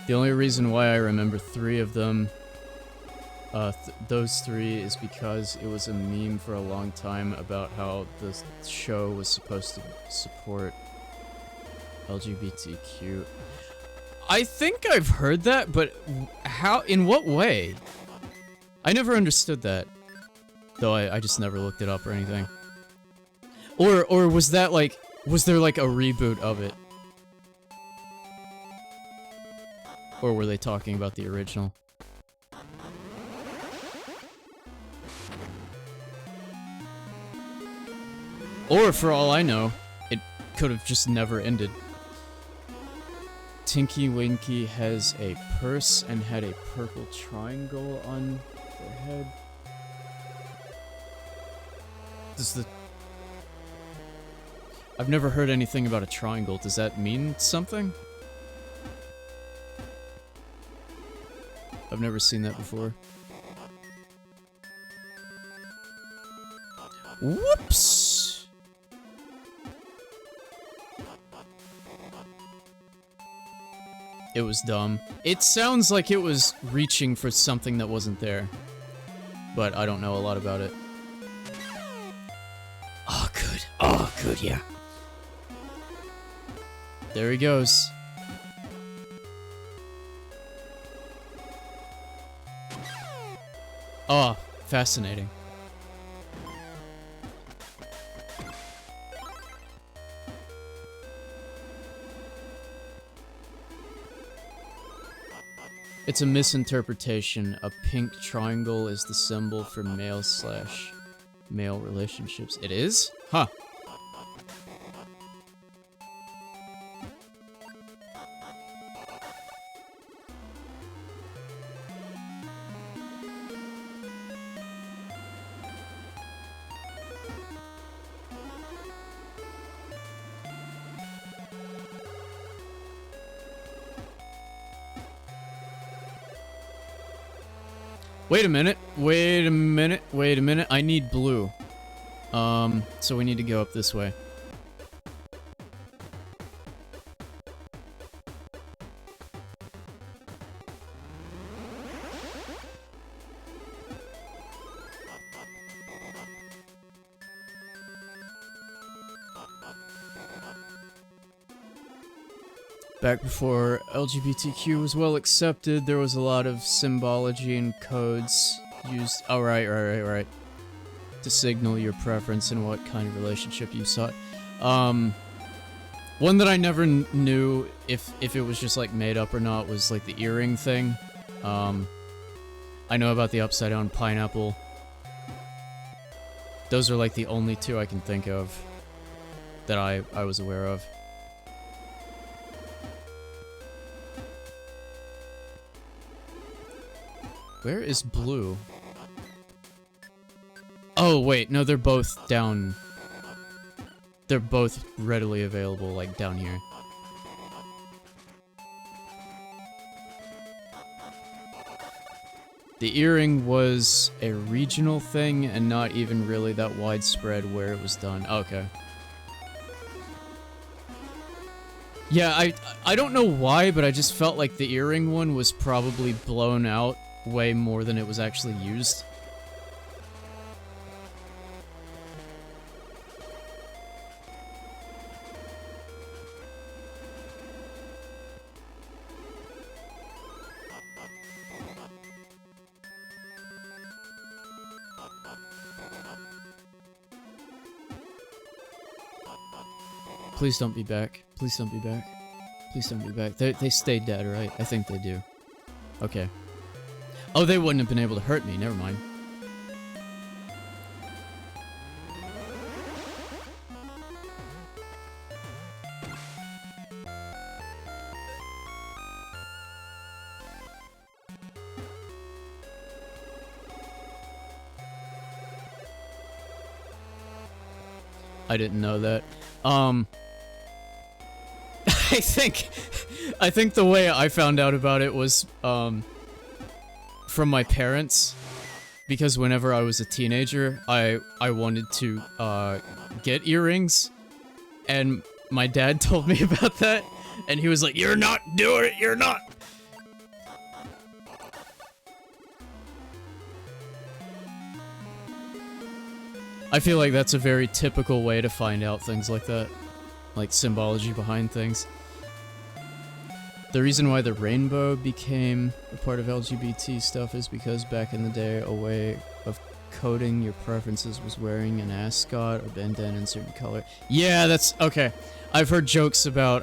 The only reason why I remember 3 of them, those 3, is because it was a meme for a long time about how the show was supposed to support LGBTQ. I think I've heard that, but how, in what way? I never understood that. Though I just never looked it up or anything. Or was that like, was there like a reboot of it? Or were they talking about the original? Or, for all I know, it could have just never ended. Tinky Winky has a purse and had a purple triangle on their head. I've never heard anything about a triangle. Does that mean something? I've never seen that before. Whoops! It was dumb. It sounds like it was reaching for something that wasn't there. But I don't know a lot about it. Oh, good. Oh, good, yeah. There he goes. Oh, fascinating. It's a misinterpretation. A pink triangle is the symbol for male/male relationships. It is? Huh. Wait a minute, wait a minute, wait a minute. I need blue. So we need to go up this way. Back before LGBTQ was well accepted, there was a lot of symbology and codes used. Oh, right. To signal your preference and what kind of relationship you sought. One that I never knew if it was just like made up or not was like the earring thing. I know about the upside down pineapple. Those are like the only two I can think of that I was aware of. Where is blue? Oh, wait, no, they're both down. They're both readily available, like, down here. The earring was a regional thing and not even really that widespread where it was done. Okay. Yeah, I don't know why, but I just felt like the earring one was probably blown out way more than it was actually used. Please don't be back. Please don't be back. Please don't be back. They stay dead, right? I think they do. Okay. Oh, they wouldn't have been able to hurt me. Never mind. I didn't know that. I think the way I found out about it was, from my parents, because whenever I was a teenager, I wanted to, get earrings, and my dad told me about that, and he was like, "You're not doing it, you're not!" I feel like that's a very typical way to find out things like that. Like, symbology behind things. The reason why the rainbow became a part of LGBT stuff is because back in the day, a way of coding your preferences was wearing an ascot or bandana in a certain color. Yeah, that's... okay. I've heard jokes about,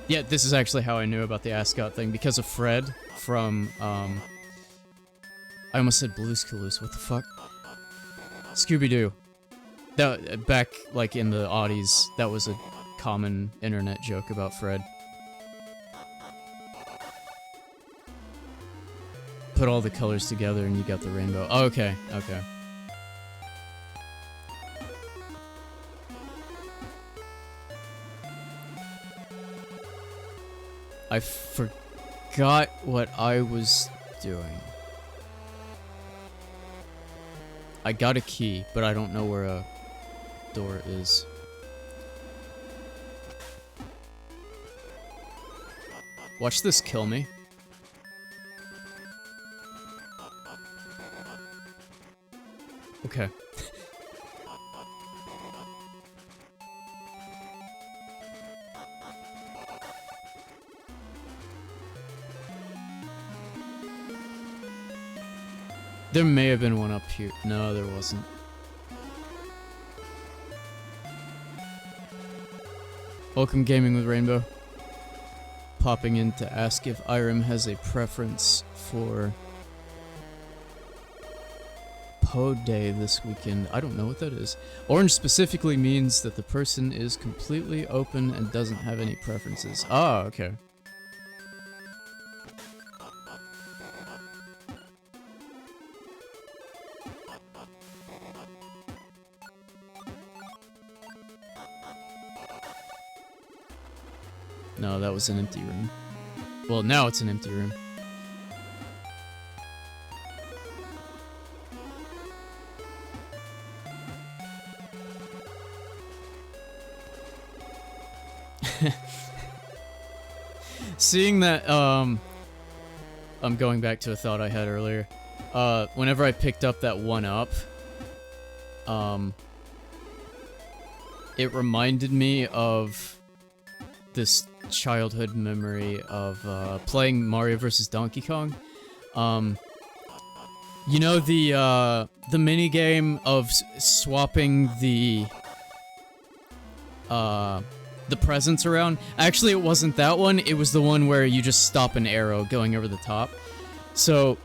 yeah, this is actually how I knew about the ascot thing, because of Fred from, I almost said Blue's Clues, what the fuck? Scooby-Doo. That back like in the Audis, that was a common internet joke about Fred. Put all the colors together and you got the rainbow. Oh, okay, okay. I forgot what I was doing. I got a key, but I don't know where a door is. Watch this kill me. Okay. There may have been one up here. No, there wasn't. Welcome Gaming with Rainbow. Popping in to ask if Irem has a preference for Pod Day this weekend. I don't know what that is. Orange specifically means that the person is completely open and doesn't have any preferences. Ah, okay. No, that was an empty room. Well, now it's an empty room. Seeing that, I'm going back to a thought I had earlier. Whenever I picked up that 1-up, it reminded me of this childhood memory of playing Mario vs. Donkey Kong. You know the minigame of swapping the presents around? Actually, it wasn't that one. It was the one where you just stop an arrow going over the top. So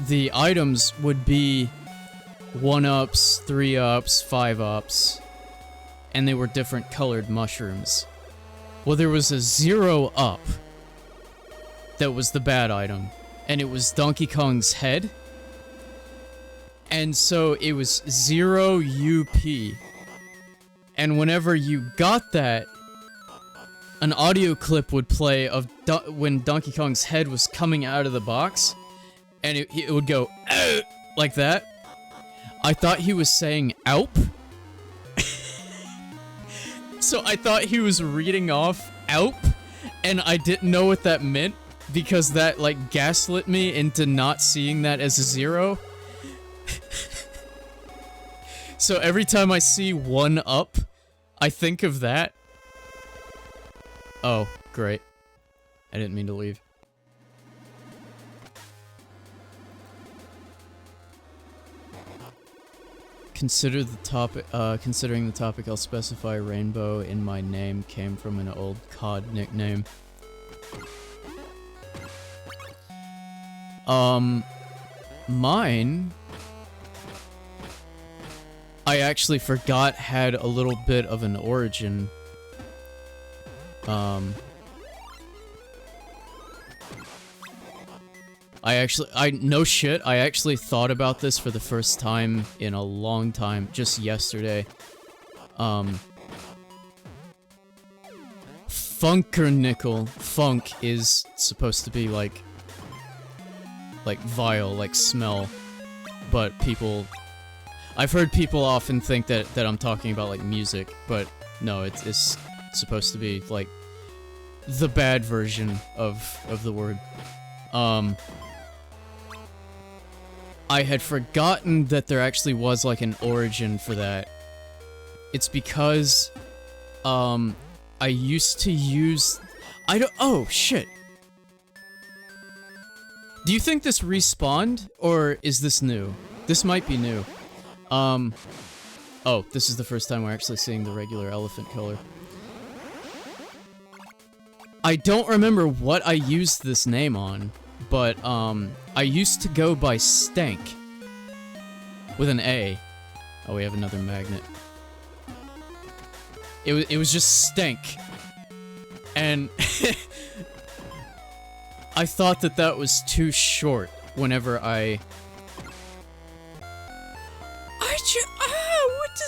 the items would be 1-ups, 3-ups, 5-ups, and they were different colored mushrooms. Well, there was a 0-up that was the bad item, and it was Donkey Kong's head. And so it was 0 UP. And whenever you got that, an audio clip would play of when Donkey Kong's head was coming out of the box, and it would go, like that. I thought he was saying, "Alp." So I thought he was reading off "Alp," and I didn't know what that meant, because that, like, gaslit me into not seeing that as a 0. So every time I see 1-up, I think of that. Oh, great. I didn't mean to leave. Considering the topic, I'll specify Rainbow in my name came from an old COD nickname. Mine, I actually forgot had a little bit of an origin. No shit, I actually thought about this for the first time in a long time, just yesterday. Funkernickel. Funk is supposed to be like vile, like smell, but I've heard people often think that I'm talking about, like, music, but no, it's supposed to be, like, the bad version of the word. I had forgotten that there actually was, like, an origin for that. It's because, I used to use... oh, shit! Do you think this respawned, or is this new? This might be new. Oh, this is the first time we're actually seeing the regular elephant color. I don't remember what I used this name on, but, I used to go by Stank. With an A. Oh, we have another magnet. It was just stank. And I thought that that was too short whenever I what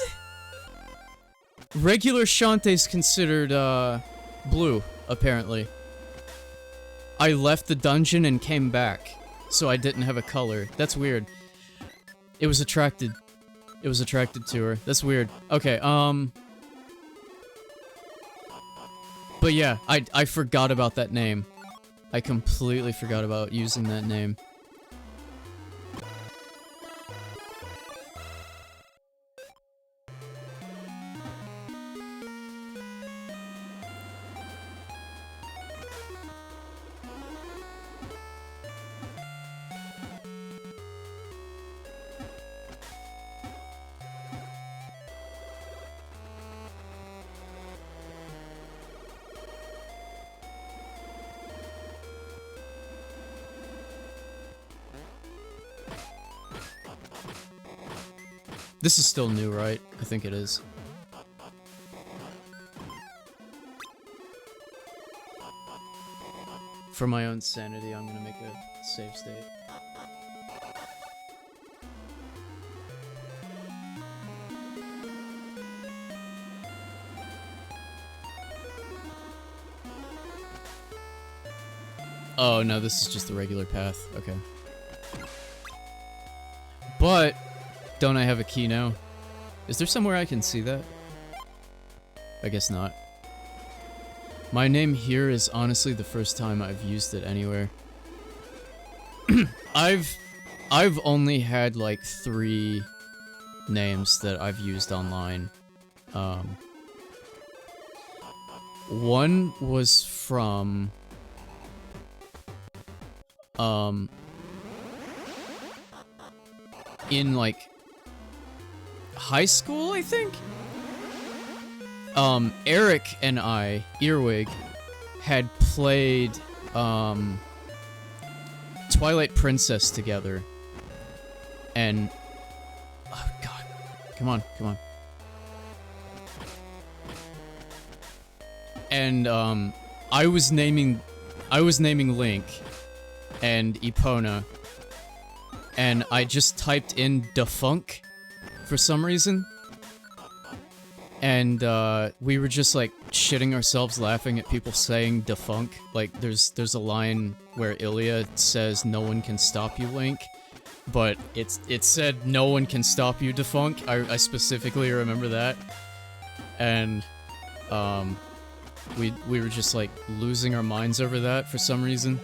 regular Shantae's considered, blue, apparently. I left the dungeon and came back, so I didn't have a color. That's weird. It was attracted to her. That's weird. Okay, but yeah, I forgot about that name. I completely forgot about using that name. This is still new, right? I think it is. For my own sanity, I'm gonna make a save state. Oh, no, this is just the regular path. Okay. But don't I have a key now? Is there somewhere I can see that? I guess not. My name here is honestly the first time I've used it anywhere. I've only had like 3 names that I've used online. One was from in like high school, I think? Eric and I, Earwig, had played, Twilight Princess together. And... oh, God. Come on, come on. And, I was naming Link and Epona, and I just typed in defunk for some reason. And, we were just, like, shitting ourselves laughing at people saying defunk. Like, there's a line where Ilya says, "No one can stop you, Link." But it said, "No one can stop you, defunk." I specifically remember that. And, we were just, like, losing our minds over that for some reason.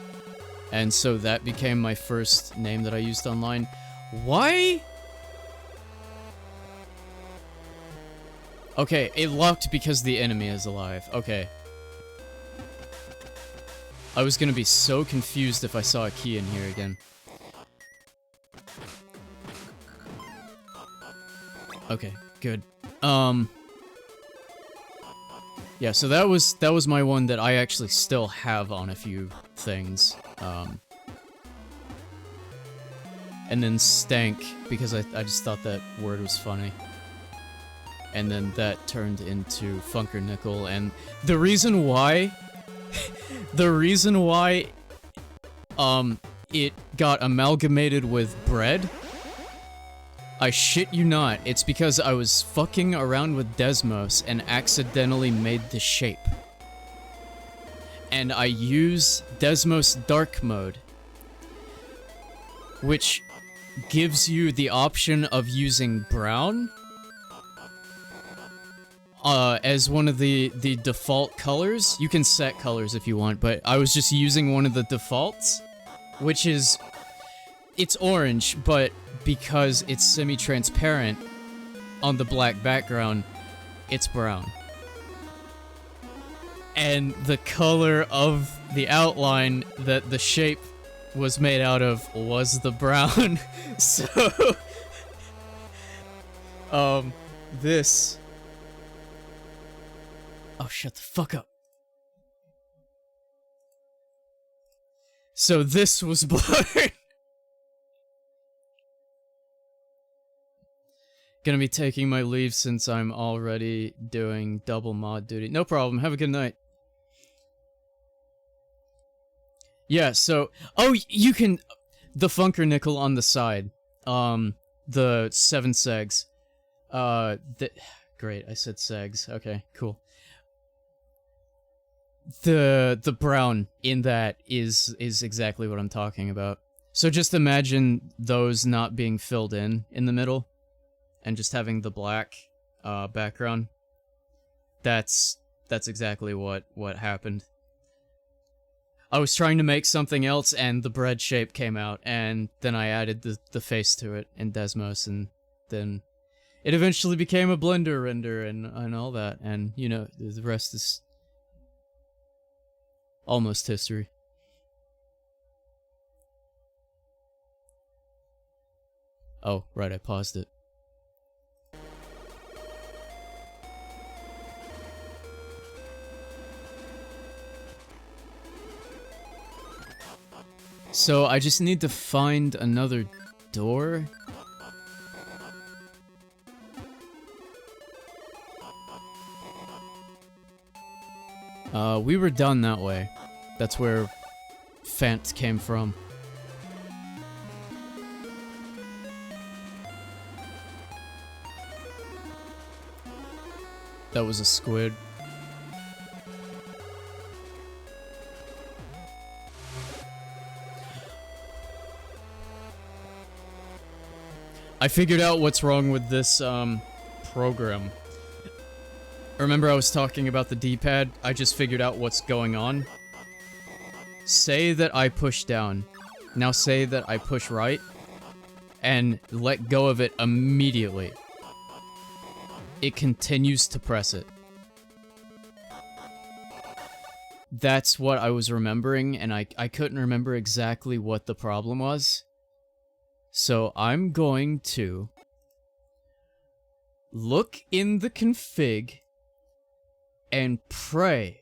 And so that became my first name that I used online. Why? Okay, it locked because the enemy is alive. Okay. I was gonna be so confused if I saw a key in here again. Okay, good. Yeah, so that was my one that I actually still have on a few things. And then stank, because I just thought that word was funny. And then that turned into Funkernickel, and the reason why... it got amalgamated with bread, I shit you not, it's because I was fucking around with Desmos and accidentally made the shape. And I use Desmos Dark Mode, which gives you the option of using brown as one of the default colors. You can set colors if you want, but I was just using one of the defaults, which is... it's orange, but because it's semi-transparent on the black background, it's brown. And the color of the outline that the shape was made out of was the brown. So... this... oh, shut the fuck up. So this was blurred. Gonna be taking my leave since I'm already doing double mod duty. No problem. Have a good night. Yeah, so... Oh, you can... The Funker Nickel on the side. The 7 segs. Great, I said segs. Okay, cool. The brown in that is exactly what I'm talking about. So just imagine those not being filled in the middle, and just having the black background. That's exactly what happened. I was trying to make something else, and the bread shape came out, and then I added the face to it in Desmos, and then it eventually became a Blender render and all that, and you know, the rest is almost history. Oh, right, I paused it. So I just need to find another door. We were done that way. That's where Fant came from. That was a squid. I figured out what's wrong with this, program. Remember I was talking about the D-pad? I just figured out what's going on. Say that I push down. Now say that I push right. And let go of it immediately. It continues to press it. That's what I was remembering, and I couldn't remember exactly what the problem was. So I'm going to look in the config and pray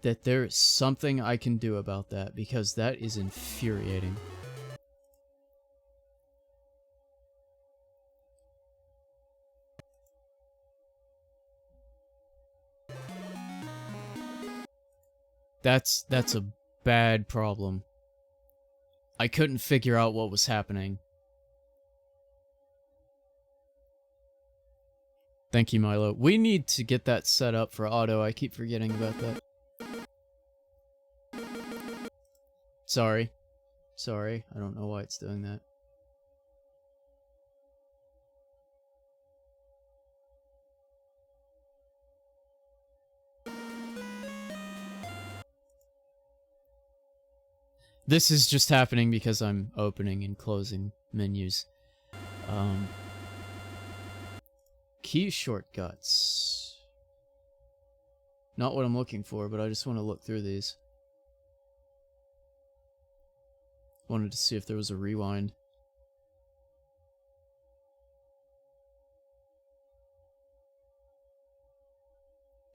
that there is something I can do about that, because that is infuriating. That's a bad problem. I couldn't figure out what was happening. Thank you, Milo. We need to get that set up for auto. I keep forgetting about that. Sorry. Sorry. I don't know why it's doing that. This is just happening because I'm opening and closing menus. Key shortcuts. Not what I'm looking for, but I just want to look through these. Wanted to see if there was a rewind.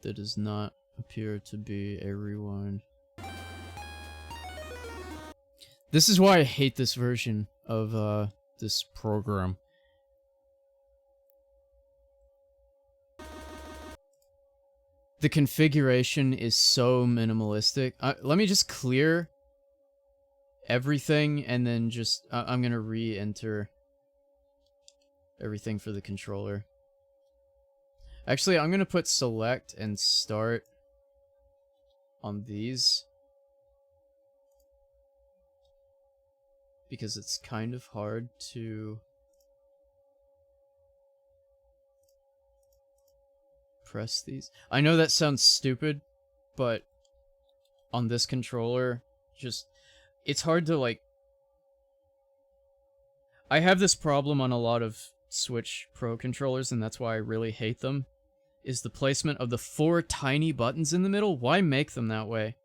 There does not appear to be a rewind. This is why I hate this version of this program. The configuration is so minimalistic. Let me just clear everything, and then just... I'm gonna re-enter everything for the controller. Actually, I'm gonna put select and start on these, because it's kind of hard to press these. I know that sounds stupid, but on this controller, just... it's hard to, like... I have this problem on a lot of Switch Pro controllers, and that's why I really hate them, is the placement of the 4 tiny buttons in the middle. Why make them that way?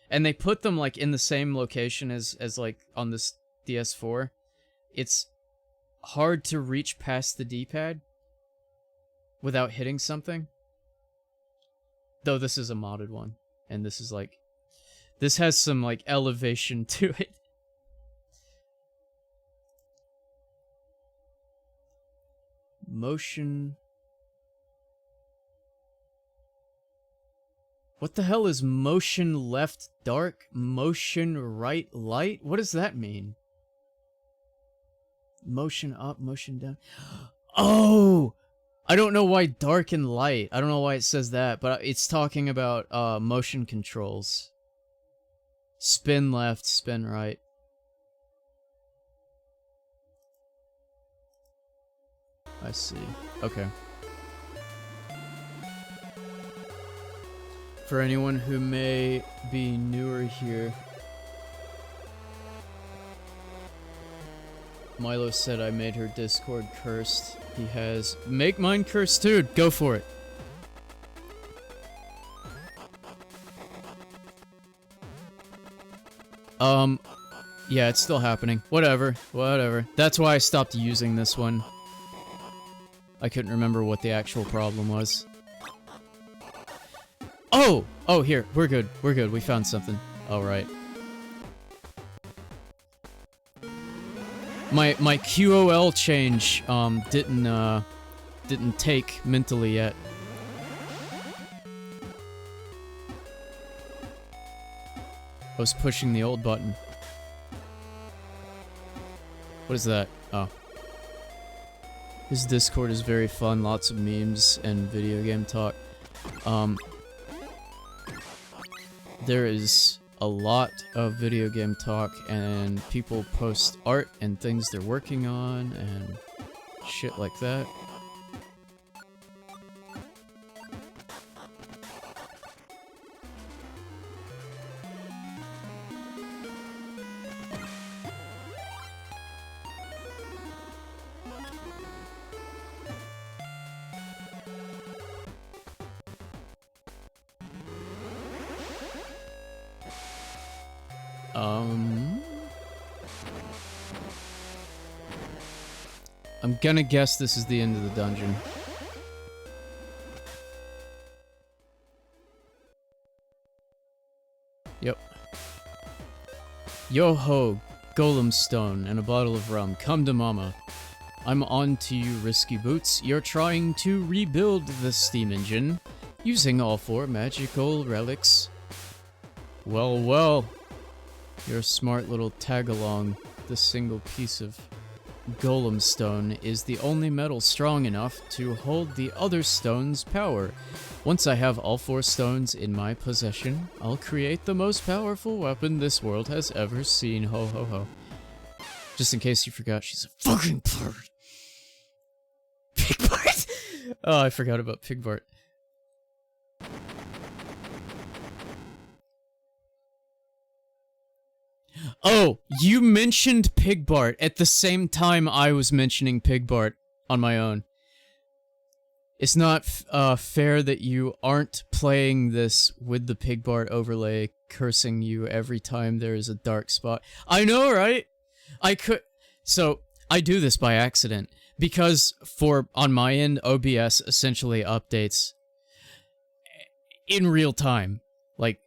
And they put them, like, in the same location as like, on this DS4. It's hard to reach past the D-pad without hitting something. Though this is a modded one, and this is, like... this has some, like, elevation to it. Motion... What the hell is motion left dark, motion right light? What does that mean? Motion up, motion down. Oh! I don't know why dark and light. I don't know why it says that, but it's talking about motion controls. Spin left, spin right. I see. Okay. For anyone who may be newer here, Milo said I made her Discord cursed. He has. Make mine cursed too. Go for it. Yeah, it's still happening. Whatever. That's why I stopped using this one. I couldn't remember what the actual problem was. Oh! Oh, here. We're good. We found something. Alright. My QOL change, didn't take mentally yet. I was pushing the old button. What is that? Oh. His Discord is very fun, lots of memes and video game talk. There is a lot of video game talk, and people post art and things they're working on and shit like that. I'm gonna guess this is the end of the dungeon. Yep. Yo-ho, golem stone and a bottle of rum. Come to mama. I'm on to you, Risky Boots. You're trying to rebuild the steam engine using all 4 magical relics. Well, well. You're a smart little tag-along. The single piece of golem stone is the only metal strong enough to hold the other stone's power. Once I have all 4 stones in my possession, I'll create the most powerful weapon this world has ever seen. Ho ho ho. Just in case you forgot, she's a fucking bird. Pigbart! Oh, I forgot about Pigbart. Oh, you mentioned Pigbart at the same time I was mentioning Pigbart on my own. It's not fair that you aren't playing this with the Pigbart overlay cursing you every time there is a dark spot. I know, right? So, I do this by accident. Because on my end, OBS essentially updates in real time. Like,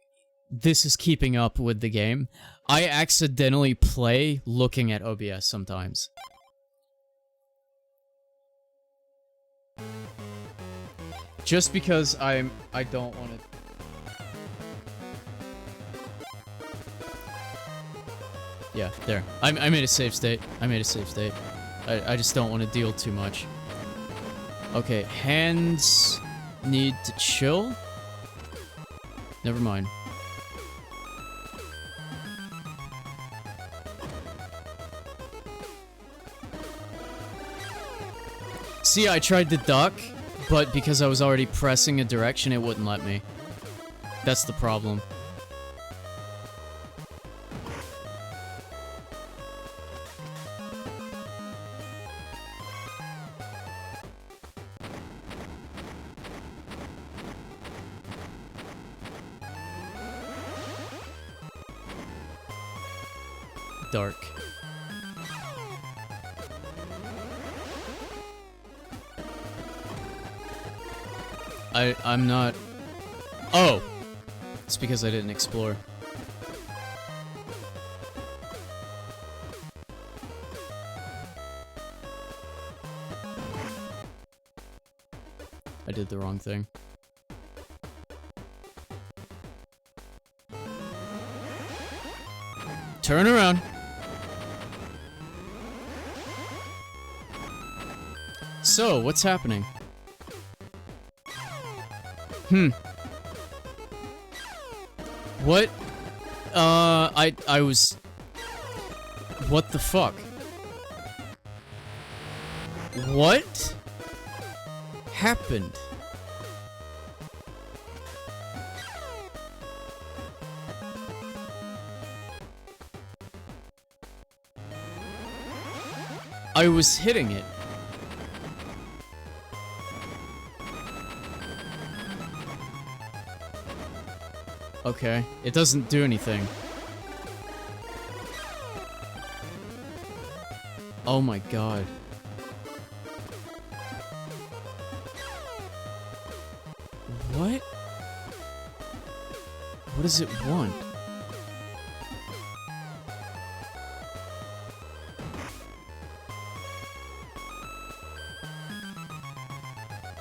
this is keeping up with the game. I accidentally play looking at OBS sometimes. Just because I don't want to... Yeah, there. I made a save state. I just don't want to deal too much. Okay, hands need to chill? Never mind. See, I tried to duck, but because I was already pressing a direction, it wouldn't let me. That's the problem. Dark. I'm not... Oh! It's because I didn't explore. I did the wrong thing. Turn around. So, what's happening? What? I was... What the fuck? What happened? I was hitting it. Okay, it doesn't do anything. Oh my god. What? What does it want?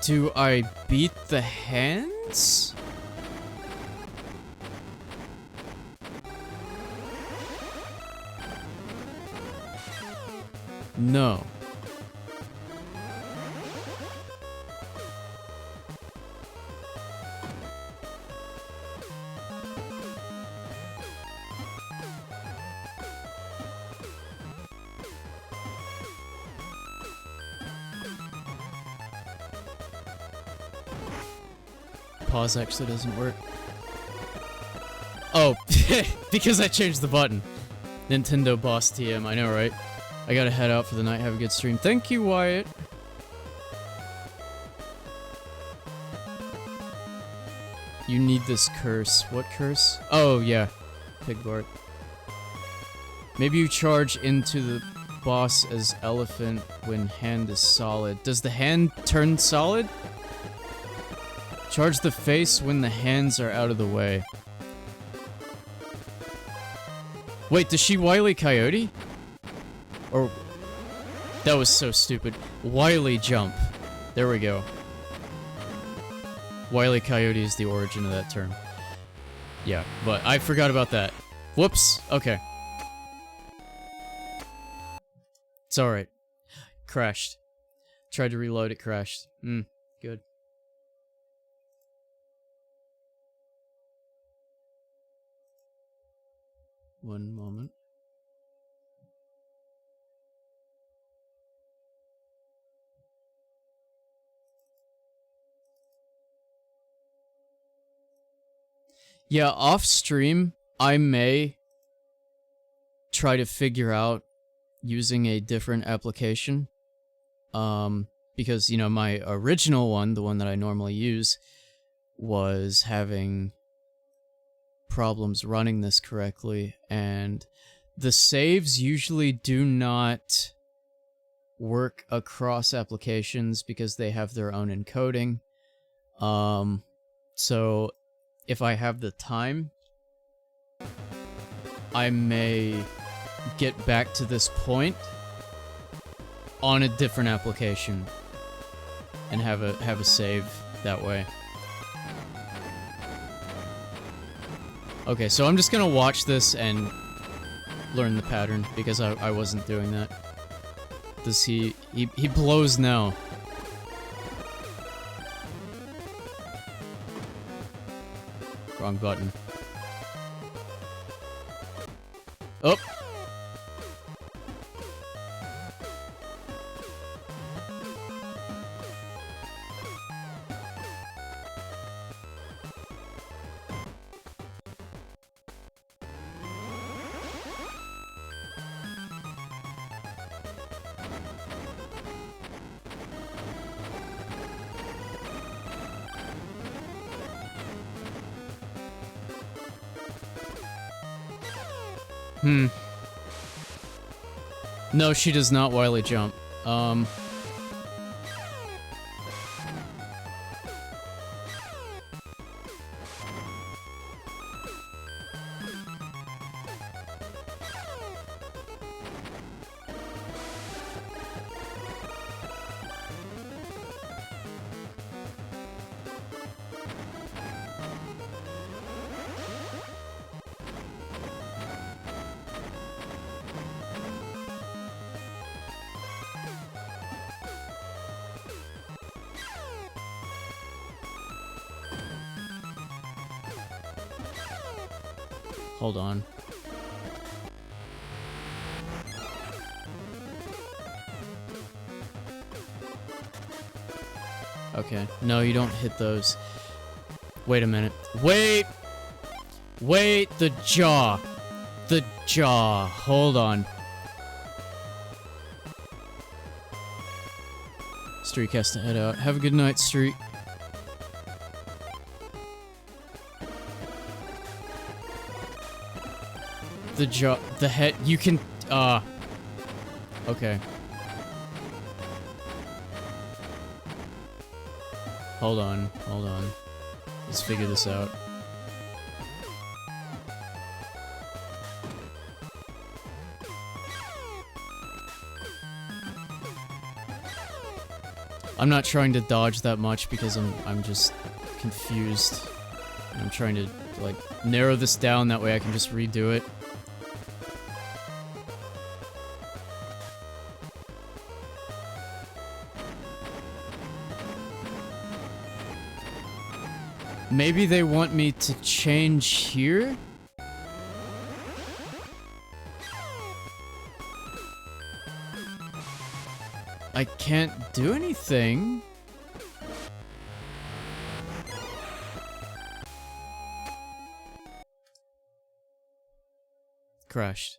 Do I beat the hands? No. Pause actually doesn't work. Oh, because I changed the button. Nintendo Boss TM, I know, right? I gotta head out for the night, have a good stream. Thank you, Wyatt. You need this curse. What curse? Oh, yeah. Pigbart. Maybe you charge into the boss as elephant when hand is solid. Does the hand turn solid? Charge the face when the hands are out of the way. Wait, does she Wile E. Coyote? Or... That was so stupid. Wily jump. There we go. Wile E. Coyote is the origin of that term. Yeah, but I forgot about that. Whoops. Okay. It's alright. Crashed. Tried to reload, it crashed. Good. One moment. Yeah, off stream, I may try to figure out using a different application. Because, you know, my original one, the one that I normally use, was having problems running this correctly, and the saves usually do not work across applications because they have their own encoding. So if I have the time, I may get back to this point on a different application and have a save that way. Okay, so I'm just gonna watch this and learn the pattern, because I wasn't doing that. Does he blows now. Wrong button. Oh! No, she does not wily jump. Hold on. Okay. No, you don't hit those. Wait a minute. Wait! Wait, the jaw. The jaw. Hold on. Streak has to head out. Have a good night, Streak. The jaw. The head. You can. Okay. Hold on. Hold on. Let's figure this out. I'm not trying to dodge that much because I'm just confused. I'm trying to like narrow this down, that way I can just redo it. Maybe they want me to change here? I can't do anything. Crashed.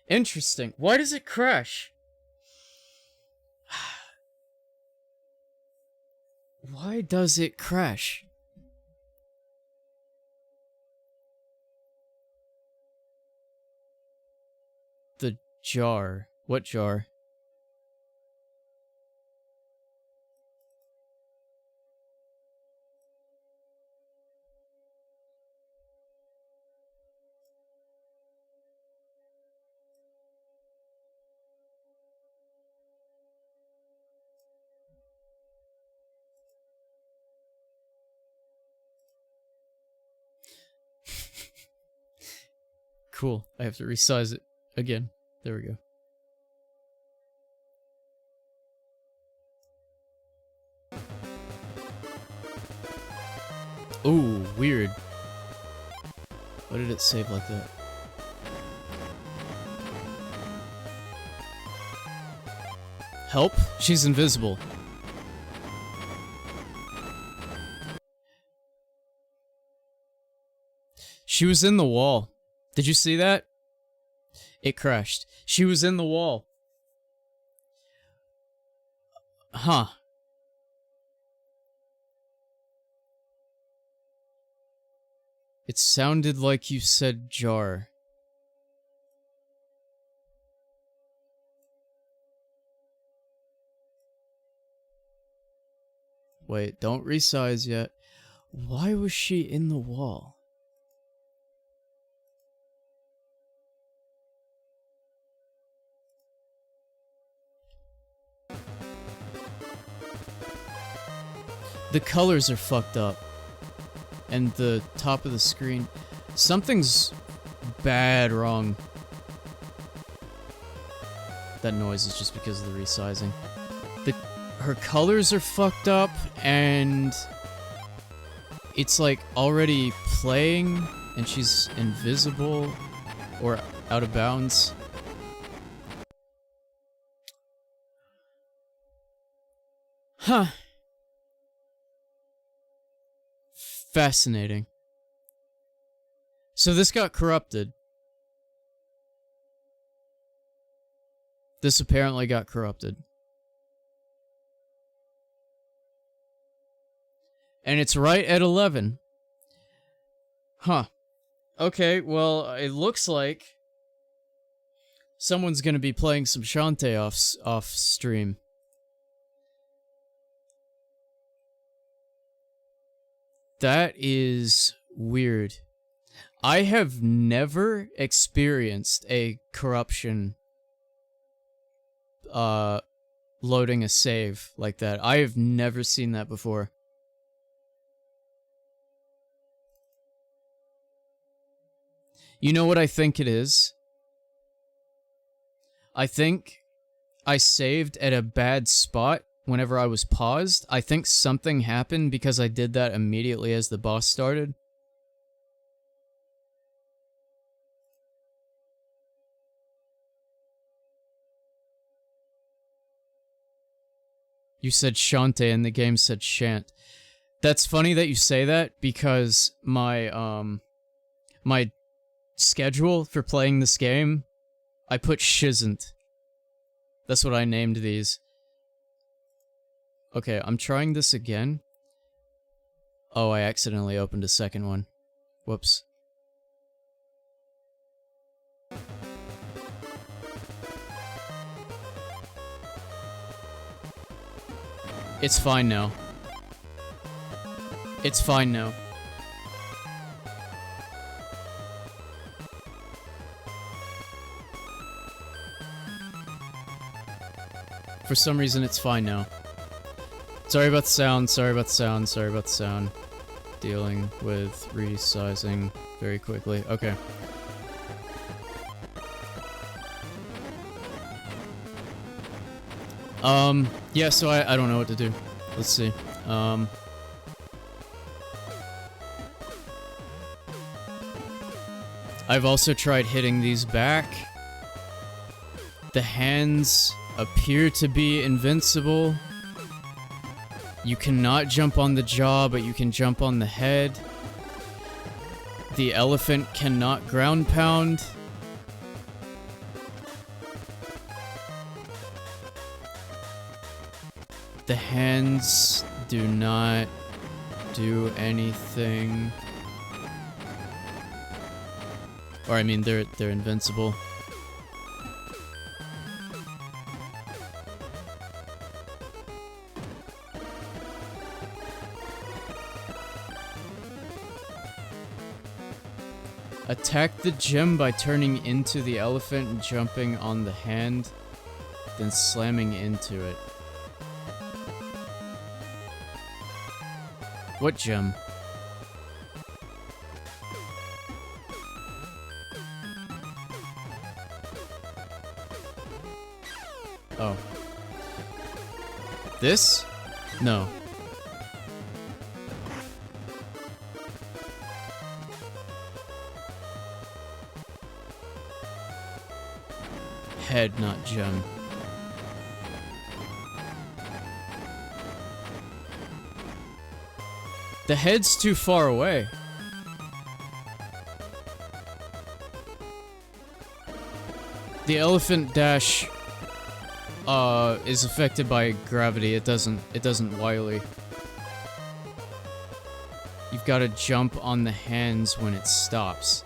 Interesting. Why does it crash? Why does it crash? The jar. What jar? Cool. I have to resize it again. There we go. Ooh, weird. Why did it save like that? Help? She's invisible. She was in the wall. Did you see that? It crashed. She was in the wall. Huh. It sounded like you said jar. Wait, don't resize yet. Why was she in the wall? The colors are fucked up. And the top of the screen. Something's bad wrong. That noise is just because of the resizing. Her colors are fucked up, and it's like already playing, and she's invisible or out of bounds. Huh. Fascinating. So this got corrupted. This apparently got corrupted. And it's right at 11. Huh. Okay, well, it looks like someone's gonna be playing some Shantae off stream. That is weird. I have never experienced a corruption loading a save like that. I have never seen that before. You know what I think it is? I think I saved at a bad spot whenever I was paused. I think something happened because I did that immediately as the boss started. You said Shantae and the game said Shant. That's funny that you say that because my schedule for playing this game, I put Shizant. That's what I named these. Okay, I'm trying this again. Oh, I accidentally opened a second one. Whoops. It's fine now. It's fine now. For some reason, it's fine now. Sorry about the sound, sorry about the sound, sorry about the sound. Dealing with resizing very quickly. Okay. Yeah, so I don't know what to do. Let's see. I've also tried hitting these back. The hands appear to be invincible. You cannot jump on the jaw, but you can jump on the head. The elephant cannot ground pound. The hands do not do anything. Or I mean, they're invincible. Attack the gem by turning into the elephant and jumping on the hand, then slamming into it. What gem? Oh. This? No. Head, not gem. The head's too far away. The elephant dash is affected by gravity. It doesn't wily. You've got to jump on the hands when it stops.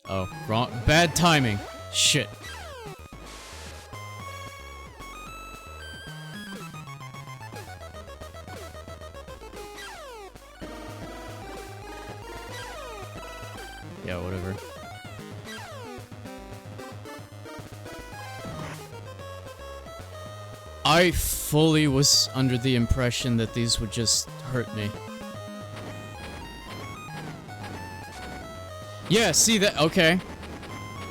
Oh, wrong. Bad timing. Shit. Yeah, whatever. I fully was under the impression that these would just hurt me. Yeah, see that? Okay.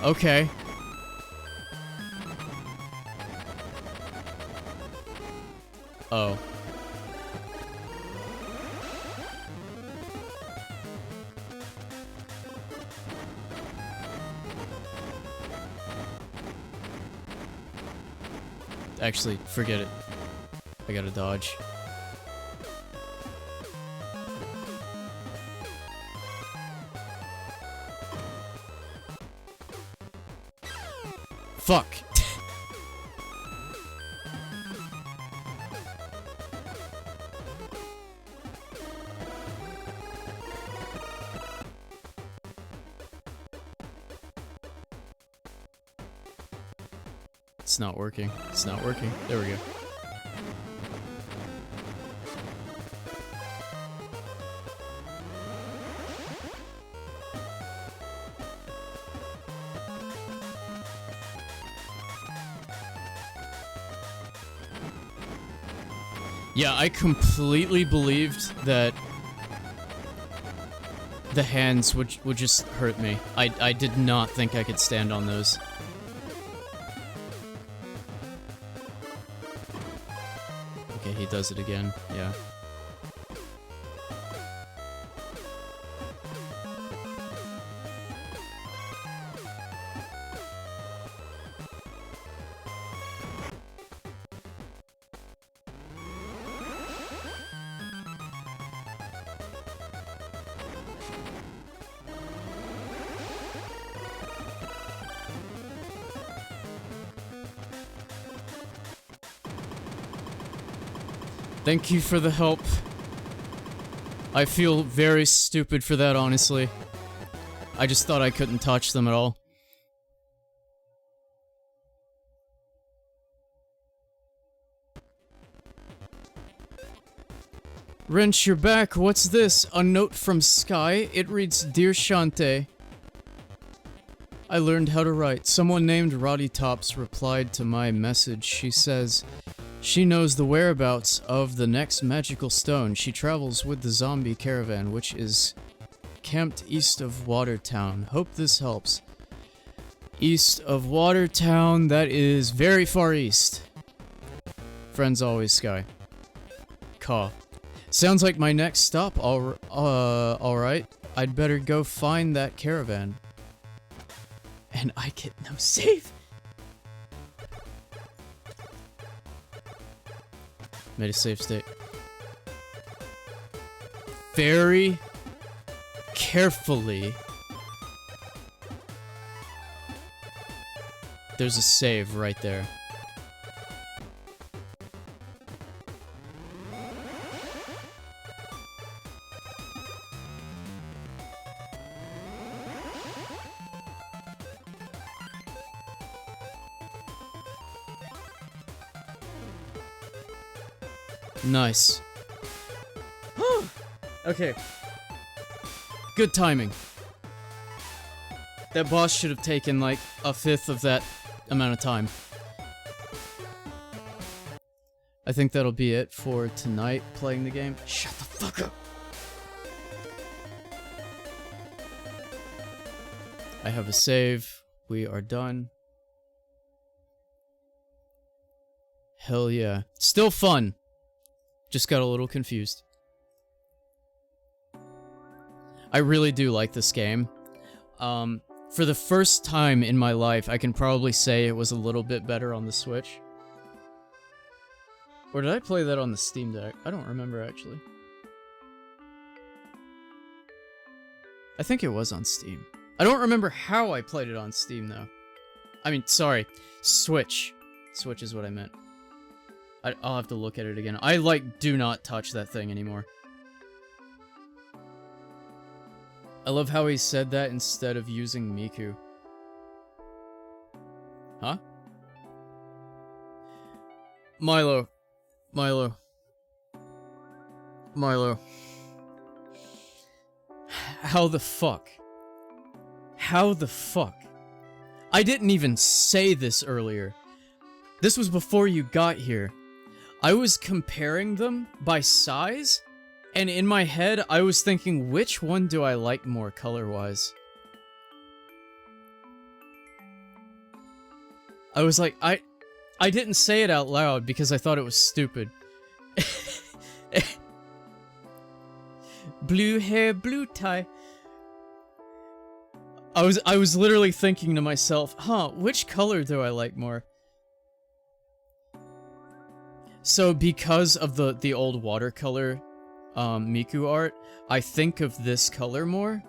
Okay. Oh. Actually, forget it. I gotta dodge. Fuck. It's not working. It's not working. There we go. Yeah, I completely believed that the hands would just hurt me. I did not think I could stand on those. Okay, he does it again. Yeah. Thank you for the help. I feel very stupid for that, honestly. I just thought I couldn't touch them at all. Wrench, you're back. What's this? A note from Sky. It reads, Dear Shantae. I learned how to write. Someone named Roddy Tops replied to my message. She says she knows the whereabouts of the next magical stone. She travels with the zombie caravan, which is camped east of Watertown. Hope this helps. East of Watertown, that is very far east. Friends always, Sky. Caw. Sounds like my next stop, alright. I'd better go find that caravan. And I get no save. Made a save state. Very carefully. There's a save right there. Nice. Okay. Good timing. That boss should have taken like a fifth of that amount of time. I think that'll be it for tonight playing the game. Shut the fuck up! I have a save. We are done. Hell yeah. Still fun. Just got a little confused. I really do like this game. For the first time in my life, I can probably say it was a little bit better on the Switch. Or did I play that on the Steam Deck? I don't remember, actually. I think it was on Steam. I don't remember how I played it on Steam, though. I mean, sorry. Switch. Switch is what I meant. I'll have to look at it again. I, like, do not touch that thing anymore. I love how he said that instead of using Miku. Huh? Milo. Milo. Milo. How the fuck? How the fuck? I didn't even say this earlier. This was before you got here. I was comparing them by size, and in my head, I was thinking, which one do I like more color-wise? I was like, I didn't say it out loud because I thought it was stupid. Blue hair, blue tie. I was literally thinking to myself, huh, which color do I like more? So because of the old watercolor Miku art, I think of this color more.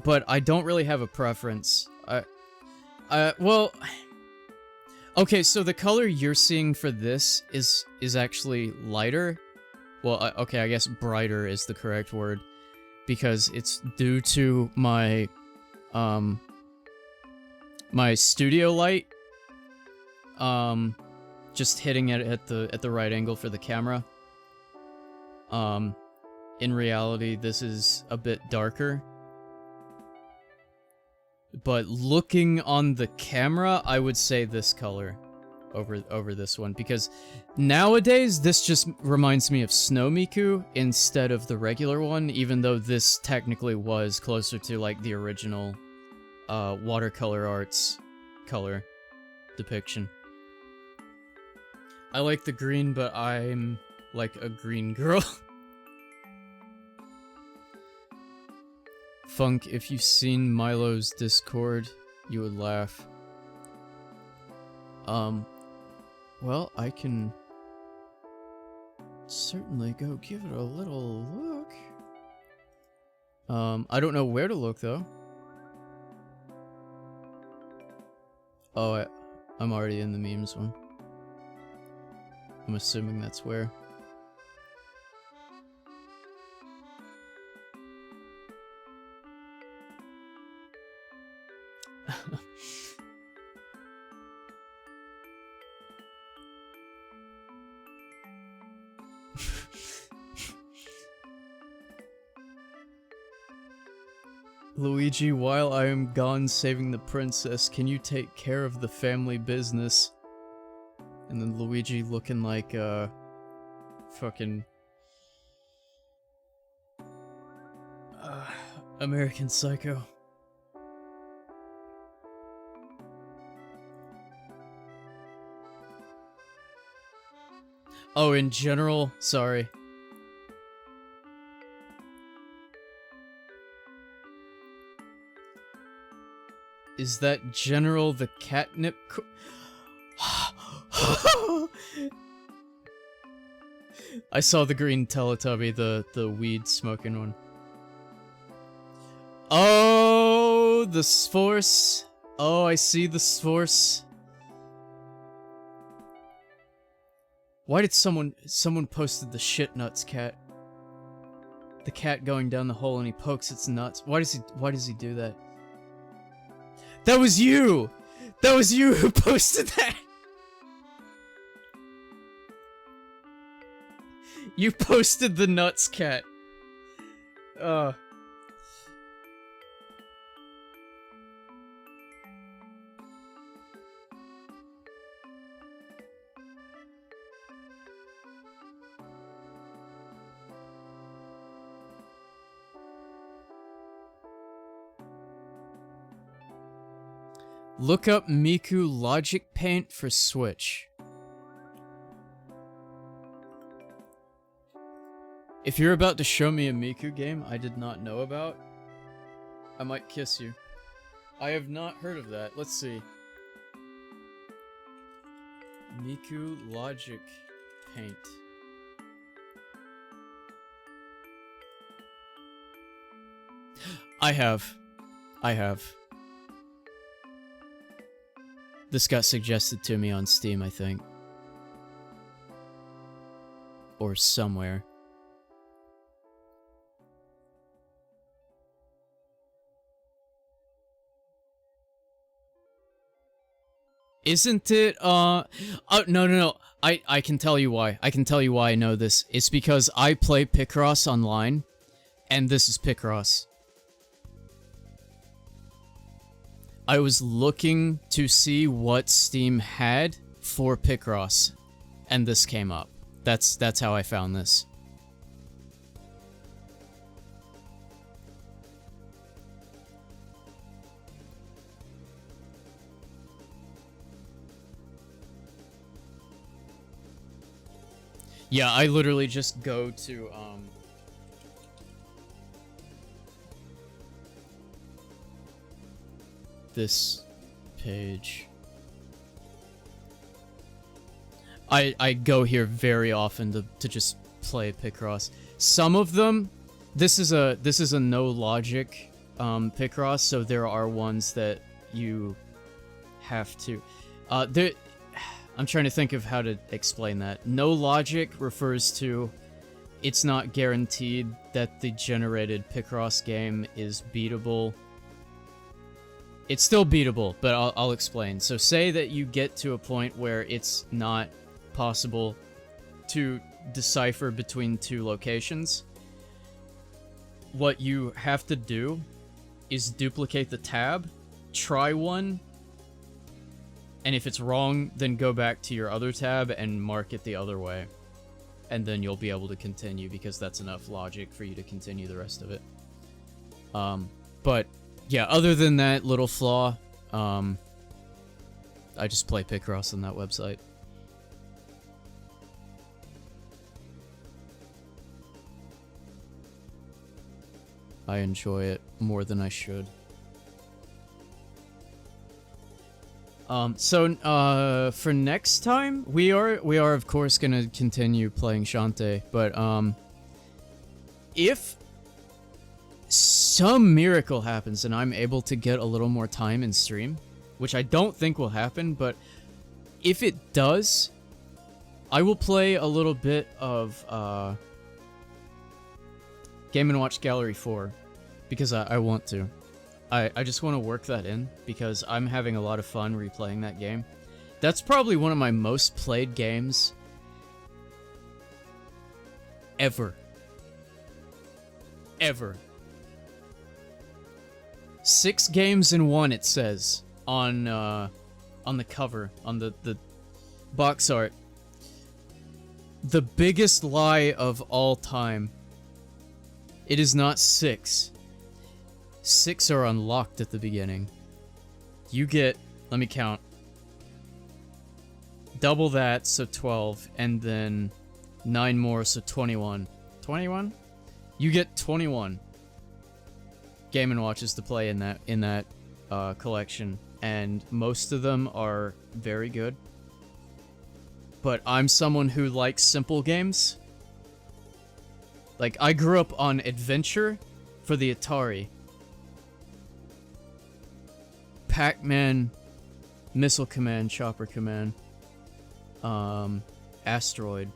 But I don't really have a preference. Well, okay, so the color you're seeing for this is actually lighter. Well, okay, I guess brighter is the correct word, because it's due to my my studio light just hitting it at the right angle for the camera. In reality, this is a bit darker. But looking on the camera, I would say this color over this one, because nowadays this just reminds me of Snow Miku instead of the regular one, even though this technically was closer to like the original watercolor arts color depiction. I like the green, but I'm like a green girl. Funk, if you've seen Milo's Discord, you would laugh. Well, I can certainly go give it a little look. I don't know where to look, though. Oh, I'm already in the memes one. I'm assuming that's where. Luigi, while I am gone saving the princess, can you take care of the family business? And then Luigi looking like, fucking... American Psycho. Oh, in general? Sorry. Is that General the Catnip I saw the green Teletubby, the weed smoking one. Oh, the Sforce. Oh, I see the Sforce. Why did someone posted the shit nuts cat? The cat going down the hole and he pokes its nuts. Why does he do that? That was you! That was you who posted that! You posted the nuts cat. Look up Miku Logic Paint for Switch. If you're about to show me a Miku game I did not know about, I might kiss you. I have not heard of that. Let's see. Miku Logic Paint. I have. This got suggested to me on Steam, I think. Or somewhere. Isn't it, oh, no. I can tell you why. I can tell you why I know this. It's because I play Picross online, and this is Picross. I was looking to see what Steam had for Picross, and this came up. That's how I found this. Yeah, I literally just go to, this page. I go here very often to just play Picross. Some of them, this is a no logic Picross, so there are ones that you have to. I'm trying to think of how to explain that. No logic refers to it's not guaranteed that the generated Picross game is beatable. It's still beatable, but I'll explain. So say that you get to a point where it's not possible to decipher between two locations. What you have to do is duplicate the tab, try one, and if it's wrong, then go back to your other tab and mark it the other way. And then you'll be able to continue, because that's enough logic for you to continue the rest of it. But yeah, other than that little flaw, I just play Picross on that website. I enjoy it more than I should. For next time, we are of course gonna continue playing Shantae, but if some miracle happens and I'm able to get a little more time in stream, which I don't think will happen, but if it does, I will play a little bit of Game & Watch Gallery 4, because I want to. I just want to work that in because I'm having a lot of fun replaying that game. That's probably one of my most played games ever. Ever. 6 games in one, it says on the cover, on the box art. The biggest lie of all time. It is not 6. 6 are unlocked at the beginning. You get, let me count. Double that, so 12, and then 9 more, so 21. 21? You get 21 Game & Watches to play in that collection, and most of them are very good. But I'm someone who likes simple games. Like, I grew up on Adventure for the Atari. Pac-Man, Missile Command, Chopper Command, Asteroid,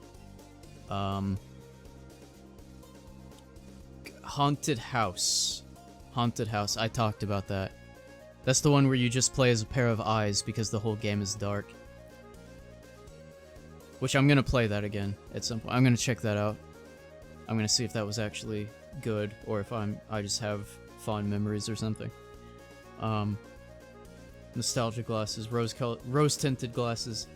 Haunted House. Haunted House, I talked about that. That's the one where you just play as a pair of eyes because the whole game is dark. Which I'm gonna play that again at some point. I'm gonna check that out. I'm gonna see if that was actually good or if I just have fond memories or something. Nostalgia glasses, rose tinted glasses.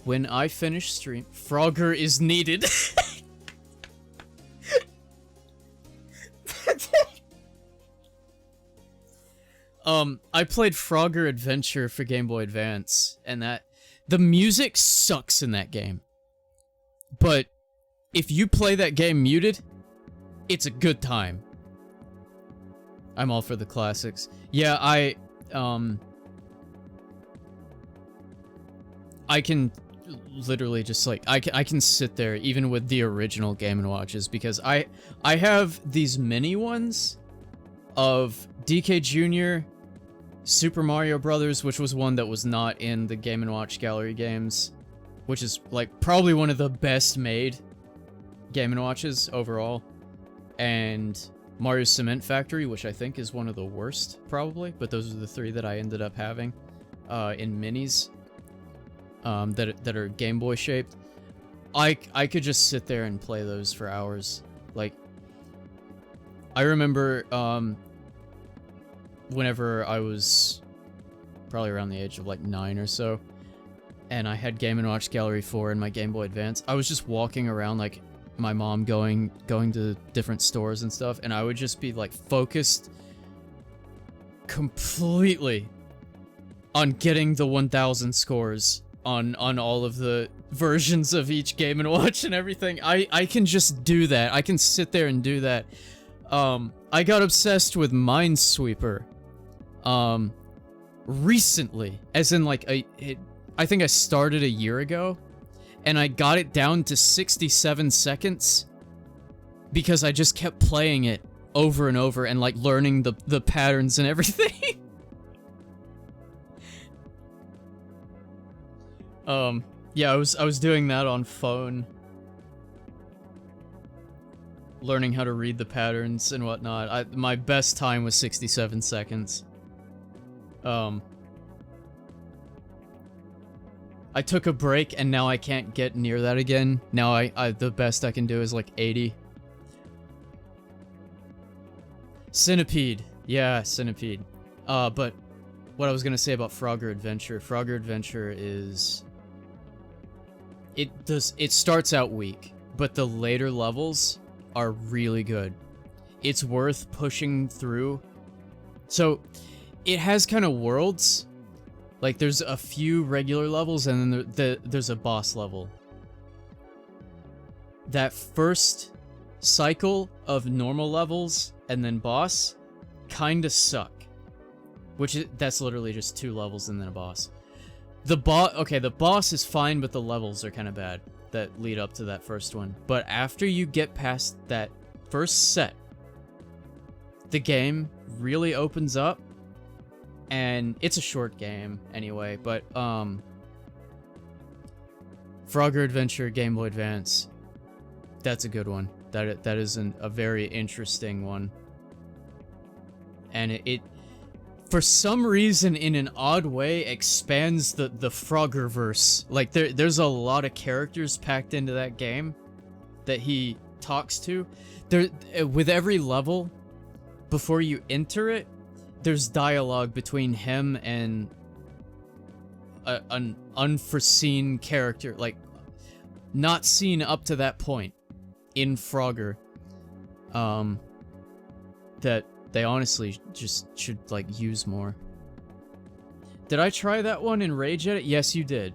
When I finish stream, Frogger is needed. I played Frogger Adventure for Game Boy Advance, and the music sucks in that game. But if you play that game muted, it's a good time. I'm all for the classics. Yeah, I can literally just like I can sit there even with the original Game & Watches because I have these mini ones of DK Jr., Super Mario Brothers, which was one that was not in the Game & Watch Gallery games, which is like probably one of the best made Game & Watches overall, and Mario's Cement Factory, which I think is one of the worst probably, but those are the 3 that I ended up having in minis. That are Game Boy shaped. I could just sit there and play those for hours. Like, I remember whenever I was probably around the age of like 9 or so, and I had Game & Watch Gallery 4 in my Game Boy Advance, I was just walking around like my mom going to different stores and stuff, and I would just be like focused completely on getting the 1000 scores on all of the versions of each Game & Watch and everything. I can just do that. I can sit there and do that. I got obsessed with Minesweeper recently, as in like I think I started a year ago, and I got it down to 67 seconds because I just kept playing it over and over and like learning the patterns and everything. Yeah, I was doing that on phone, learning how to read the patterns and whatnot. My best time was 67 seconds. I took a break and now I can't get near that again. Now the best I can do is like 80. Centipede. Yeah, Centipede. But what I was gonna say about Frogger Adventure. Frogger Adventure is... It starts out weak, but the later levels are really good. It's worth pushing through. So, it has kind of worlds. Like, there's a few regular levels, and then there's a boss level. That first cycle of normal levels, and then boss, kinda suck. That's literally just 2 levels and then a boss. The boss is fine, but the levels are kind of bad that lead up to that first one. But after you get past that first set, the game really opens up, and it's a short game anyway, but Frogger Adventure Game Boy Advance, That's a good one. That is a very interesting one. And it for some reason, in an odd way, expands the Froggerverse. Like, there's a lot of characters packed into that game that he talks to. There, with every level, before you enter it, there's dialogue between him and an unforeseen character, like, not seen up to that point in Frogger. That they honestly just should, like, use more. Did I try that one and rage at it? Yes, you did.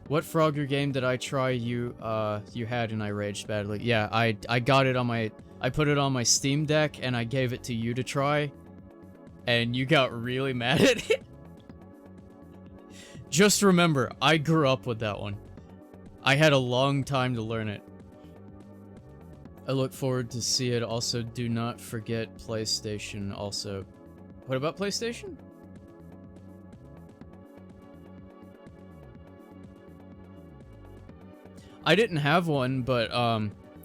What Frogger game did I try you had and I raged badly? Yeah, I got it on my... I put it on my Steam Deck and I gave it to you to try. And you got really mad at it. Just remember, I grew up with that one. I had a long time to learn it. I look forward to see it. Also, do not forget PlayStation also. What about PlayStation? I didn't have one, but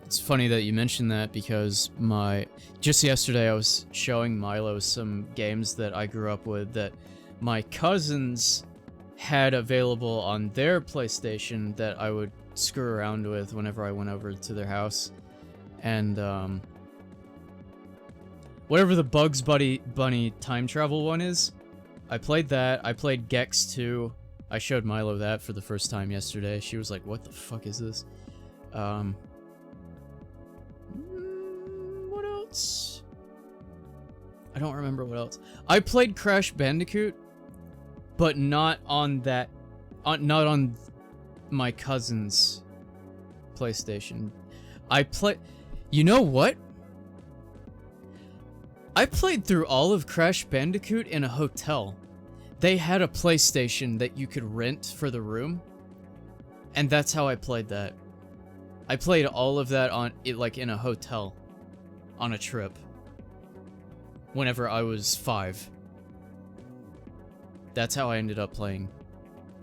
it's funny that you mentioned that because just yesterday I was showing Milo some games that I grew up with that my cousins had available on their PlayStation that I would screw around with whenever I went over to their house. And, whatever the Bugs Bunny time travel one is, I played that. I played Gex 2. I showed Milo that for the first time yesterday. She was like, what the fuck is this? What else? I don't remember what else. I played Crash Bandicoot, but not on that... not on my cousin's PlayStation. You know what? I played through all of Crash Bandicoot in a hotel. They had a PlayStation that you could rent for the room, and that's how I played that. I played all of that like in a hotel, on a trip, whenever I was 5. That's how I ended up playing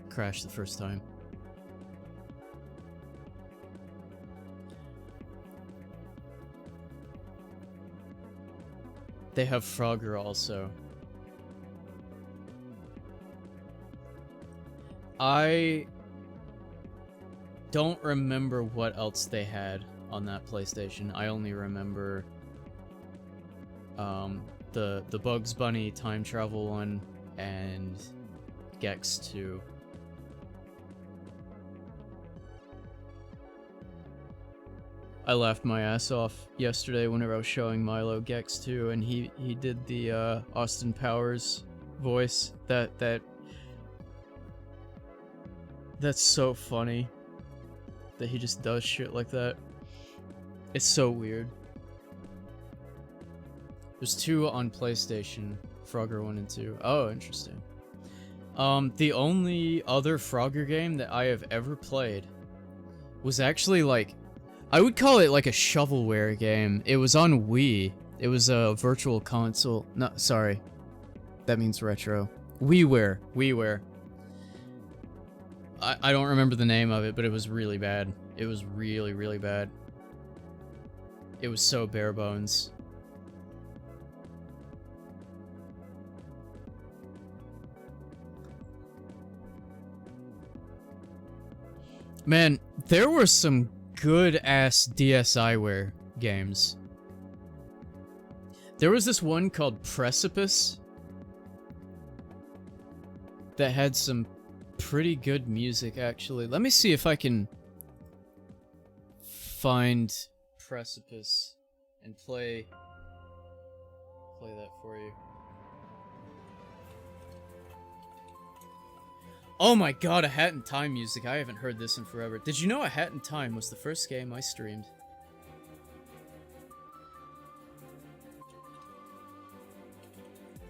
Crash the first time. They have Frogger also. I don't remember what else they had on that PlayStation. I only remember the Bugs Bunny time travel one and Gex 2. I laughed my ass off yesterday whenever I was showing Milo Gex 2, and he did the Austin Powers voice. That's so funny that he just does shit like that. It's so weird. There's 2 on PlayStation, Frogger 1 and 2. Oh, interesting. The only other Frogger game that I have ever played was actually, like, I would call it like a shovelware game. It was on Wii. It was a virtual console. No, sorry. That means retro. WiiWare. I don't remember the name of it, but it was really bad. It was really, really bad. It was so bare bones. Man, there were some good-ass DSiWare games. There was this one called Precipice that had some pretty good music, actually. Let me see if I can find Precipice and play that for you. Oh my god, A Hat in Time music. I haven't heard this in forever. Did you know A Hat in Time was the first game I streamed?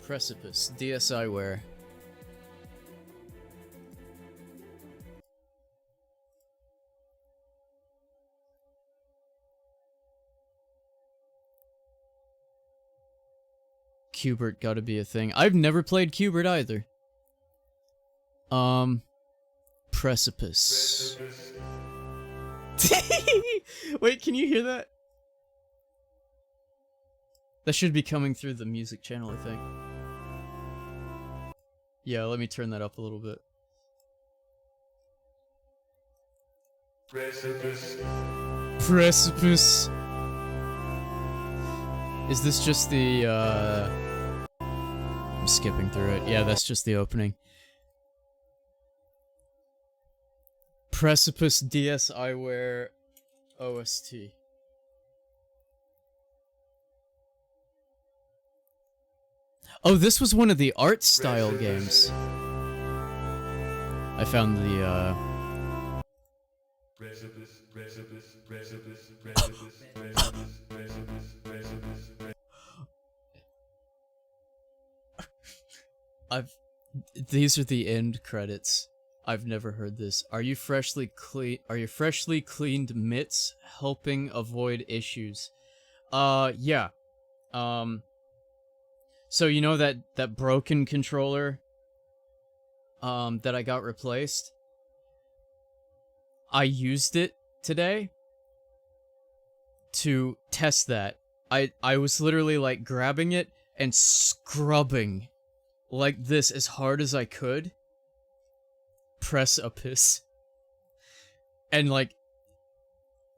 Precipice, DSiWare. Qbert gotta be a thing. I've never played Qbert either. Precipice. Wait, can you hear that? That should be coming through the music channel, I think. Yeah, let me turn that up a little bit. Precipice. Is this just the, I'm skipping through it. Yeah, that's just the opening. Precipice DSiWare OST. Oh, this was one of the art style games. I found the, these are the end credits. I've never heard this. Are you freshly cleaned mitts helping avoid issues? Yeah. So you know that broken controller that I got replaced? I used it today to test that. I was literally like grabbing it and scrubbing like this as hard as I could. Precipice. And like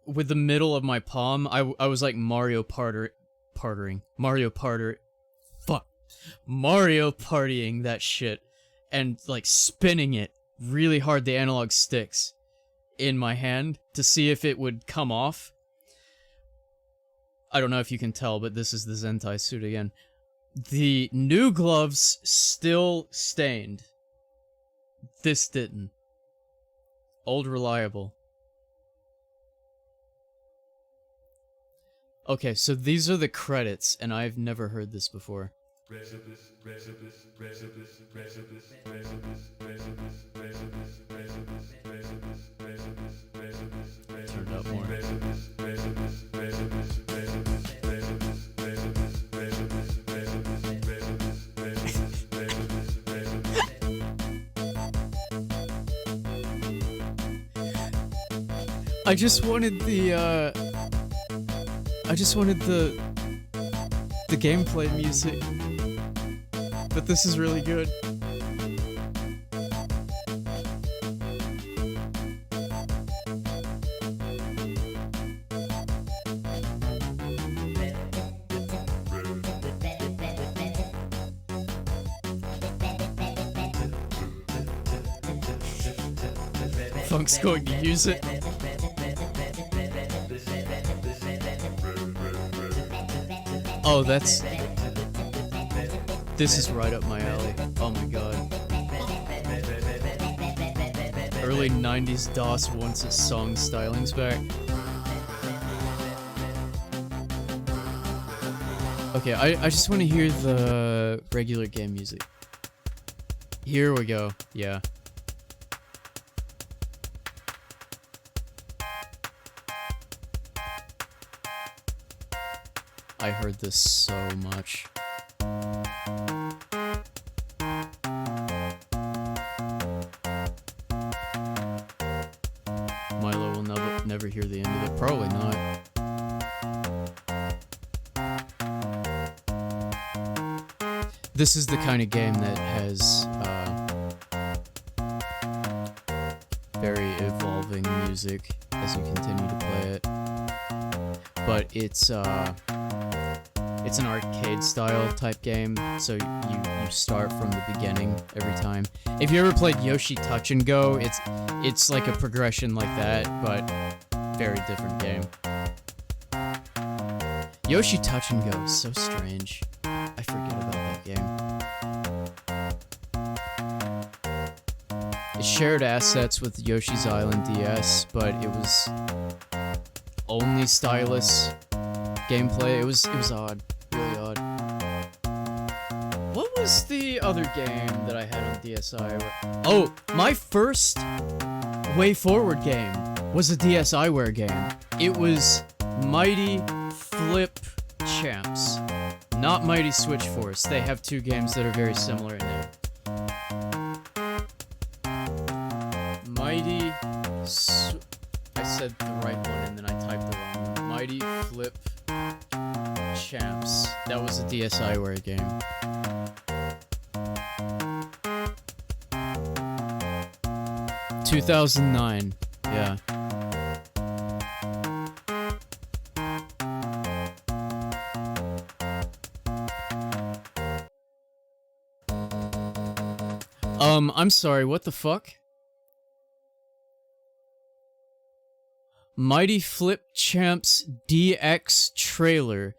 with the middle of my palm, I was like Mario partying that shit and like spinning it really hard, the analog sticks in my hand to see if it would come off. I don't know if you can tell, but this is the Zentai suit again. The new gloves still stained. This didn't. Old reliable. Okay, so these are the credits, and I've never heard this before. Turn it up more. I just wanted the gameplay music, but this is really good. Funk's going to use it. Oh, this is right up my alley. Oh my god. Early 90s DOS wants its song stylings back. Okay, I just want to hear the regular game music. Here we go, yeah. I heard this so much. Milo will never hear the end of it. Probably not. This is the kind of game that has very evolving music as you continue to play it. But it's an arcade style type game, so you start from the beginning every time. If you ever played Yoshi Touch and Go, it's like a progression like that, but very different game. Yoshi Touch and Go is so strange. I forget about that game. It shared assets with Yoshi's Island DS, but it was only stylus gameplay. It was odd. Really odd. What was the other game that I had on DSi? Oh, my first Way Forward game was a DSiWare game. It was Mighty Flip Champs, not Mighty Switch Force. They have two games that are very similar in name. I said said the right one and then I typed the wrong one. Mighty Flip Champs. That was a DSiWare game. $2009. Yeah. I'm sorry, what the fuck? Mighty Flip Champs DX trailer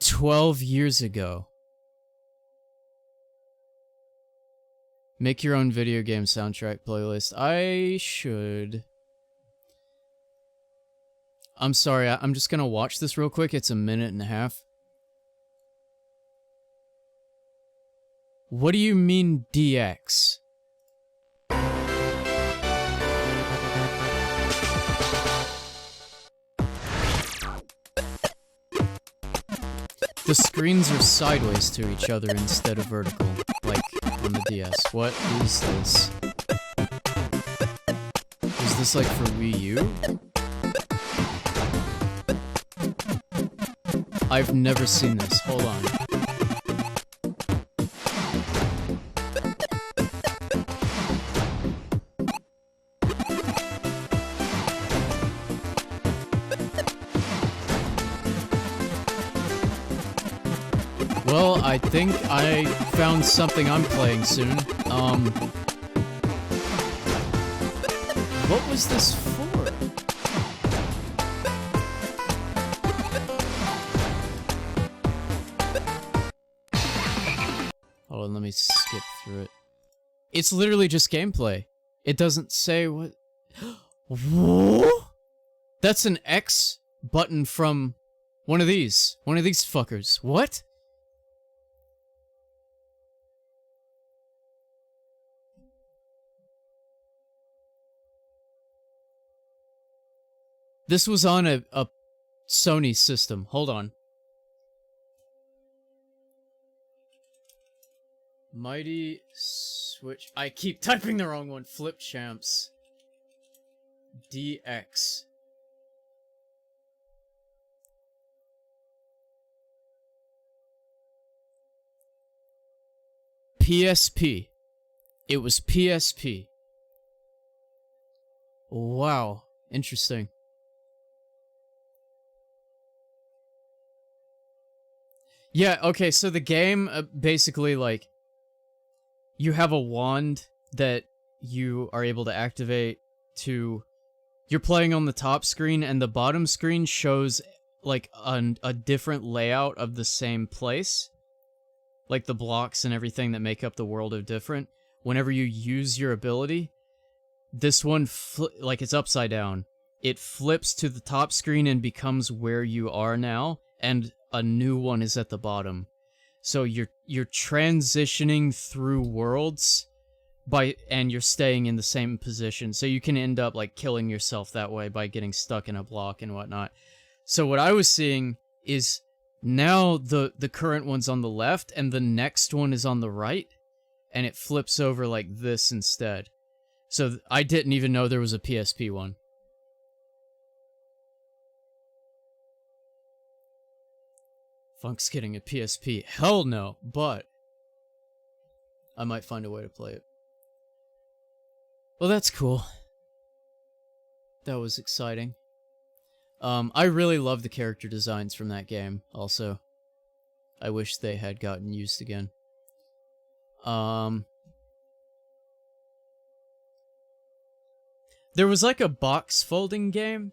12 years ago. Make your own video game soundtrack playlist. I should. I'm sorry, I'm just gonna watch this real quick. It's a minute and a half. What do you mean DX? The screens are sideways to each other instead of vertical, like on the DS. What is this? Is this like for Wii U? I've never seen this. Hold on. Well, I think I found something I'm playing soon. What was this for? Hold on, let me skip through it. It's literally just gameplay. It doesn't say what... Whoa? That's an X button from one of these. One of these fuckers. What? This was on a Sony system. Hold on. Mighty Switch. I keep typing the wrong one. Flip Champs. DX. PSP. It was PSP. Wow. Interesting. Yeah, okay, so the game, basically, like, you have a wand that you are able to activate to... You're playing on the top screen, and the bottom screen shows, like, a different layout of the same place. Like, the blocks and everything that make up the world are different. Whenever you use your ability, this one, like, it's upside down. It flips to the top screen and becomes where you are now, and a new one is at the bottom. So you're transitioning through worlds and you're staying in the same position. So you can end up like killing yourself that way by getting stuck in a block and whatnot. So what I was seeing is now the current one's on the left and the next one is on the right, and it flips over like this instead. So I didn't even know there was a PSP one. Funk's getting a PSP. Hell no, but I might find a way to play it. Well, that's cool. That was exciting. I really love the character designs from that game, also. I wish they had gotten used again. There was like a box folding game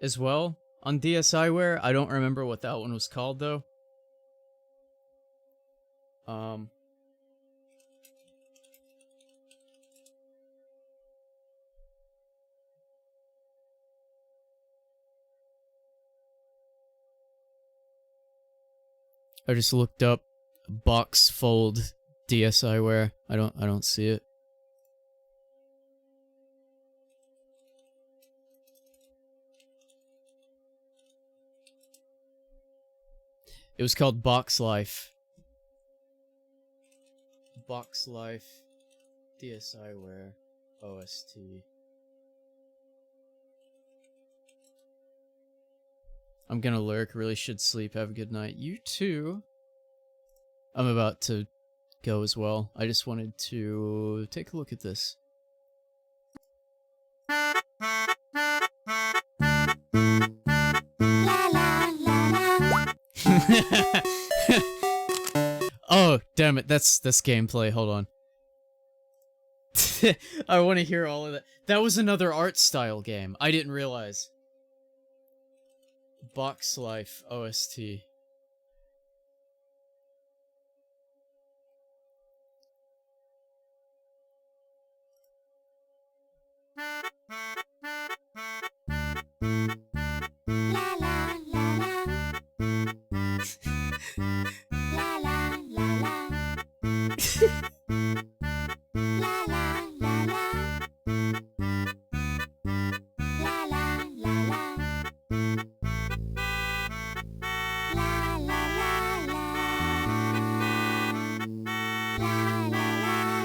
as well on DSiWare. I don't remember what that one was called, though. I just looked up box fold DSiWare. I don't see it. It was called Box Life. Box Life DSiWare OST. I'm gonna lurk, really should sleep, have a good night. You too. I'm about to go as well. I just wanted to take a look at this. Oh, damn it, that's gameplay, hold on. I want to hear all of that. That was another art style game. I didn't realize. Box Life OST.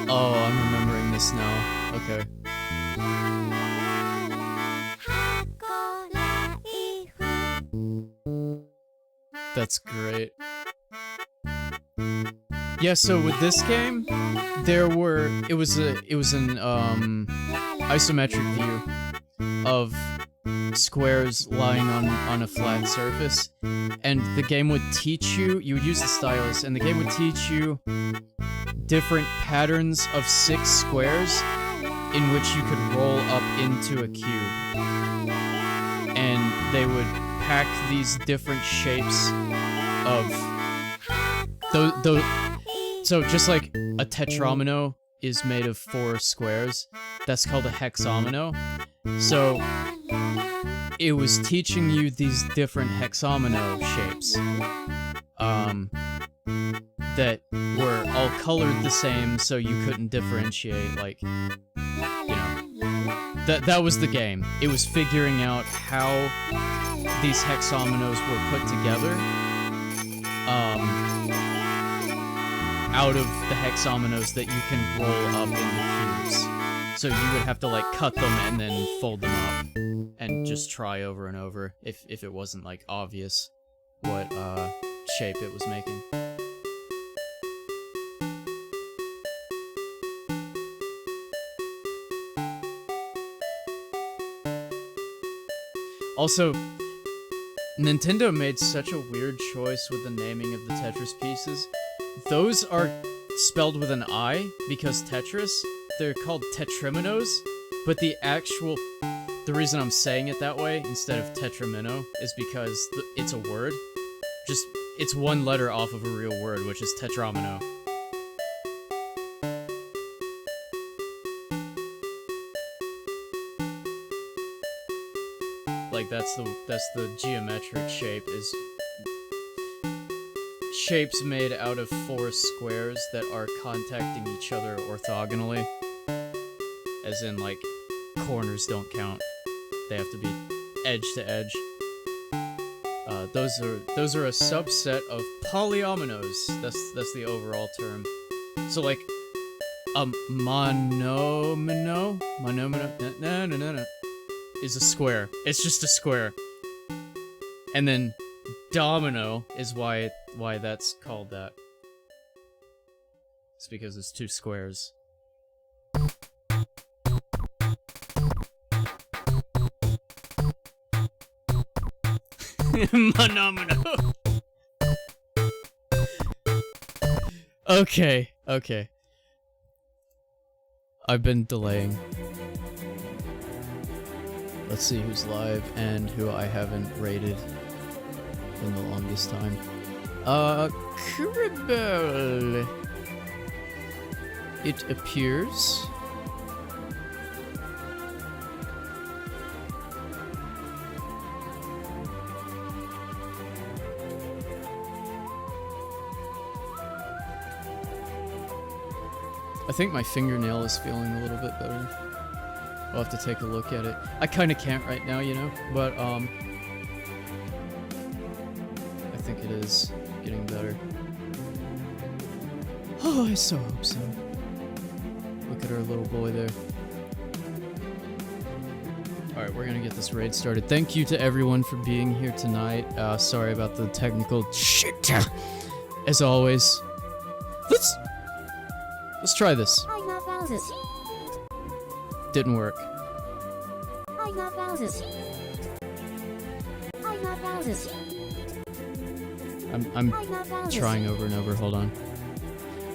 Oh, I'm remembering this now. Okay. That's great. Yeah, so with this game, it was an isometric view of squares lying on a flat surface, and the game would teach you, you would use the stylus, and the game would teach you different patterns of 6 squares in which you could roll up into a cube. And they would pack these different shapes of so just like a tetromino is made of 4 squares, that's called a hexomino. So it was teaching you these different hexomino shapes that were all colored the same, so you couldn't differentiate, like, you know, that was the game. It was figuring out how these hexominos were put together out of the hexominos that you can roll up into cubes. So you would have to, like, cut them and then fold them up and just try over and over if it wasn't, like, obvious what shape it was making. Also, Nintendo made such a weird choice with the naming of the Tetris pieces. Those are spelled with an I because Tetris. They're called tetriminos, but the reason I'm saying it that way instead of tetramino is because it's a word. Just, it's one letter off of a real word, which is tetramino. Like, that's the geometric shape, is shapes made out of 4 squares that are contacting each other orthogonally. As in, like, corners don't count. They have to be edge to edge. Those are a subset of polyominoes. That's the overall term. So, like, monomino no, is a square. It's just a square. And then domino is why that's called that. It's because it's 2 squares. Monomino. Okay. I've been delaying. Let's see who's live and who I haven't rated in the longest time. Cribble. It appears. I think my fingernail is feeling a little bit better. I'll have to take a look at it. I kinda can't right now, you know, but, I think it is getting better. Oh, I so hope so. Look at our little boy there. Alright, we're gonna get this raid started. Thank you to everyone for being here tonight. Sorry about the technical shit. As always. Let's try this. Didn't work. I'm trying over and over, hold on.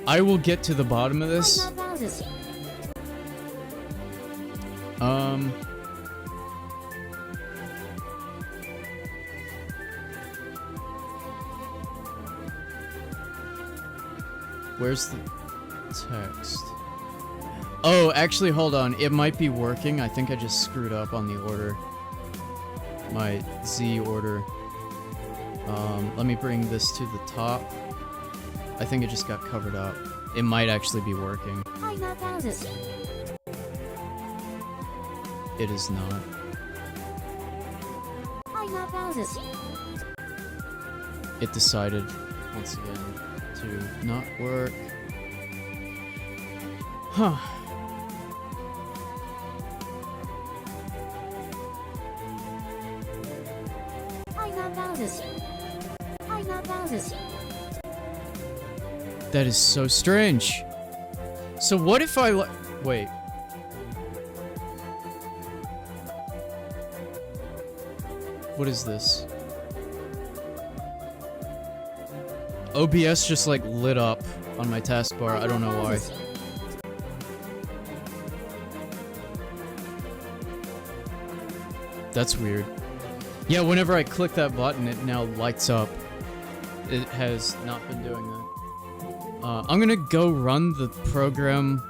I will get to the bottom of this. Where's the text? Oh, actually, hold on. It might be working. I think I just screwed up on the order. My Z order. Let me bring this to the top. I think it just got covered up. It might actually be working. It is not. It decided, once again, to not work. Huh. That is so strange. So what if I wait. What is this? OBS just like lit up on my taskbar. I don't know why. That's weird. Yeah, whenever I click that button, it now lights up. It has not been doing that. I'm gonna go run the program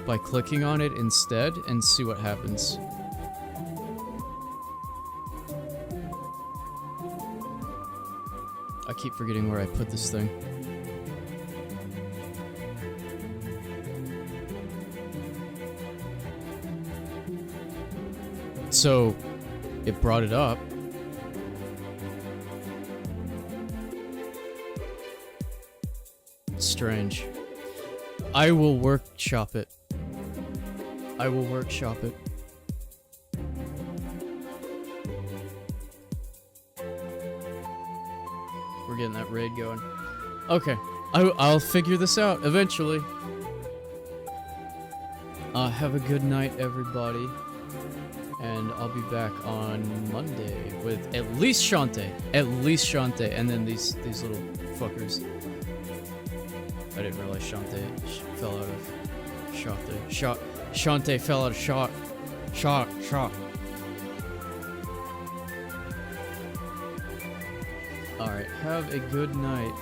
by clicking on it instead and see what happens. I keep forgetting where I put this thing. So, it brought it up. Strange. I will workshop it. I will workshop it. We're getting that raid going. Okay. I'll figure this out eventually. Have a good night, everybody. And I'll be back on Monday with at least Shantae. At least Shantae. And then these little fuckers. I didn't realize Shantae fell out of Shantae fell out of shot. Alright, have a good night.